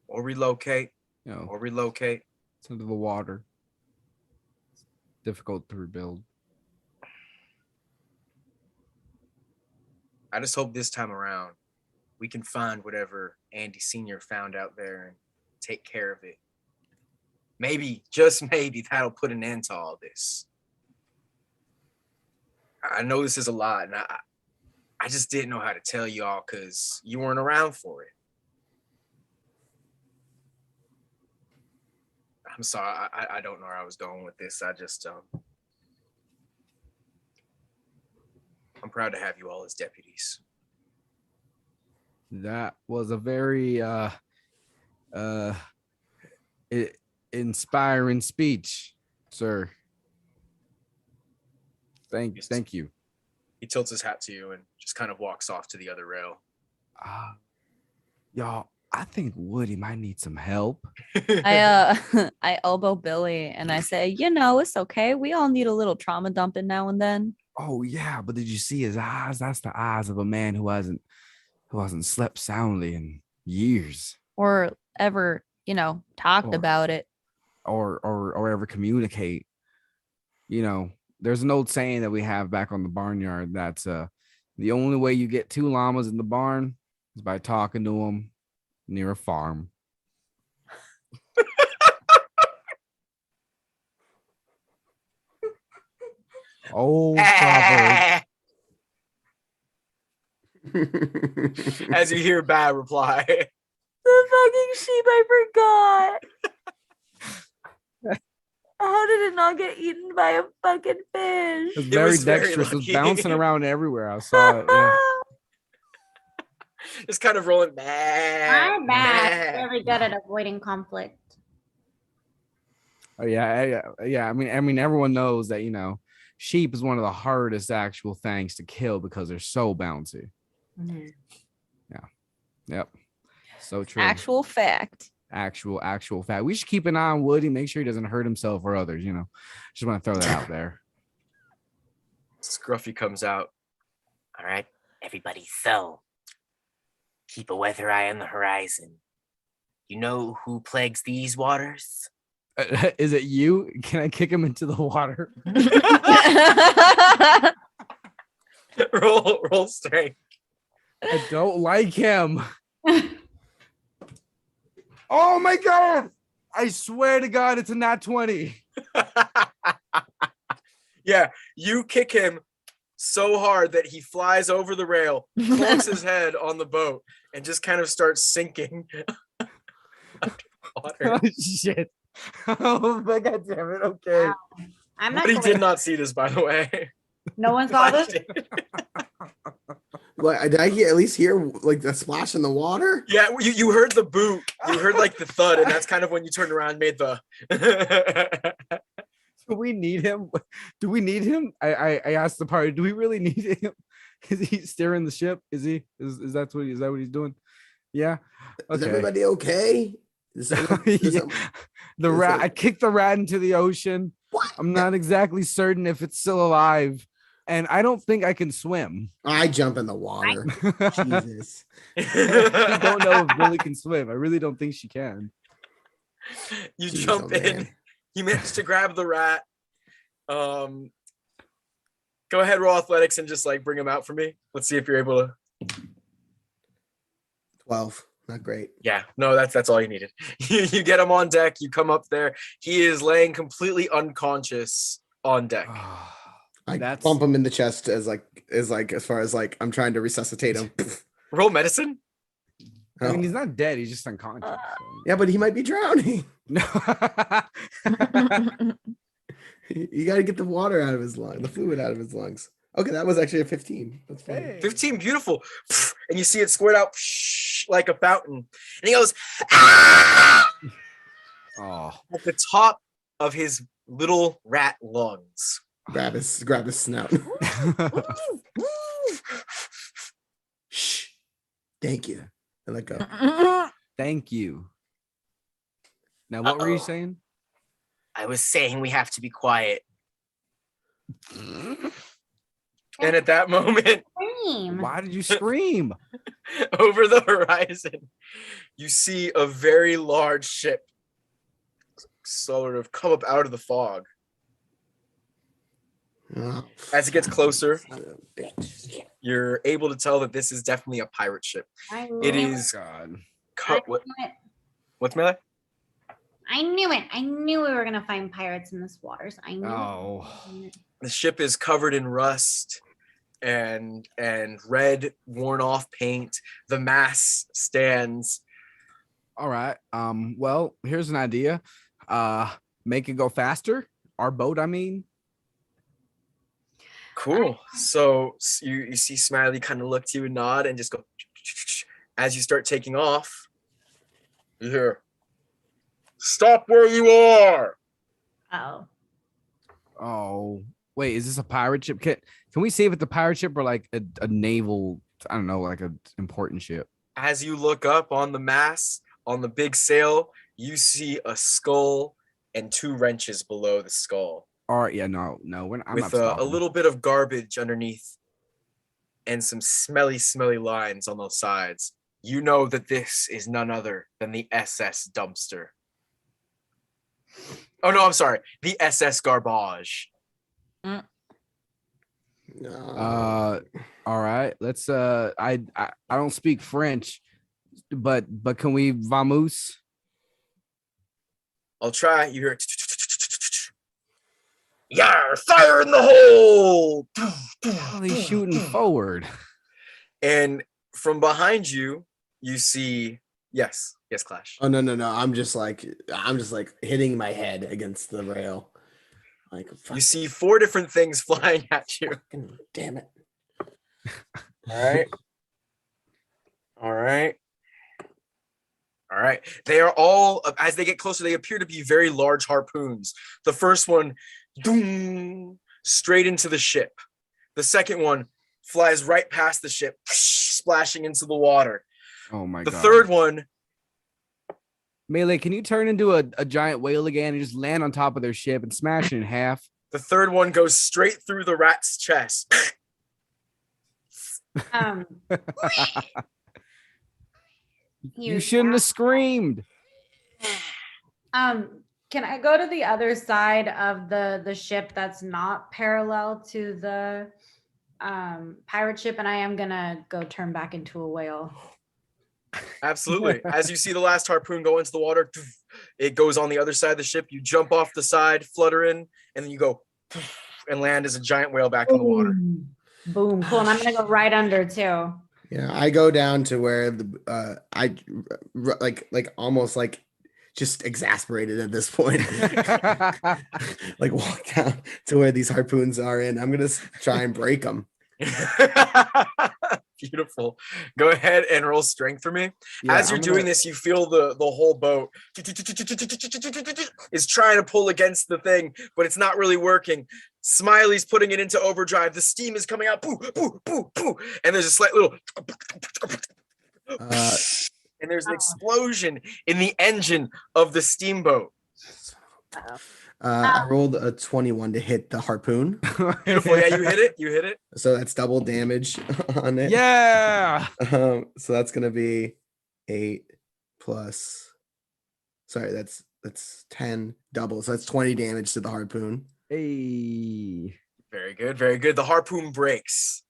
A: Or relocate.
D: You know,
A: Or relocate.
D: it's under the water. It's difficult to rebuild.
A: I just hope this time around we can find whatever Andy Sr. found out there and take care of it. Maybe, just maybe, that'll put an end to all this. I know this is a lot, and I just didn't know how to tell y'all because you weren't around for it. I'm sorry, I don't know where I was going with this. I just, I'm proud to have you all as deputies.
D: That was a very inspiring speech, sir. Thank you.
A: He tilts his hat to you and just kind of walks off to the other rail.
D: Y'all, I think Woody might need some help.
F: I elbow Billy and I say, it's okay. We all need a little trauma dumping now and then.
D: Oh yeah, but did you see his eyes? That's the eyes of a man who hasn't slept soundly in years.
F: Or ever, talked about it.
D: Or ever communicate. There's an old saying that we have back on the barnyard that's the only way you get 2 llamas in the barn is by talking to them near a farm. Oh, proverb.
A: As you hear bad reply.
F: The fucking sheep, I forgot. How did it not get eaten by a fucking fish?
D: It was very
A: was very
D: dexterous. It was
A: lucky.
D: bouncing around everywhere. I saw it. Yeah.
A: Just kind of rolling back.
H: I'm bad. Really good at avoiding conflict.
D: Oh yeah. I mean, everyone knows that sheep is one of the hardest actual things to kill because they're so bouncy.
F: Mm-hmm.
D: Yeah. Yep. So true.
F: Actual fact.
D: Actual fact. We should keep an eye on Woody, make sure he doesn't hurt himself or others. Just want to throw that out there.
A: Scruffy comes out.
C: All right, everybody. So keep a weather eye on the horizon. You know who plagues these waters?
D: Is it you? Can I kick him into the water?
A: roll strength.
D: I don't like him. Oh my god! I swear to God, it's a nat 20.
A: Yeah, you kick him so hard that he flies over the rail, clunks his head on the boat, and just kind of starts sinking.
D: Oh, shit. Oh, my God damn it. Okay.
H: I'm not
A: But he
H: going.
A: did not see this, by the way.
H: No one saw this.
B: What did I at least hear like the splash in the water?
A: Yeah, you heard the boot. You heard like the thud, and that's kind of when you turned around and made the.
D: Do we need him? Do we need him? I asked the party, do we really need him? Is he steering the ship? Is he? Is that what he's doing? Yeah.
B: Is
D: Okay.
B: everybody okay?
D: Yeah. The
B: is
D: rat.
B: that-
D: I kicked the rat into the ocean.
B: What?
D: I'm not exactly certain if it's still alive, and I don't think I can swim.
B: I jump in the water. Jesus.
D: I don't know if Billy can swim. I really don't think she can.
A: You
B: Jeez,
A: jump
B: oh,
A: in.
B: man.
A: You managed to grab the rat. Go ahead, roll athletics and just like bring him out for me. Let's see if you're able to.
B: 12. Not great.
A: Yeah, no, that's all you needed. You get him on deck. You come up there. He is laying completely unconscious on deck.
B: I
D: That's-
B: bump him in the chest as far as like I'm trying to resuscitate him.
A: Roll medicine.
D: I mean,
B: Oh.
D: he's not dead. He's just unconscious. so.
B: Yeah, but he might be drowning.
D: No.
B: You got to get the water out of his lung, the fluid out of his lungs. Okay, that was actually a 15. That's fine.
D: Hey.
A: 15, beautiful. And you see it squirt out like a fountain. And he goes, "Ah!"
D: Oh.
A: At the top of his little rat lungs.
B: Grab his snout. Shh. Thank you. And let go.
D: Thank you. Now, what were you
A: Uh-oh.
D: saying?
A: I was saying we have to be quiet. And at that moment,
H: Scream.
D: Why did you scream?
A: over the horizon, you see a very large ship sort of come up out of the fog.
B: Oh,
A: As it gets closer,
B: son of a bitch.
A: you're able to tell that this is definitely a pirate ship.
H: I
A: It
H: knew
A: is
D: God.
A: cut.
H: it.
A: What's Melee?
H: I knew it. I knew we were gonna find pirates in this waters. I knew.
D: Oh.
H: It.
A: The ship is covered in rust and red, worn off paint. The mast stands.
D: All right. Well, here's an idea. Make it go faster. Our boat, I mean.
A: Cool. So you see Smiley kind of look to you and nod and just go. As you start taking off, you hear, "Stop where you are."
H: Oh.
D: Oh, wait, is this a pirate ship? Can we see if it's a pirate ship or like a naval, I don't know, like a important ship?
A: As you look up on the mast, on the big sail, you see a skull and 2 wrenches below the skull,
D: Or yeah, no, I'm not
A: with a
D: stopping.
A: little bit of garbage underneath and some smelly lines on the sides. You know that this is none other than the SS Dumpster. Oh no, I'm sorry, the SS Garbage.
B: No.
D: All right, let's I don't speak French, but can we vamos?
A: I'll try. You hear, "Yar, fire in the hole!"
D: Oh, he's shooting forward.
A: And from behind you, you see, yes, Clash.
B: Oh no. I'm just like hitting my head against the rail. Like
A: You see 4 different things flying at you.
B: fucking damn it.
A: All right. They are all, as they get closer, they appear to be very large harpoons. The first one, doom, straight into the ship. The second one flies right past the ship, splashing into the water.
D: Oh my
A: The
D: god.
A: third one,
D: Melee, can you turn into a giant whale again and just land on top of their ship and smash it in half?
A: goes straight through the rat's chest.
D: You shouldn't have screamed.
E: Can I go to the other side of the ship that's not parallel to the pirate ship? And I am gonna go turn back into a whale.
A: Absolutely. As you see the last harpoon go into the water, it goes on the other side of the ship. You jump off the side, flutter in, and then you go and land as a giant whale back in the water.
H: Boom. Boom. Cool. And I'm gonna go right under too.
B: Yeah, I go down to where the like almost like just exasperated at this point. Like walk down to where these harpoons are in. I'm gonna try and break them.
A: Beautiful. Go ahead and roll strength for me. As you're doing this, you feel the whole boat is trying to pull against the thing, but it's not really working. Smiley's putting it into overdrive. The steam is coming out. Poo, poo, poo, poo. And there's a slight little and there's an explosion in the engine of the steamboat.
B: I rolled a 21 to hit the harpoon.
A: Beautiful. Yeah, you hit it. You hit it.
B: So that's double damage on it.
D: Yeah.
B: So that's gonna be 8 plus. Sorry, that's 10 double. So that's 20 damage to the harpoon.
D: Hey.
A: Very good. Very good. The harpoon breaks.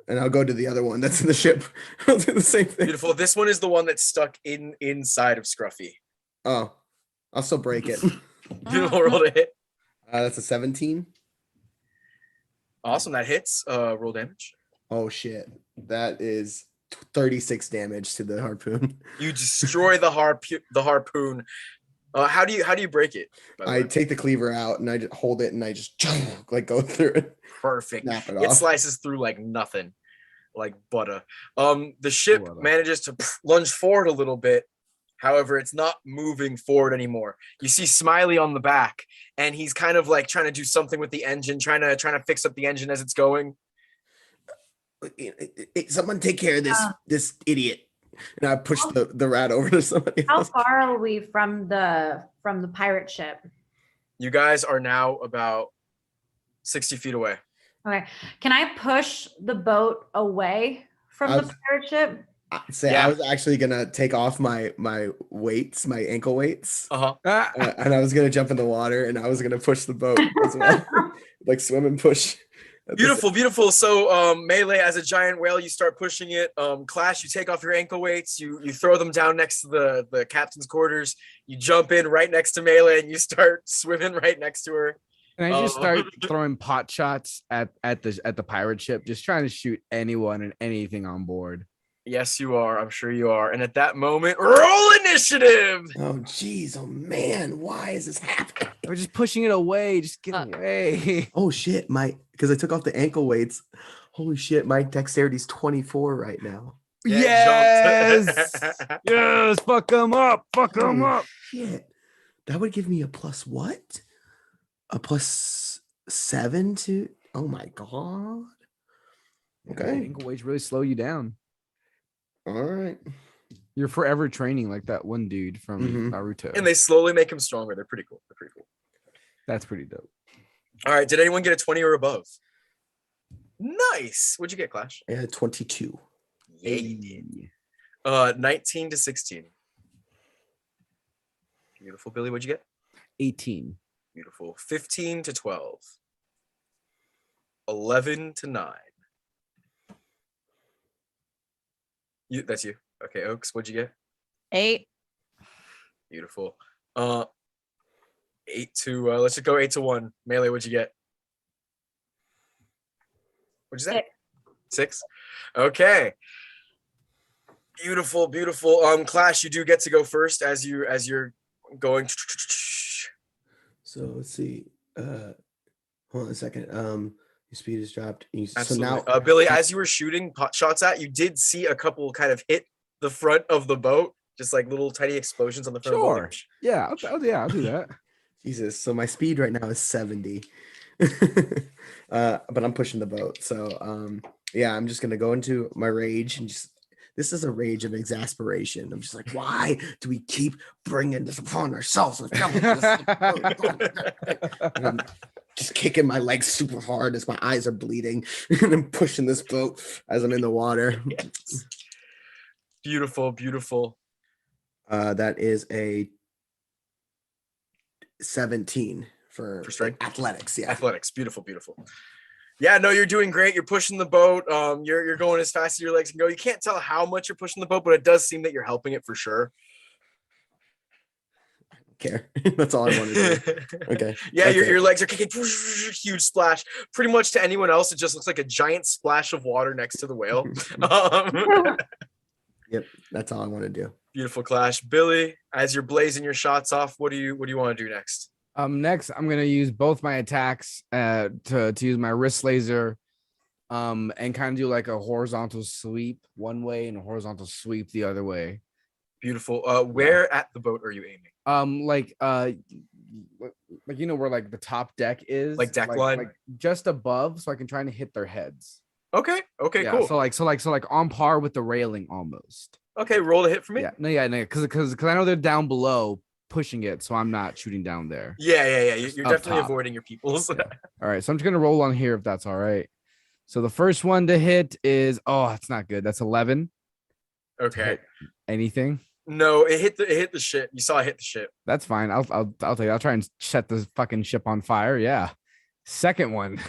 B: And I'll go to the other one that's in the ship. I'll do the same thing.
A: Beautiful. This one is the one that's stuck inside of Scruffy.
B: Oh, I'll still break it.
A: Beautiful. Roll to hit.
B: That's a 17.
A: Awesome. That hits. Roll damage.
B: Oh shit. That is 36 damage to the harpoon.
A: You destroy the harpoon. How do you break it? by the
B: I
A: way?
B: take the cleaver out and I just hold it and I just like go through it.
A: Perfect.
B: Snap it
A: It
B: off.
A: slices through like nothing, like butter. The ship
D: Butter.
A: manages to lunge forward a little bit. However, it's not moving forward anymore. You see Smiley on the back, and he's kind of like trying to do something with the engine, trying to fix up the engine as it's going.
B: Someone take care of this idiot. And I push the rat over to somebody
H: How
B: else.
H: far are we from the pirate ship?
A: You guys are now about 60 feet away.
H: Okay. Can I push the boat away from the pirate ship?
A: Yeah.
B: I was actually gonna take off my weights, my ankle weights,
A: Uh-huh.
B: and I was gonna jump in the water and I was gonna push the boat as well, like swim and push. at the
A: Beautiful, beautiful. So Melee, as a giant whale, you start pushing it. Clash, you take off your ankle weights, you throw them down next to the captain's quarters, you jump in right next to Melee and you start swimming right next to her.
D: And I just start throwing pot shots at the pirate ship, just trying to shoot anyone and anything on board.
A: Yes, you are. I'm sure you are. And at that moment, roll initiative.
B: Oh geez, oh man, why is this happening?
D: We're just pushing it away, just getting away.
B: Oh shit, because I took off the ankle weights. Holy shit, my dexterity's 24 right now.
A: Yeah,
D: Yes,
A: jumped.
D: yes, fuck them up, fuck them
B: Holy
D: up.
B: shit. That would give me a plus what? A plus 7 to, oh my god. Okay.
D: Ankle weights really slow you down.
B: All right.
D: You're forever training like that one dude from
B: Mhm.
D: Naruto.
A: And they slowly make him stronger. They're pretty cool. They're pretty cool.
D: That's pretty dope.
A: All right. Did anyone get a 20 or above? Nice. What'd you get, Clash?
B: I had 22.
A: Yeah, you did. 19 to 16. Beautiful. Billy, what'd you get?
D: 18.
A: Beautiful. 15 to 12. 11 to 9. That's you. Okay, Oaks, what'd you get?
F: 8.
A: Beautiful. 8 to let's just go 8 to 1. Melee, what'd you get? What'd you say? 6. Okay. Beautiful, beautiful. Clash, you do get to go first as you're going.
B: So let's see. Hold on a second. Your speed is dropped. So
A: Absolutely.
B: now
A: Billy, as you were shooting pot shots at, you did see a couple kind of hit the front of the boat, just like little tiny explosions on the front
D: Sure.
A: of the boat.
D: Yeah, I'll do that.
B: Jesus. So my speed right now is 70. But I'm pushing the boat. So yeah, I'm just gonna go into my rage and just. This is a rage of exasperation. I'm just like, why do we keep bringing this upon ourselves? And I'm just kicking my legs super hard as my eyes are bleeding, and I'm pushing this boat as I'm in the water.
A: Yes. Beautiful, beautiful.
B: That is a 17 for
A: strength?
B: athletics. Yeah.
A: Athletics. Beautiful, beautiful. Yeah, no, you're doing great. You're pushing the boat. You're going as fast as your legs can go. You can't tell how much you're pushing the boat, but it does seem that you're helping it for sure.
B: Care. That's all I wanted to do. Okay.
A: Yeah,
B: that's
A: your
B: it.
A: legs are kicking. Huge splash. Pretty much to anyone else, it just looks like a giant splash of water next to the whale.
B: Yep. That's all I want to do.
A: Beautiful clash, Billy. As you're blazing your shots off, what do you want to do next?
D: Next, I'm gonna use both my attacks to use my wrist laser, and kind of do like a horizontal sweep one way and a horizontal sweep the other way.
A: Beautiful. Where at the boat are you aiming?
D: Like you know where like the top deck is,
A: Like deck line?
D: like just above, so I can try to hit their heads.
A: Okay. Okay.
D: Yeah,
A: Cool.
D: so like on par with the railing almost.
A: Okay. Roll a hit for me.
D: Yeah, no, because I know they're down below pushing it, so I'm not shooting down there.
A: Yeah. You're
D: Up
A: definitely
D: top.
A: avoiding your peoples.
D: Yeah. All right, so I'm just gonna roll on here if that's all right. So the first one to hit is it's not good. That's 11.
A: Okay.
D: Anything?
A: No, it hit the ship. You saw it hit the ship.
D: That's fine. I'll take it. I'll try and set the fucking ship on fire. Yeah. Second one.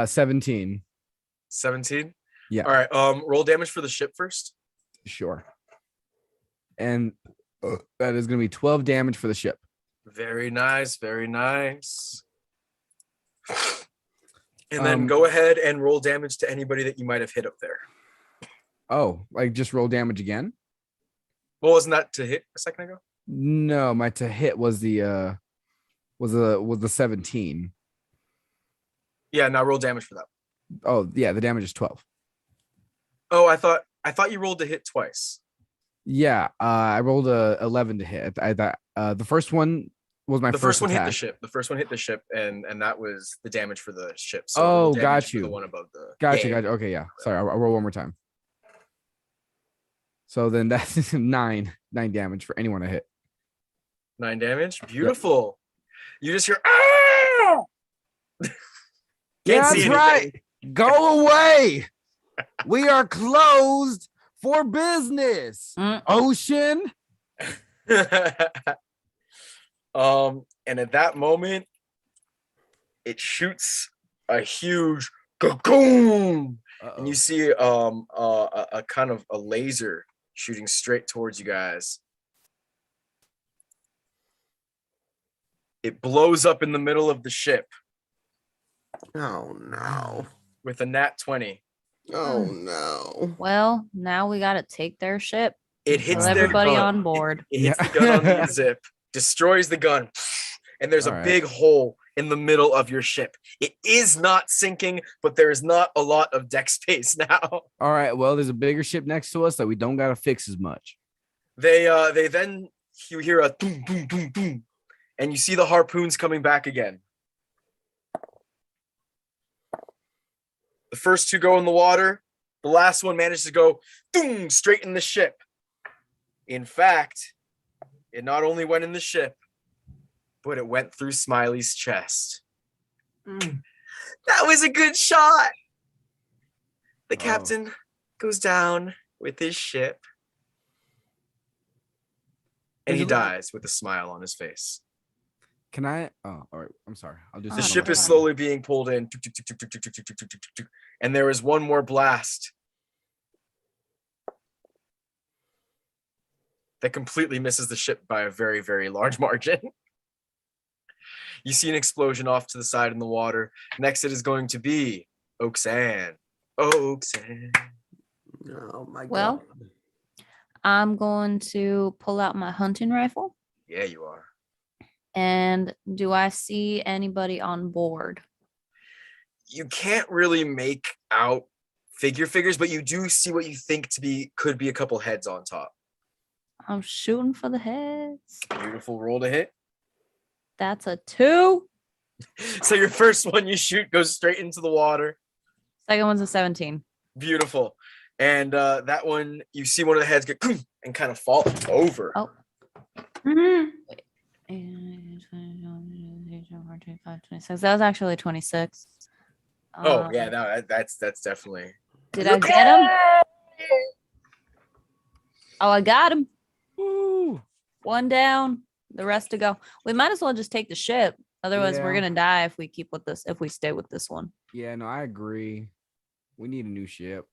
D: 17.
A: 17.
D: Yeah.
A: All right. Roll damage for the ship first.
D: Sure. And that is gonna be 12 damage for the ship.
A: Very nice. Very nice. And then
D: Um,
A: go ahead and roll damage to anybody that you might have hit up there.
D: Oh, like just roll damage again?
A: What wasn't that to hit a second ago?
D: No, my to hit was the 17.
A: Yeah. Now roll damage for that.
D: Oh, yeah, the damage is 12.
A: Oh, I thought you rolled to hit twice.
D: Yeah, I rolled a 11 to hit. I thought the first one was my
A: The first one hit the
D: attack.
A: ship. The first one hit the ship, and that was the damage for the ship.
D: Oh,
A: roll damage
D: got
A: for
D: you.
A: The one above the.
D: Gotcha.
A: Yeah.
D: Okay, yeah. Sorry, I'll roll one more time. So then that's 9 damage for anyone I hit.
A: 9 damage. Beautiful. You just hear. Ah! Can't see
D: That's right.
A: anything.
D: Go away. We are closed for business. Ocean.
A: And at that moment, it shoots a huge cocoon, and you see a kind of a laser shooting straight towards you guys. It blows up in the middle of the ship
B: Oh no.
A: with a nat 20.
B: Oh no.
F: Well, now we gotta take their ship.
A: It hits
F: Kill
A: their
F: everybody
A: gun.
F: on board.
A: It hits
D: Yeah.
A: the gun on the zip, destroys the gun, and there's
D: All
A: a
D: right.
A: big hole in the middle of your ship. It is not sinking, but there is not a lot of deck space now.
D: All right. Well, there's a bigger ship next to us that we don't gotta fix as much.
A: They then you hear a boom boom boom boom, and you see the harpoons coming back again. The first two go in the water. The last one manages to go boom straight in the ship. In fact, it not only went in the ship, but it went through Smiley's chest. That was a good shot. The
D: Oh.
A: captain goes down with his ship. And he
D: There's a little-
A: dies with a smile on his face.
D: Can I? Oh, all right. I'm sorry. I'll do
A: The
F: Oh,
A: ship
F: my
A: is
F: God.
A: slowly being pulled in. And there is one more blast that completely misses the ship by a very, very large margin. You see an explosion off to the side in the water. Next, it is going to be Oaksan. Oaksan.
B: Oh my god.
F: Well, I'm going to pull out my hunting rifle.
A: Yeah, you are.
F: And do I see anybody on board?
A: You can't really make out figures, but you do see what you think could be a couple heads on top.
F: I'm shooting for the heads.
A: Beautiful roll to hit.
F: That's a 2.
A: So your first one you shoot goes straight into the water.
F: Second one's a 17.
A: Beautiful. And that one, you see one of the heads get and kind of fall over.
F: Oh.
E: Mhm.
F: 26. That was actually 26.
A: Oh yeah, no, that's definitely.
F: Did I get him? Oh, I got him.
D: Woo.
F: One down, the rest to go. We might as well just take the ship. Otherwise, we're
D: Yeah.
F: gonna die if we keep with this. If we stay with this one.
D: Yeah, no, I agree. We need a new ship.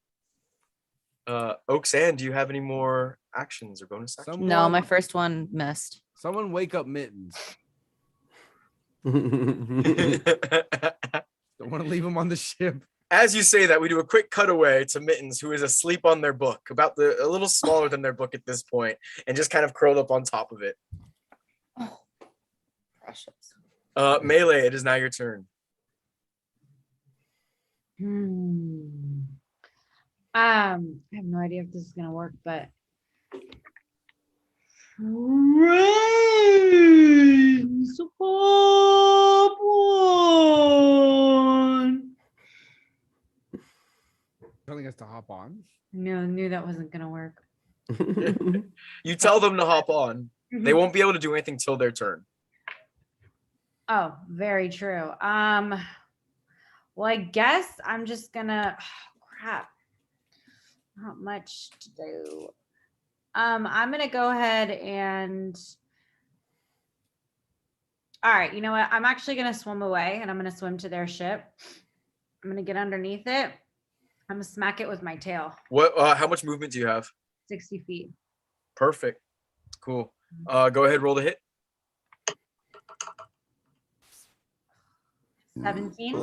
A: Oaks, and do you have any more actions or bonus actions?
F: No, my
D: Someone-
F: first one missed.
D: Someone wake up Mittens. Don't want to leave him on the ship.
A: As you say that, we do a quick cutaway to Mittens, who is asleep on their book, a little smaller than their book at this point, and just kind of curled up on top of it.
F: Oh, precious.
A: Melee, it is now your turn.
H: I have no idea if this is gonna work, but Friends, hop on.
D: Telling us to hop on.
H: No, knew that wasn't gonna work.
A: You tell them to hop on. They won't be able to do anything till their turn.
H: Oh, very true. Well, I guess I'm just gonna crap. Not much to do. I'm gonna go ahead and all right, you know what? I'm actually gonna swim away and I'm gonna swim to their ship. I'm gonna get underneath it. I'm gonna smack it with my tail.
A: What? How much movement do you have?
H: 60 feet.
A: Perfect. Cool. Go ahead, roll the hit.
H: 17.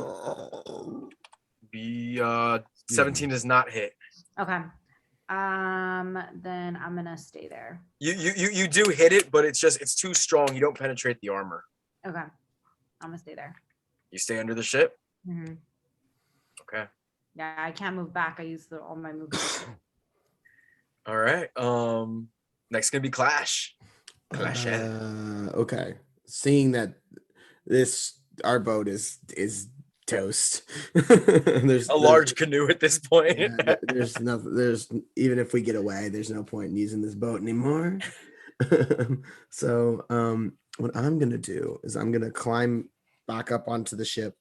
A: The 17 does not hit.
H: Okay. Then I'm gonna stay there.
A: You do hit it, but it's too strong. You don't penetrate the armor.
H: Okay. I'm gonna stay there.
A: You stay under the ship.
H: Mhm.
A: Okay.
H: Yeah, I can't move back. I use all my movement.
A: All right. Next gonna be Clash. Clash.
B: Okay. Seeing that our boat is toast. There's
A: A large canoe at this point.
B: there's nothing. There's even if we get away, there's no point in using this boat anymore. So what I'm gonna do is I'm gonna climb back up onto the ship.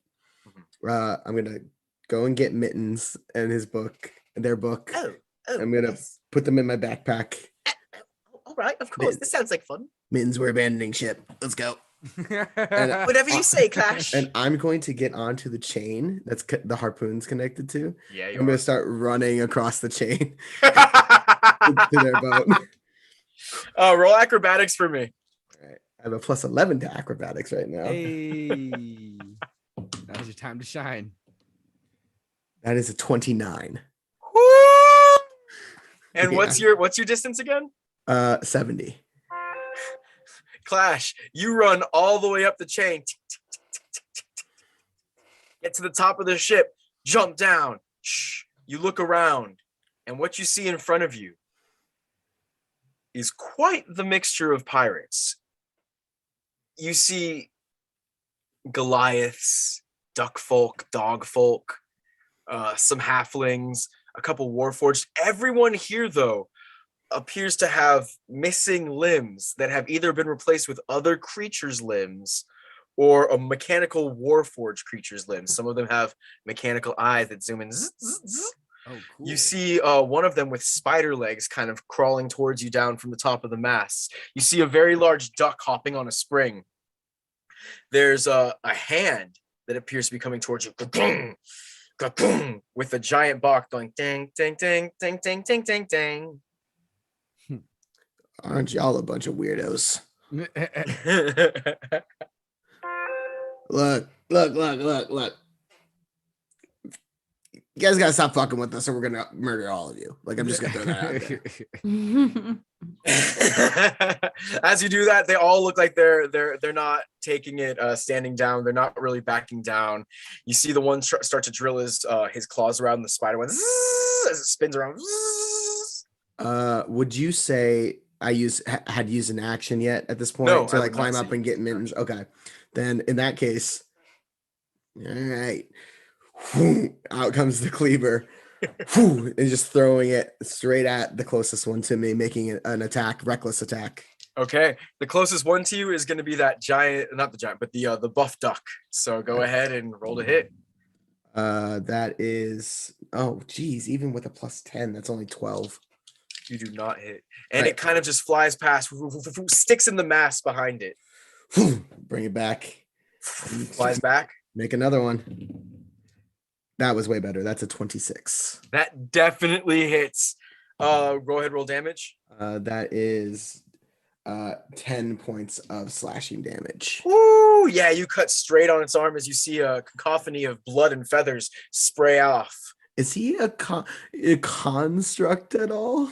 B: I'm gonna go and get Mittens and their book.
C: Oh,
B: I'm gonna
C: yes.
B: put them in my backpack.
C: All right, of course. This sounds like fun.
B: Mittens, we're abandoning ship. Let's go.
C: Whatever you say, Clash.
B: And I'm going to get onto the chain that's the harpoon's connected to.
A: Yeah,
B: I'm
A: you
B: going
A: are.
B: to start running across the chain to their boat.
A: Roll acrobatics for me.
B: All right. I have a plus 11 to acrobatics right now.
D: Hey, now's your time to shine.
B: That is a 29.
A: Woo! And
B: Yeah.
A: what's your distance again?
B: 70.
A: Clash, you run all the way up the chain. Get to the top of the ship, jump down. Shh. You look around, and what you see in front of you is quite the mixture of pirates. You see Goliaths, duck folk, dog folk, some halflings, a couple warforged. Everyone here, though, appears to have missing limbs that have either been replaced with other creatures' limbs or a mechanical warforged creature's limbs. Some of them have mechanical eyes that zoom in. Zzz, zzz, zzz.
D: Oh, cool.
A: You see one of them with spider legs kind of crawling towards you down from the top of the mast. You see a very large duck hopping on a spring. There's a hand that appears to be coming towards you. Ka-boom, ka-boom, with a giant bark going ding, ding, ding, ding, ding, ding, ding, ding.
B: Aren't y'all a bunch of weirdos? Look. You guys gotta stop fucking with us or we're gonna murder all of you. Like, I'm just gonna throw that out there.
A: As you do that, they all look like they're not taking it standing down. They're not really backing down. You see the one start to drill his claws around the spider one zzz, as it spins around. Zzz.
B: Would you say I had used an action yet at this point
A: No,
B: to
A: I
B: like
A: would not
B: climb
A: say
B: up
A: you
B: and get
A: used an
B: Mittens? Okay, then in that case, all right, out comes the cleaver, and just throwing it straight at the closest one to me, making it an attack, reckless attack.
A: Okay, the closest one to you is going to be that giant, not the giant, but the buff duck. So go ahead and roll to hit.
B: That is, oh geez, even with a plus 10, that's only 12.
A: You do not hit, and
B: Right.
A: it kind of just flies past, sticks in the mast behind it.
B: Bring it back.
A: Flies back.
B: Make another one. That was way better. That's a 26.
A: That definitely hits. Go ahead, roll damage.
B: That is 10 points of slashing damage.
A: Ooh, yeah, you cut straight on its arm as you see a cacophony of blood and feathers spray off.
B: Is he a construct at all?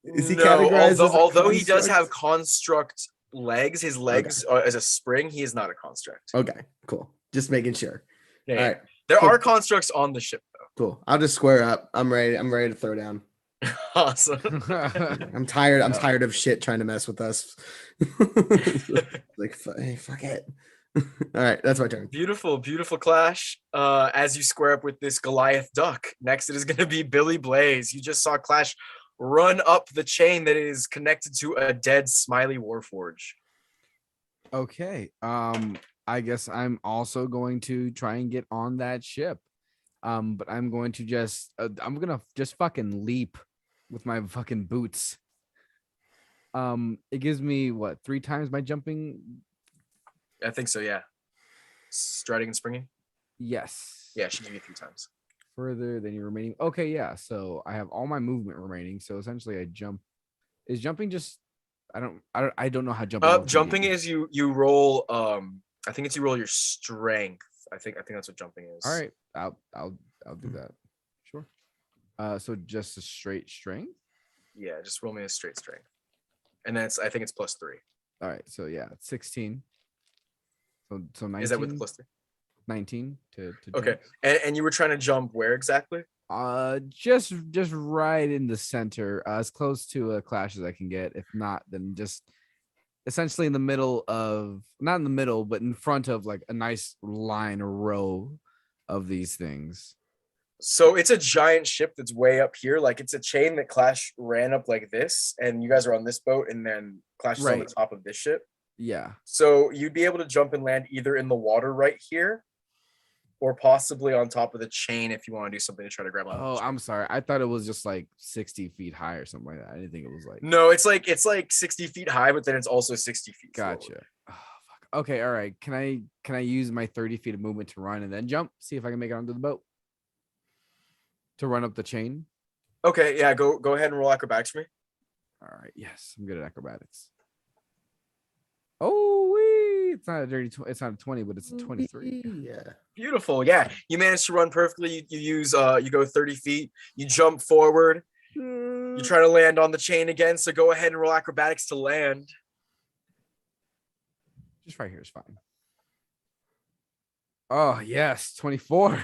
B: Is he
A: No,
B: categorized as a
A: although he does
B: construct?
A: have construct legs, his legs are as a spring, he is not a construct.
B: Okay, cool. Just making sure.
A: Yeah,
B: All right,
A: there
B: cool.
A: are constructs on the ship,
B: cool. I'll just square up. I'm ready. I'm ready to throw down.
A: though. Awesome.
B: I'm tired. I'm tired of shit trying to mess with us. Like, hey, fuck it. All right, that's my turn.
A: Beautiful, beautiful clash. As you square up with this Goliath duck, next it is going to be Billy Blaze. You just saw Clash run up the chain that is connected to a dead Smiley Warforge.
D: Okay. I guess I'm also going to try and get on that ship. But I'm going to I'm gonna just fucking leap with my fucking boots. It gives me what, 3 times my jumping?
A: I think so, yeah. Striding and springing?
D: Yes.
A: Yeah, she give you 3 times.
D: Further than your remaining. Okay, yeah. So I have all my movement remaining. So essentially, I jump. Is jumping just? I don't know how jumping. works
A: Jumping
D: again.
A: is you roll. I think it's you roll your strength. I think that's what jumping is.
D: All right. I'll do that. Sure. So just a straight strength.
A: Yeah, just roll me a straight strength, and then I think it's +3.
D: All right. So yeah, it's 16. So 19.
A: Is that with the +3?
D: 19 to
A: Okay.
D: jump.
A: And you were trying to jump where exactly?
D: Just right in the center, as close to a Clash as I can get. If not, then just essentially in the middle of, not in the middle, but in front of like a nice line or row of these things.
A: So it's a giant ship that's way up here. Like it's a chain that Clash ran up like this, and you guys are on this boat, and then Clash is on the
D: Right.
A: top of this ship.
D: Yeah.
A: So you'd be able to jump and land either in the water right here, or possibly on top of the chain if you want to do something to try to grab on.
D: Oh, I'm sorry. I thought it was just like 60 feet high or something like that. I didn't think it was like.
A: No, it's like 60 feet high, but then it's also 60 feet. forward.
D: Gotcha. Oh, fuck. Okay. All right. Can I use my 30 feet of movement to run and then jump? See if I can make it onto the boat. To run up the chain.
A: Okay, yeah, go ahead and roll acrobatics for me.
D: All right. Yes, I'm good at acrobatics. Oh, wee. It's not a dirty. It's not a 20, but it's a 23.
B: Yeah.
A: Beautiful. Yeah, you managed to run perfectly. You use you go 30 feet. You jump forward. You try to land on the chain again. So go ahead and roll acrobatics to land.
D: Just right here is fine. Oh yes, 24.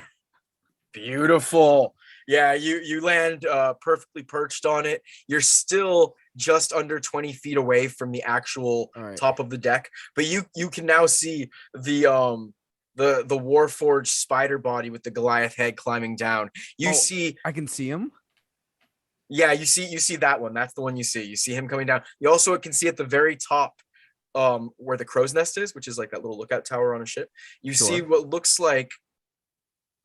A: Beautiful. Yeah, you land perfectly perched on it. You're still just under 20 feet away from the actual
D: All right.
A: top of the deck, but you can now see the Warforged spider body with the Goliath head climbing down. You
D: Oh.
A: see,
D: I can see him.
A: yeah, you see that one. That's the one you see. You see him coming down. You also can see at the very top where the crow's nest is, which is like that little lookout tower on a ship. You see
D: Sure.
A: what looks like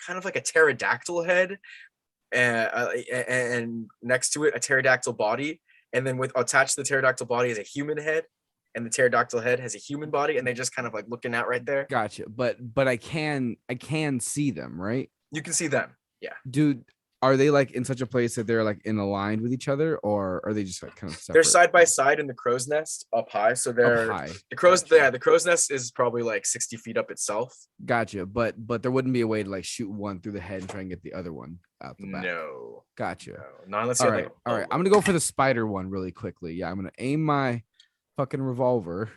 A: kind of like a pterodactyl head, and next to it a pterodactyl body, and then with attached to the pterodactyl body is a human head, and the pterodactyl head has a human body, and they just kind of like looking out right there.
D: Gotcha. But I can see them, right?
A: You can see them.
D: Dude, are they like in such a place that they're like in aligned with each other, or are they just like kind of separate?
A: They're side by side in the crow's nest up high, so
D: Up
A: they're
D: high.
A: the crow's
D: Gotcha.
A: yeah, the crow's nest is probably like 60 feet up itself.
D: Gotcha. But there wouldn't be a way to like shoot one through the head and try and get the other one out the back.
A: No,
D: Gotcha.
A: not unless you
D: All
A: have,
D: right.
A: like,
D: All right. I'm gonna go for the spider one really quickly. Yeah, I'm gonna aim my fucking revolver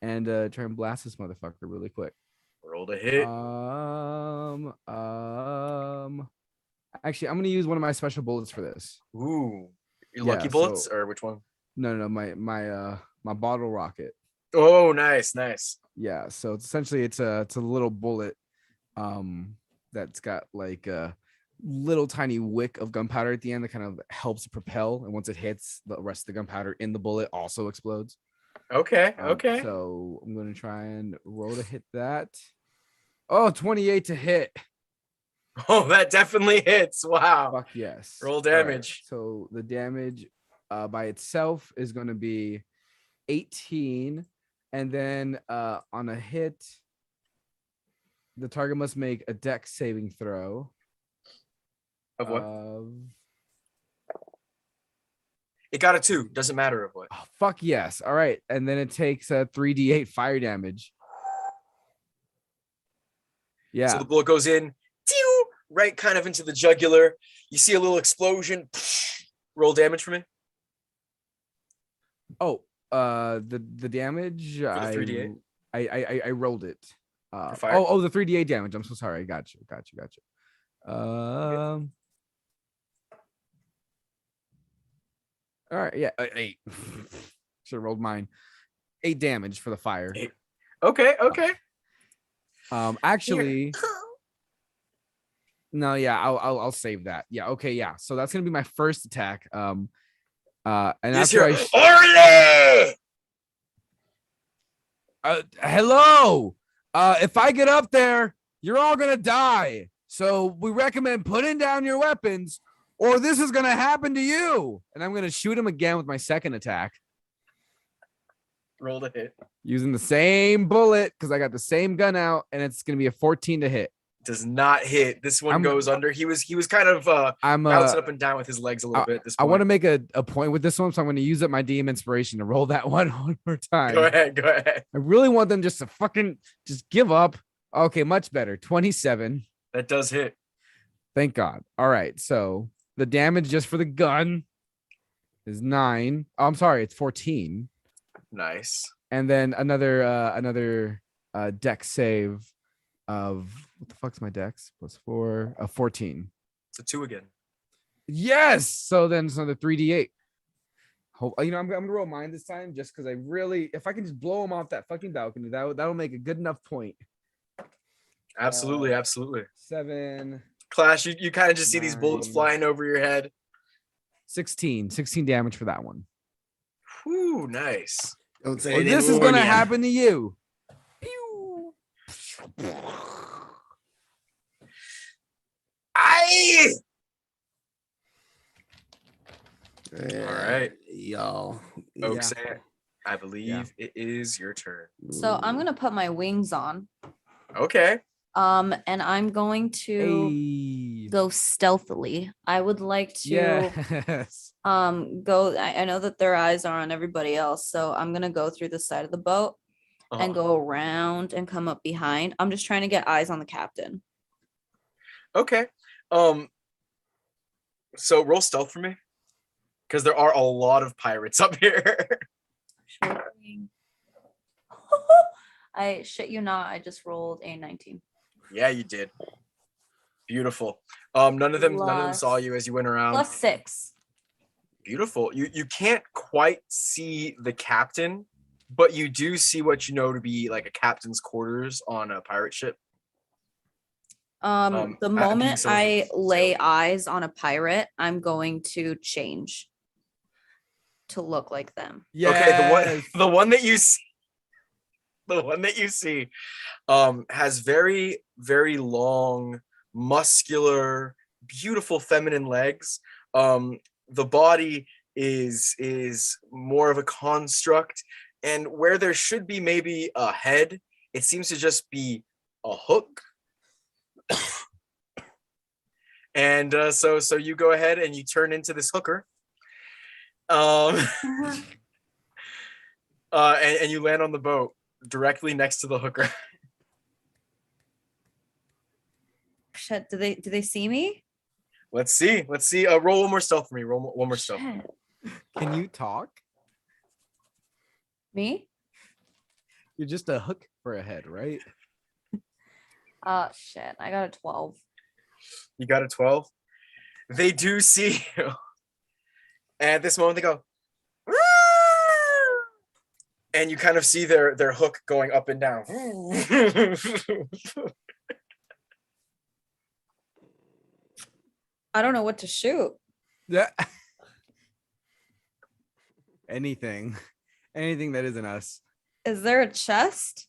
D: and try and blast this motherfucker really quick.
A: roll to hit.
D: Actually, I'm gonna use one of my special bullets for this.
A: Ooh, your
D: yeah,
A: lucky bullets
D: so-
A: or which one?
D: No, my bottle rocket.
A: Oh, nice.
D: Yeah, so it's essentially it's a little bullet that's got like a little tiny wick of gunpowder at the end that kind of helps propel, and once it hits, the rest of the gunpowder in the bullet also explodes.
A: Okay.
D: So I'm gonna try and roll to hit that. Oh, 28 to hit.
A: Oh, that definitely hits. Wow.
D: Fuck yes.
A: Roll
D: All right,
A: damage.
D: so the damage by itself is going to be 18 And then on a hit, the target must make a dex saving throw.
A: Of what?
D: Of,
A: It got a 2. Doesn't matter of what.
D: oh, fuck yes. All right. And then it takes 3d8 fire damage. Yeah.
A: So the bullet goes in, right kind of into the jugular. You see a little explosion. Roll damage for me.
D: Oh, the damage.
A: the 3d8?
D: I rolled it.
A: For fire?
D: Oh, the 3d8 damage. I'm so sorry. Got you. All right. Yeah. 8. Should have rolled mine. 8 damage for the fire.
A: 8. Okay.
D: Actually, no. Yeah. I'll save that. Yeah. Okay. Yeah. So that's gonna be my first attack. And
A: Yes,
D: after
A: you're Orly!
D: hello. If I get up there, you're all gonna die. So we recommend putting down your weapons, or this is gonna happen to you. And I'm gonna shoot him again with my second attack,
A: Roll the hit.
D: using the same bullet because I got the same gun out, and it's gonna be a 14 to hit.
A: Does not hit. This one goes under. He was kind of
D: I'm
A: bouncing up and down with his legs a little bit. At this
D: I
A: point.
D: want to make a point with this one, so I'm going to use up my DM inspiration to roll that one more time.
A: Go ahead.
D: I really want them just to fucking just give up. Okay, much better. 27.
A: That does hit.
D: Thank God. All right, so the damage just for the gun is 9. Oh, I'm sorry, it's 14.
A: Nice.
D: And then another dex save of what the fuck's my dex? +4, 14.
A: It's a 2 again.
D: Yes. So then it's another 3d8. I'm gonna roll mine this time just because I really, if I can just blow him off that fucking balcony, that'll make a good enough point.
A: Absolutely.
D: 7,
A: Clash, you kind of just see these bullets
D: 9.
A: flying over your head.
D: 16 damage for that one.
A: Whew, nice.
B: Don't say
D: Or
B: anything.
D: this is gonna happen to you. Pew.
A: Aye!
B: Yeah,
A: All right.
B: y'all.
A: Oaks, I believe it is your turn.
F: So I'm gonna put my wings on.
A: Okay.
F: And I'm going to
D: Hey.
F: go stealthily. I would like to
D: Yes.
F: go. I know that their eyes are on everybody else, so I'm gonna go through the side of the boat and
A: Uh-huh.
F: go around and come up behind. I'm just trying to get eyes on the captain.
A: Okay. So roll stealth for me. Because there are a lot of pirates up here.
F: Showing. I shit you not. I just rolled a 19.
A: Yeah, you did. Beautiful. None of them
F: Plus-
A: saw you as you went around.
F: +6.
A: Beautiful. You can't quite see the captain, but you do see what you know to be like a captain's quarters on a pirate ship.
F: The
A: after you
F: moment
A: saw the
F: I lay
A: sail.
F: eyes on a pirate, I'm going to change to look like them.
A: Okay, the one that you see, has very, very long, muscular, beautiful feminine legs. The body is more of a construct, and where there should be maybe a head, it seems to just be a hook. And so you go ahead and you turn into this hooker. And you land on the boat directly next to the hooker.
F: Shit, do they see me?
A: Let's see. Roll one more stealth for me. Roll one more stealth.
F: Shit.
D: Can you talk?
F: Me?
D: You're just a hook for a head, right?
F: Shit. I got a 12.
A: You got a 12. They do see you. And at this moment they go, "Woo!" And you kind of see their hook going up and down.
F: I don't know what to shoot.
D: Yeah. Anything that isn't us.
F: Is there a chest?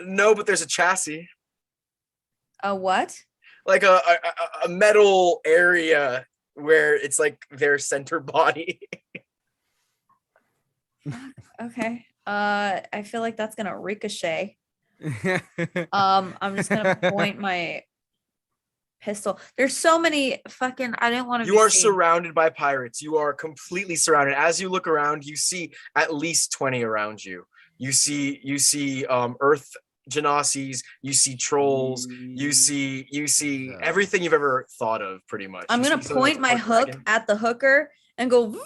A: No, but there's a chassis.
F: A what?
A: Like a metal area where it's like their center body.
F: Okay. I feel like that's gonna ricochet. I'm just gonna point my pistol. There's so many fucking. I didn't want to.
A: You are surrounded by pirates. You are completely surrounded. As you look around, you see at least 20 around you. You see Earth Genasies, you see trolls, you see everything you've ever thought of, pretty much.
F: I'm
A: You
F: gonna
A: see someone
F: point
A: with
F: my
A: a
F: hook
A: dragon.
F: at the hooker and go.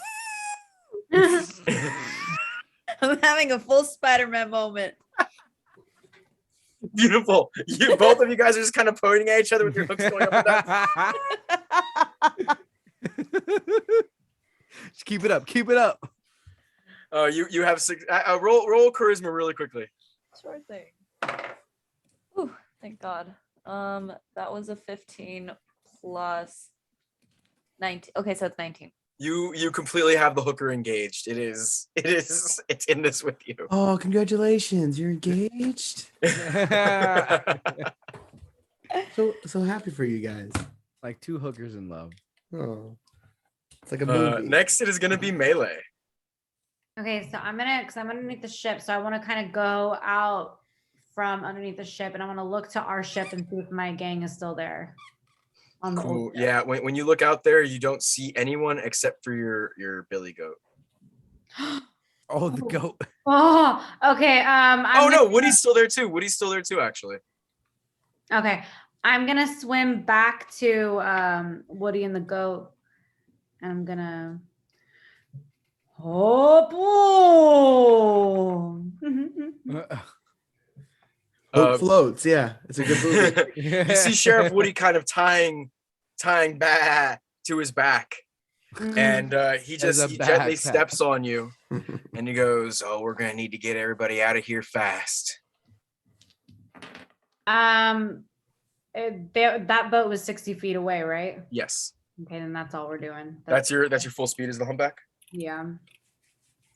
F: I'm having a full Spider-Man moment.
A: Beautiful. You both of you guys are just kind of pointing at each other with your hooks going up and down.
D: Just keep it up. Keep it up.
A: You have six. Roll charisma really quickly.
F: Sure thing. Ooh, thank God. That was a 15 plus 19. Okay, so it's 19.
A: You completely have the hooker engaged. It's in this with you.
B: Oh, congratulations! You're engaged. So happy for you guys.
D: Like two hookers in love.
B: Oh, it's like a movie.
A: Next, it is gonna be melee.
H: Okay, so because I'm underneath the ship, so I want to kind of go out from underneath the ship, and I want to look to our ship and see if my gang is still there. On the old
A: Cool.
H: ship.
A: Yeah. When you look out there, you don't see anyone except for your billy goat.
D: Oh, the goat.
H: Oh, okay.
A: Oh no, Woody's still there too. Woody's still there too, actually.
H: Okay, I'm gonna swim back to Woody and the goat, and I'm gonna. Oh,
B: Boat floats. Yeah, it's a good movie.
A: You see Sheriff Woody kind of tying back to his back, and he gently
D: backpack.
A: steps on you, and he goes, "Oh, we're gonna need to get everybody out of here fast."
H: that boat was 60 feet away, right?
A: Yes,
H: Okay, then that's all we're doing.
A: that's your full speed is the humpback.
H: Yeah,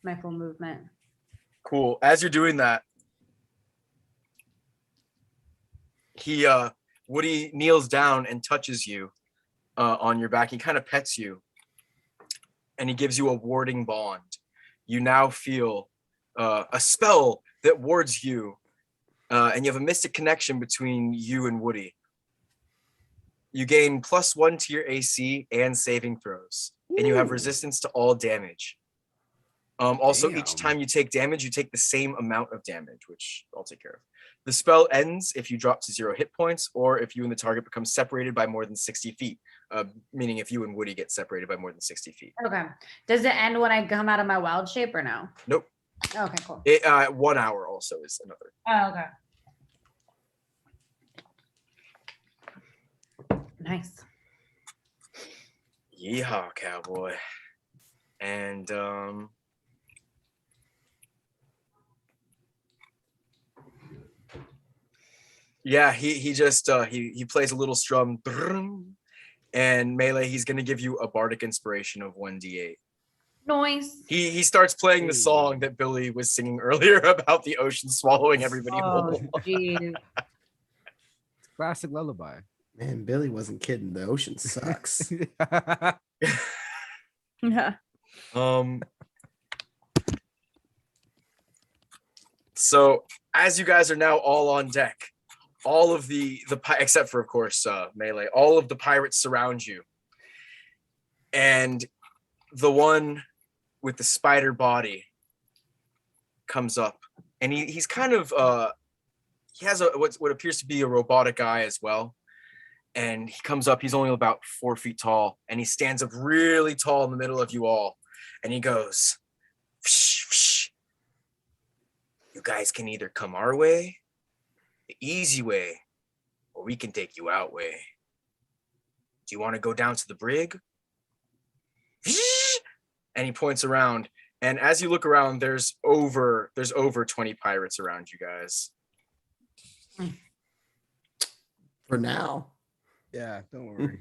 H: my full movement.
A: Cool. As you're doing that, Woody kneels down and touches you on your back. He kind of pets you, and he gives you a warding bond. You now feel a spell that wards you, and you have a mystic connection between you and Woody. You gain +1 to your AC and saving throws, and you have resistance to all damage. Also, each
D: Damn.
A: time you take damage, you take the same amount of damage, which I'll take care of. The spell ends if you drop to 0 hit points, or if you and the target become separated by more than 60 feet, meaning if you and Woody get separated by more than 60 feet.
H: Okay. Does it end when I come out of my wild shape or no?
A: Nope.
H: Okay, cool.
A: 1 hour also is another.
H: Oh, okay. Nice.
A: Yeehaw, cowboy. And yeah, he just he plays a little strum, and melee. He's gonna give you a bardic inspiration of 1d8.
H: Noise.
A: He starts playing the song that Billy was singing earlier about the ocean swallowing everybody whole.
H: Oh, jeez.
D: Classic lullaby.
B: Man, Billy wasn't kidding. The ocean sucks.
F: Yeah.
A: So as you guys are now all on deck, all of the except for of course melee, all of the pirates surround you, and the one with the spider body comes up, and he's kind of he has what appears to be a robotic eye as well. And he comes up, he's only about 4 feet tall, and he stands up really tall in the middle of you all, and he goes, "Whoosh, whoosh. You guys can either come our way, the easy way, or we can take you out way. Do you want to go down to the brig?" Whoosh. And he points around, and as you look around, there's over 20 pirates around you guys.
B: For now.
D: Yeah, don't worry.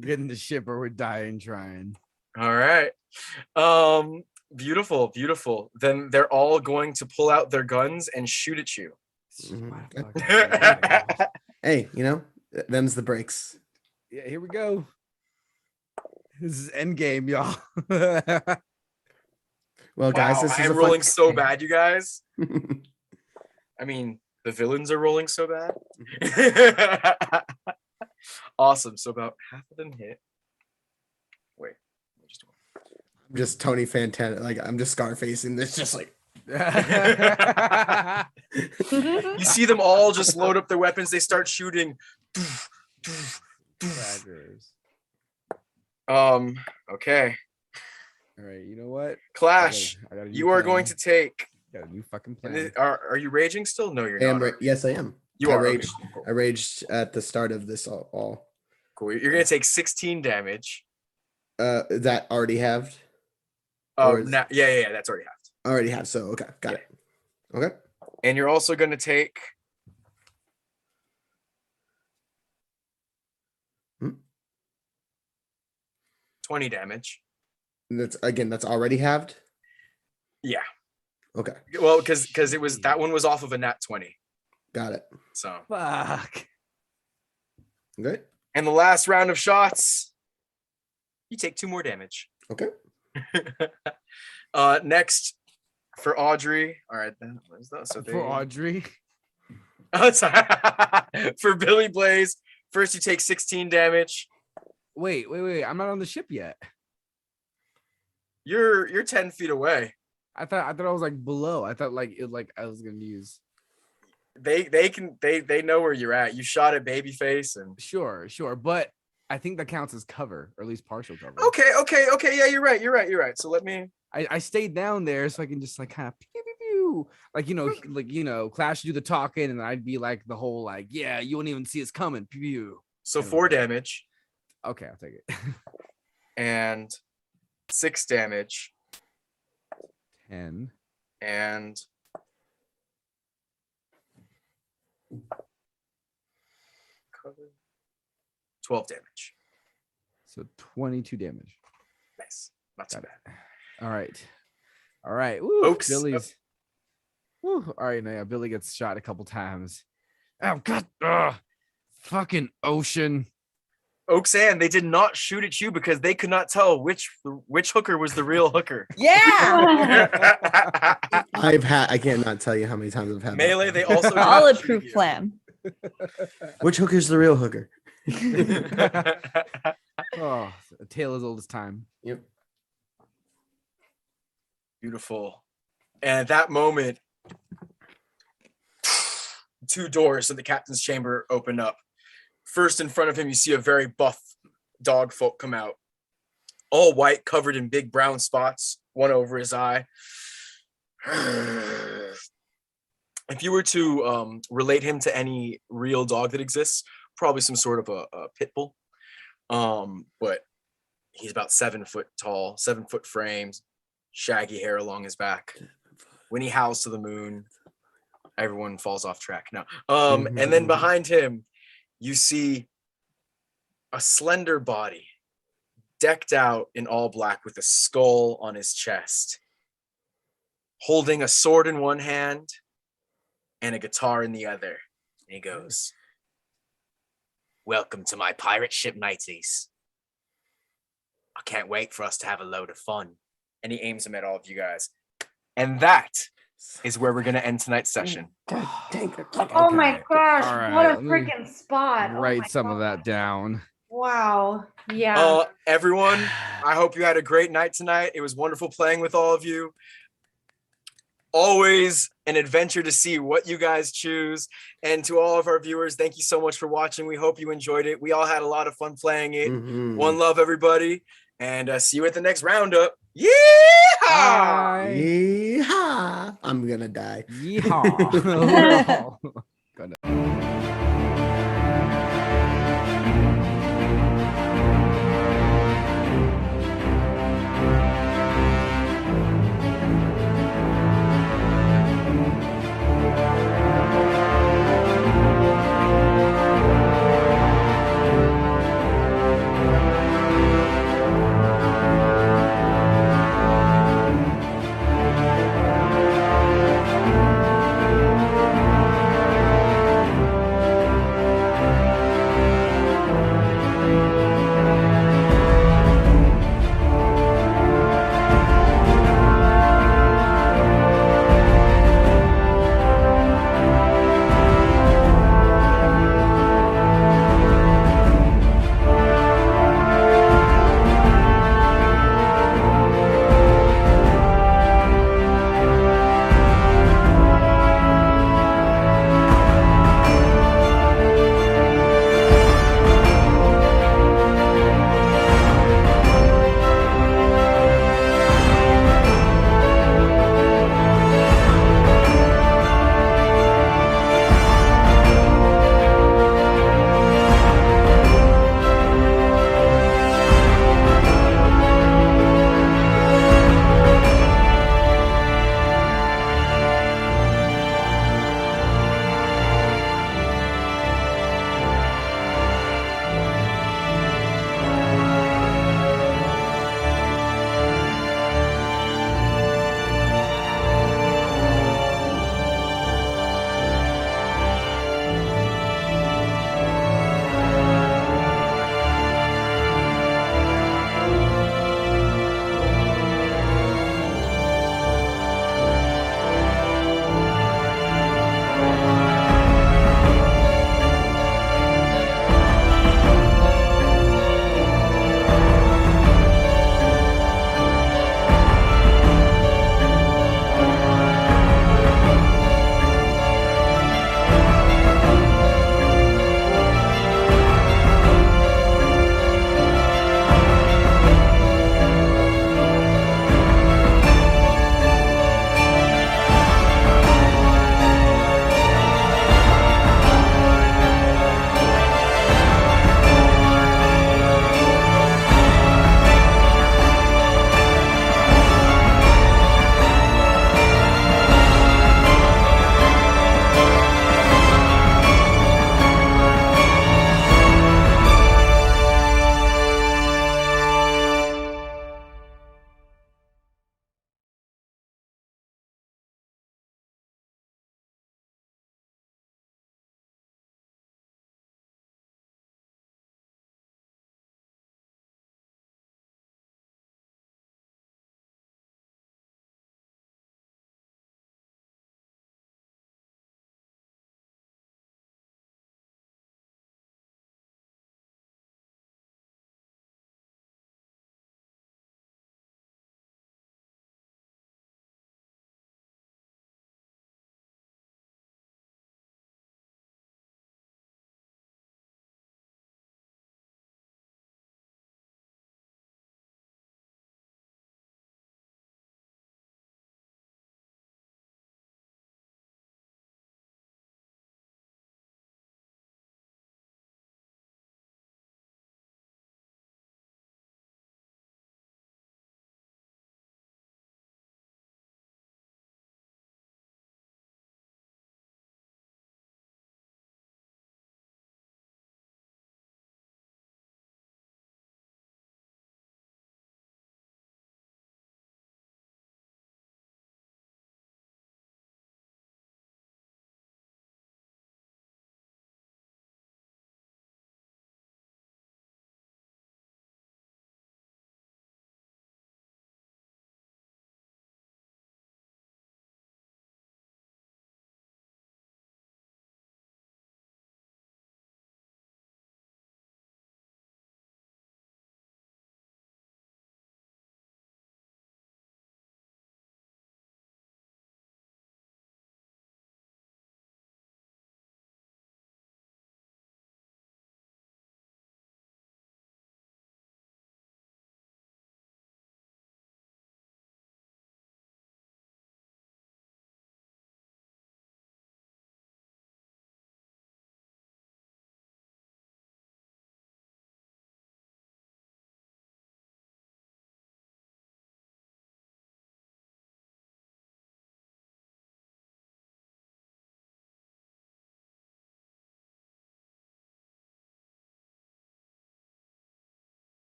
D: Get in the ship or we're dying trying.
A: All right. Beautiful. Then they're all going to pull out their guns and shoot at you.
B: Hey, them's the breaks.
D: Yeah, here we go. This is endgame, y'all.
B: Well, guys,
A: Wow,
B: this is
A: I'm
B: a
A: rolling
B: fun
A: so
B: game.
A: bad, you guys. I mean, the villains are rolling so bad. Awesome. So about half of them hit. Wait, just one.
B: I'm just Tony Fantana. Like I'm just Scarfacing this, just like
A: You see them all just load up their weapons. They start shooting.
D: Daggers.
A: Okay.
D: All right, you know what?
A: Clash,
D: I got a new
A: you are going
D: plan.
A: to take.
D: Got a new fucking
A: and
D: plan.
A: Are you raging still? No, you're
B: I am
A: not.
B: yes, I am.
A: You
B: I
A: are. Okay,
B: raged.
A: cool.
B: I raged at the start of this all.
A: Cool. You're gonna take 16 damage.
B: That already halved.
A: Oh,
B: Or is-
A: yeah. That's already halved.
B: Already have. So okay, got it. Okay.
A: And you're also gonna take.
B: Hmm.
A: 20 damage.
B: That's already halved.
A: Yeah.
B: Okay,
A: Well, because it was that one was off of a nat 20.
B: got it.
A: So
D: Fuck.
B: Okay.
A: and the last round of shots, you take 2 more damage.
B: Okay.
A: Next for Audrey. All right, then what is that? So
D: For Audrey.
A: Oh, sorry. For Billy Blaze, first you take 16 damage.
D: Wait. I'm not on the ship yet.
A: You're 10 feet away.
D: I thought I was like below. I thought like I was gonna use.
A: They know where you're at. You shot at Babyface and
D: Sure, but I think that counts as cover, or at least partial cover.
A: okay. Yeah, you're right. So let me.
D: I stayed down there so I can just like kind of pew, pew, pew. Like Clash do the talking, and I'd be like the whole like, yeah, you won't even see us coming. Pew, pew.
A: So 4 damage
D: Okay, I'll take it.
A: and 6 damage
D: 10.
A: and 12 damage.
D: So 22 damage.
A: Nice. Not too
D: Got it.
A: bad.
D: All right. Woo,
A: Oaks,
D: Billy's. Woo. All right, now yeah, Billy gets shot a couple times. Oh god. Ugh. Fucking ocean.
A: Oaksan, they did not shoot at you because they could not tell which hooker was the real hooker.
C: Yeah.
B: I cannot tell you how many times I've had that.
A: Melee, they also did not
F: Solid
A: shoot
F: proof
A: you.
F: plan.
B: Which hooker's the real hooker?
D: Oh, a tale as old as time.
B: Yep.
A: Beautiful. And at that moment, 2 doors to the captain's chamber open up. First, in front of him, you see a very buff dog folk come out, all white, covered in big brown spots, one over his eye. If you were to relate him to any real dog that exists, probably some sort of a pit bull. But he's about 7 foot tall, 7 foot frames, shaggy hair along his back. When he howls to the moon, everyone falls off track. No. And then behind him, you see a slender body decked out in all black with a skull on his chest, holding a sword in one hand and a guitar in the other. And he goes, "Welcome to my pirate ship, nighties. I can't wait for us to have a load of fun." And he aims him at all of you guys. And that is where we're going to end tonight's session.
B: God dang it.
H: Oh my
D: Okay.
H: gosh,
D: All
H: what a
D: right, let me
H: freaking spot. Oh
D: Write
H: my
D: some of
H: God.
D: that down.
H: Wow. Yeah.
A: Everyone, I hope you had a great night tonight. It was wonderful playing with all of you. Always an adventure to see what you guys choose. And to all of our viewers, thank you so much for watching. We hope you enjoyed it. We all had a lot of fun playing it.
B: Mhm.
A: One love, everybody. And see you at the next roundup. Yeah!
D: Bye.
B: Yeehaw. I'm gonna die.
D: Yeehaw. We're all gonna-